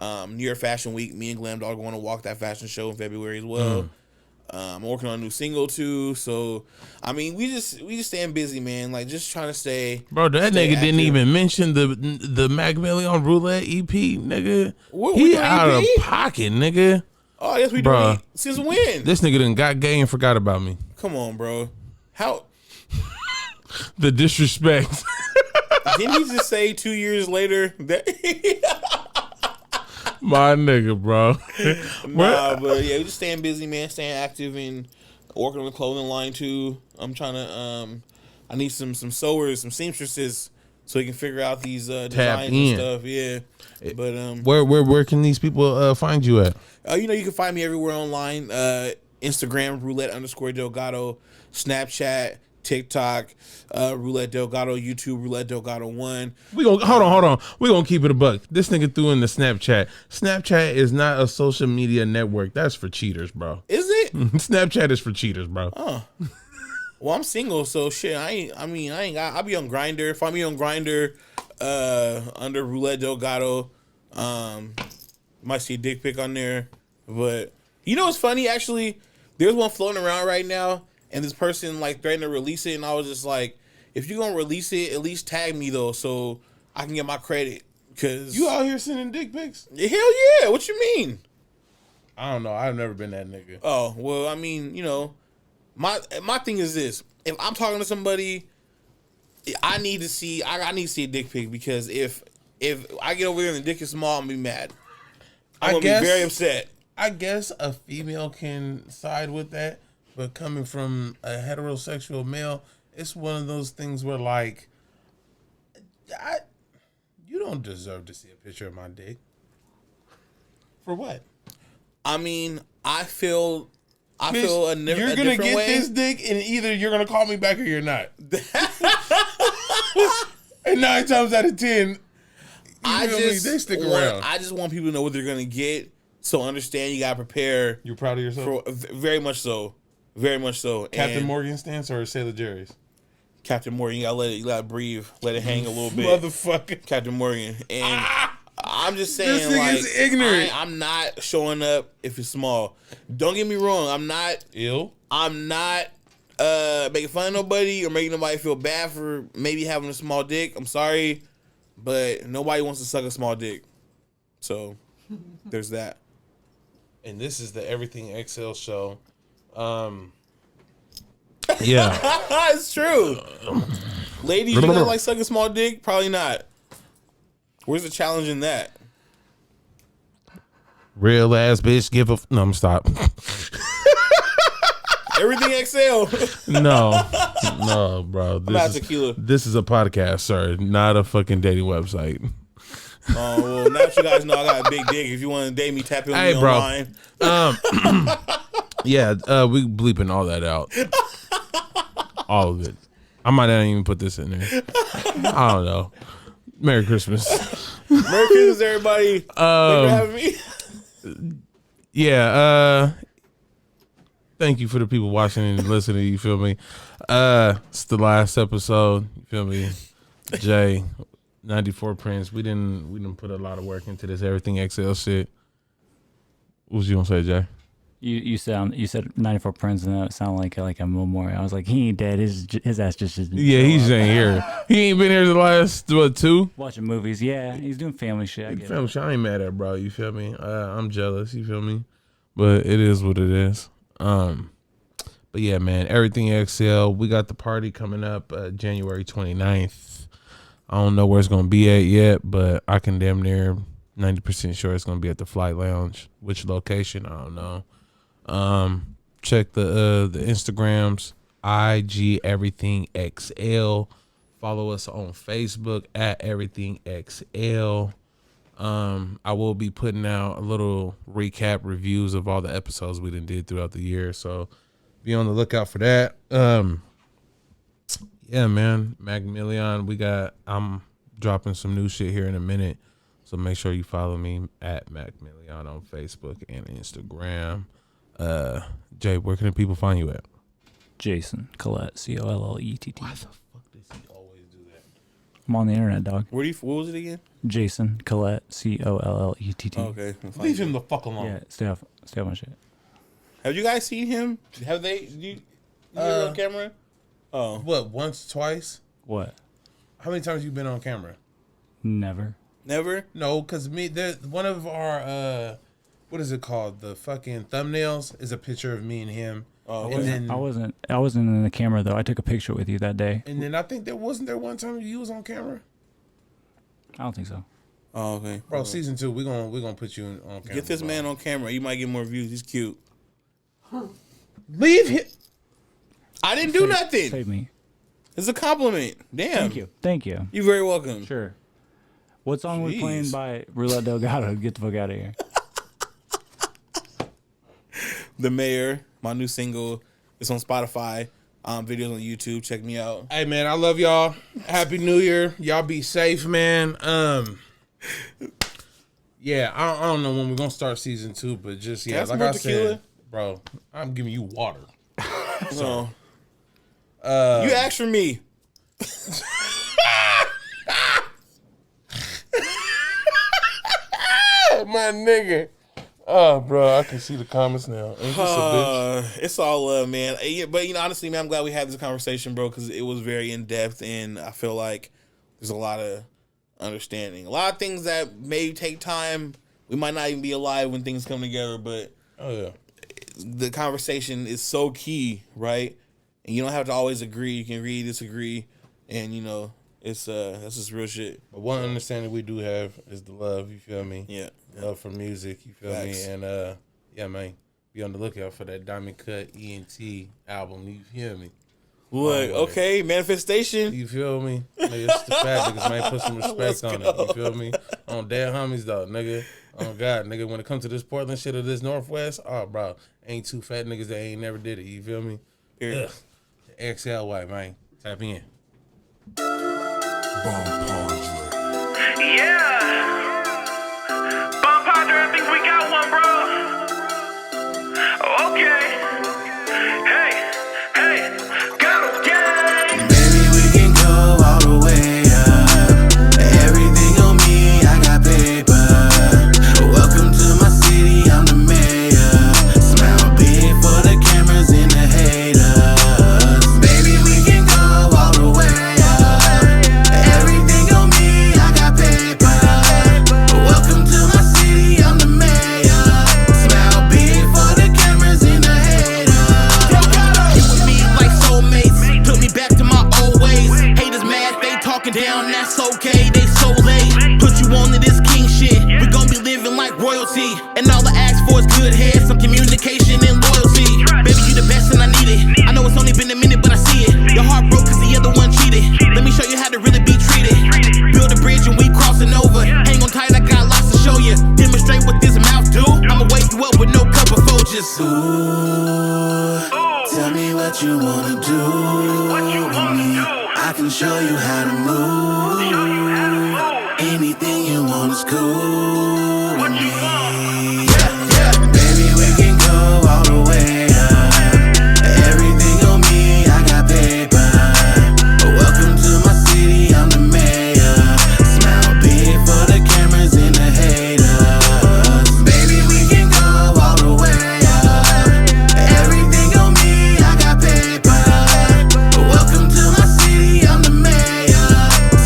New York Fashion Week, me and Glam Doll going to walk that fashion show in February as well. I'm working on a new single too, so I mean, we just staying busy, man. Like just trying to stay. Bro, that nigga active. didn't even mention the Macc Milliaon Roulette EP, nigga. He out of pocket, nigga. Oh yes, we do. Since when? This nigga done got gay and forgot about me. Come on, bro. How? The disrespect. Didn't he just say 2 years later that? My nigga, bro. Nah, but yeah, we just staying busy, man. Staying active and working on the clothing line too. I'm trying to. I need some sewers, some seamstresses, so we can figure out these designs and stuff. Yeah, but where can these people find you at? You can find me everywhere online. Instagram Roulette_Delgato, Snapchat, TikTok, Roulette Delgato, YouTube Roulette Delgato 1. We gonna hold on. We gonna keep it a buck. This nigga threw in the Snapchat. Snapchat is not a social media network. That's for cheaters, bro. Is it? Snapchat is for cheaters, bro. Oh. Well, I'm single, so shit. I'll be on Grindr. Find me on Grindr, under Roulette Delgato. Might see a dick pic on there, but you know what's funny? Actually, there's one floating around right now. And this person like threatened to release it, and I was just like, "If you're gonna release it, at least tag me though, so I can get my credit." Cause you out here sending dick pics? Hell yeah! What you mean? I don't know. I've never been that nigga. Oh well, I mean, my thing is this: if I'm talking to somebody, I need to see a dick pic, because if I get over there and the dick is small, I'm gonna be mad. I'm gonna be very upset. I guess a female can side with that. But coming from a heterosexual male, it's one of those things where, like, you don't deserve to see a picture of my dick. For what? I mean, I feel a You're different gonna get way. this dick, and either you're gonna call me back or you're not. And 9 times out of 10, they stick around. I just want people to know what they're gonna get. So understand, you gotta prepare. You're proud of yourself? Very much so. Very much so. Captain Morgan stance or Sailor Jerry's? Captain Morgan, you gotta breathe, let it hang a little bit. Motherfucker. Captain Morgan. And I'm just saying, this nigga's ignorant. I'm not showing up if it's small. Don't get me wrong, I'm not ill. I'm not making fun of nobody or making nobody feel bad for maybe having a small dick. I'm sorry, but nobody wants to suck a small dick. So there's that. And this is the Everything XL show. Yeah. It's true. Ladies, you gonna like suck a small dick? Probably not. Where's the challenge in that? Real ass bitch give a no, I'm stop. Everything XL. No, bro. Tequila. This is a podcast, sir, not a fucking dating website. Oh, well, now that you guys know I got a big dick. If you want to date me, tap in me online. Yeah, we bleeping all that out. All of it. I might not even put this in there. I don't know. Merry Christmas. Merry Christmas, everybody. Thanks for having me. Yeah. Thank you for the people watching and listening. You feel me? It's the last episode. You feel me? Jay, 94 Prince. We didn't put a lot of work into this Everything XL shit. What was you gonna say, Jay? You said 94 Prince, and that sounded like a memorial. I was like, he ain't dead. His ass just yeah, he's ain't here. He ain't been here the last 2 watching movies. Yeah, he's doing family shit. I get family shit. I ain't mad at bro. You feel me? I'm jealous. You feel me? But it is what it is. But yeah, man, Everything XL. We got the party coming up January 29th. I don't know where it's gonna be at yet, but I can damn near 90% sure it's gonna be at the Flight Lounge. Which location? I don't know. Check the Instagrams, IG Everything XL. Follow us on Facebook at Everything XL. I will be putting out a little recap reviews of all the episodes we did throughout the year, so be on the lookout for that. Yeah, man, Milliaon. I'm dropping some new shit here in a minute, so make sure you follow me at Milliaon on Facebook and Instagram. Jay, where can the people find you at? Jason Collette, Collett. Why the fuck does he always do that? I'm on the internet, dog. What was it again? Jason Collette, Collett. Okay. Leave him the fuck alone. Yeah, stay off my shit. Have you guys seen him? Have they? You on camera? Oh. What, once, twice? What? How many times you been on camera? Never. Never? No, because one of our, what is it called? The fucking thumbnails is a picture of me and him. Oh, I wasn't in the camera though. I took a picture with you that day. And then I think there wasn't one time you was on camera. I don't think so. Oh, okay. Bro, season 2, we're gonna put you on camera. Get this man on camera. You might get more views. He's cute. Leave him. I didn't do nothing. Save me. It's a compliment. Damn. Thank you. You're very welcome. Sure. What song we Jeez. playing by Roulette Delgato? Get the fuck out of here. The Mayor, my new single. It's on Spotify. Videos on YouTube. Check me out. Hey man, I love y'all. Happy New Year. Y'all be safe, man. Yeah, I don't know when we're gonna start season 2, but just yeah, like I said, bro, I'm giving you water. So, you asked for me. My nigga. Oh, bro, I can see the comments now. Ain't this a bitch? It's all love, man. Yeah, but honestly, man, I'm glad we had this conversation, bro, because it was very in depth, and I feel like there's a lot of understanding. A lot of things that may take time. We might not even be alive when things come together, but the conversation is so key, right? And you don't have to always agree. You can agree, disagree, and it's that's just real shit. But one understanding we do have is the love. You feel me? Yeah. Love for music. You feel me? And yeah, man, be on the lookout for that Diamond Cut ENT album. You feel me? Look, okay, manifestation. You feel me? Nigga, it's the fact, niggas, man, put some respect on it. You feel me? On dead homies, though, nigga. Oh, God, nigga, when it comes to this Portland shit or this Northwest, oh, bro, ain't two fat niggas that ain't never did it. You feel me? Yeah. XLY, man. Tap in. Yeah. Bomb Padre, I think we got one, bro. Okay. Hey, Ghetto gang. Baby, we can go all the way up. Everything on me, I got paper. Welcome to my city, I'm the mayor. Smile big for the cameras and the haters. Baby, we can go all the way up. Everything on me, I got paper. Welcome to my city, I'm the mayor. Smile big for the cameras and the haters. You with me like soulmates, took me back to my old ways. Haters mad, they talking down, that's okay, they so late. Put you on to this king shit, we gon' be living like royalty. And all I ask for is good head, some communication and loyalty. Baby, you the best and I need it. I know it's only been a minute, but I see it. Your heart broke cause the other one cheated. Let me show you how to really be treated. Build a bridge and we crossing over. Hang on tight, I got lots to show you. Demonstrate what this mouth do. I'ma wake you up with no cup of Folgers. Ooh, tell me what you wanna do. What you wanna do? I can show you how to move. Show you how to move. Anything you want is cool with me. Baby, we can go all the way up. Everything on me, I got paper. Welcome to my city, I'm the mayor. Smile big for the cameras and the haters. Baby, we can go all the way up. Everything on me, I got paper. Welcome to my city, I'm the mayor.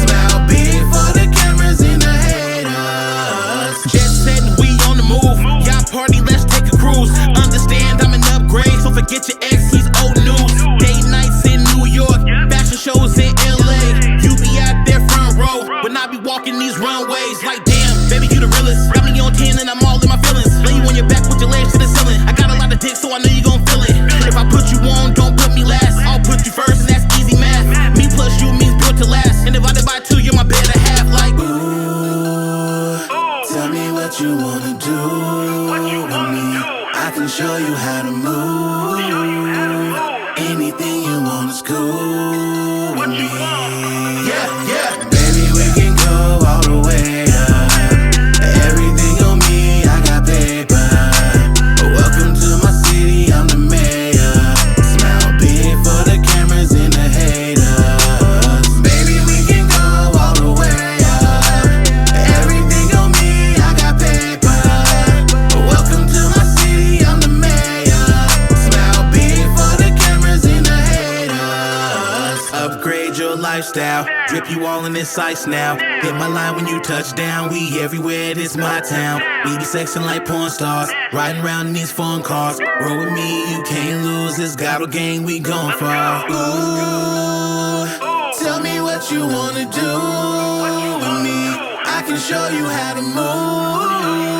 Smile big for the cameras and the haters. Just said we on the move. Y'all party, let's take a cruise. Understand I'm an upgrade, so forget your ex, he's old news. Day nights in New York, fashion shows in LA. You be out there front row, when I be walking these runways. Like damn, baby, you the realest. Got me on 10 and I'm all in my feelings. Lay you on your back with your legs to the ceiling. I got a lot of dick, so I know you gon' feel it. If I put you on, don't put me last. I'll put you first, and that's easy math. Me plus you means built to last. And divided by 2, you're my better half. Like Ooh, tell me what you wanna do with me. I can show you how to move. Anything you want is cool with me. Baby, we can go all the way up. Everything on me, I got paper. Welcome to my city, I'm the mayor. Smile big for the cameras and the haters. Baby, we can go all the way up. Everything on me, I got paper. Welcome to my city, I'm the mayor. Smile big for the cameras and the haters. Upgrade your lifestyle, drip you all in this ice now. Hit my line when you touch down, we everywhere, this my town. We be sexing like porn stars, riding around in these phone cars. Roll with me, you can't lose, this Ghetto gang, we gon' far. Ooh, tell me what you wanna do with me. I can show you how to move.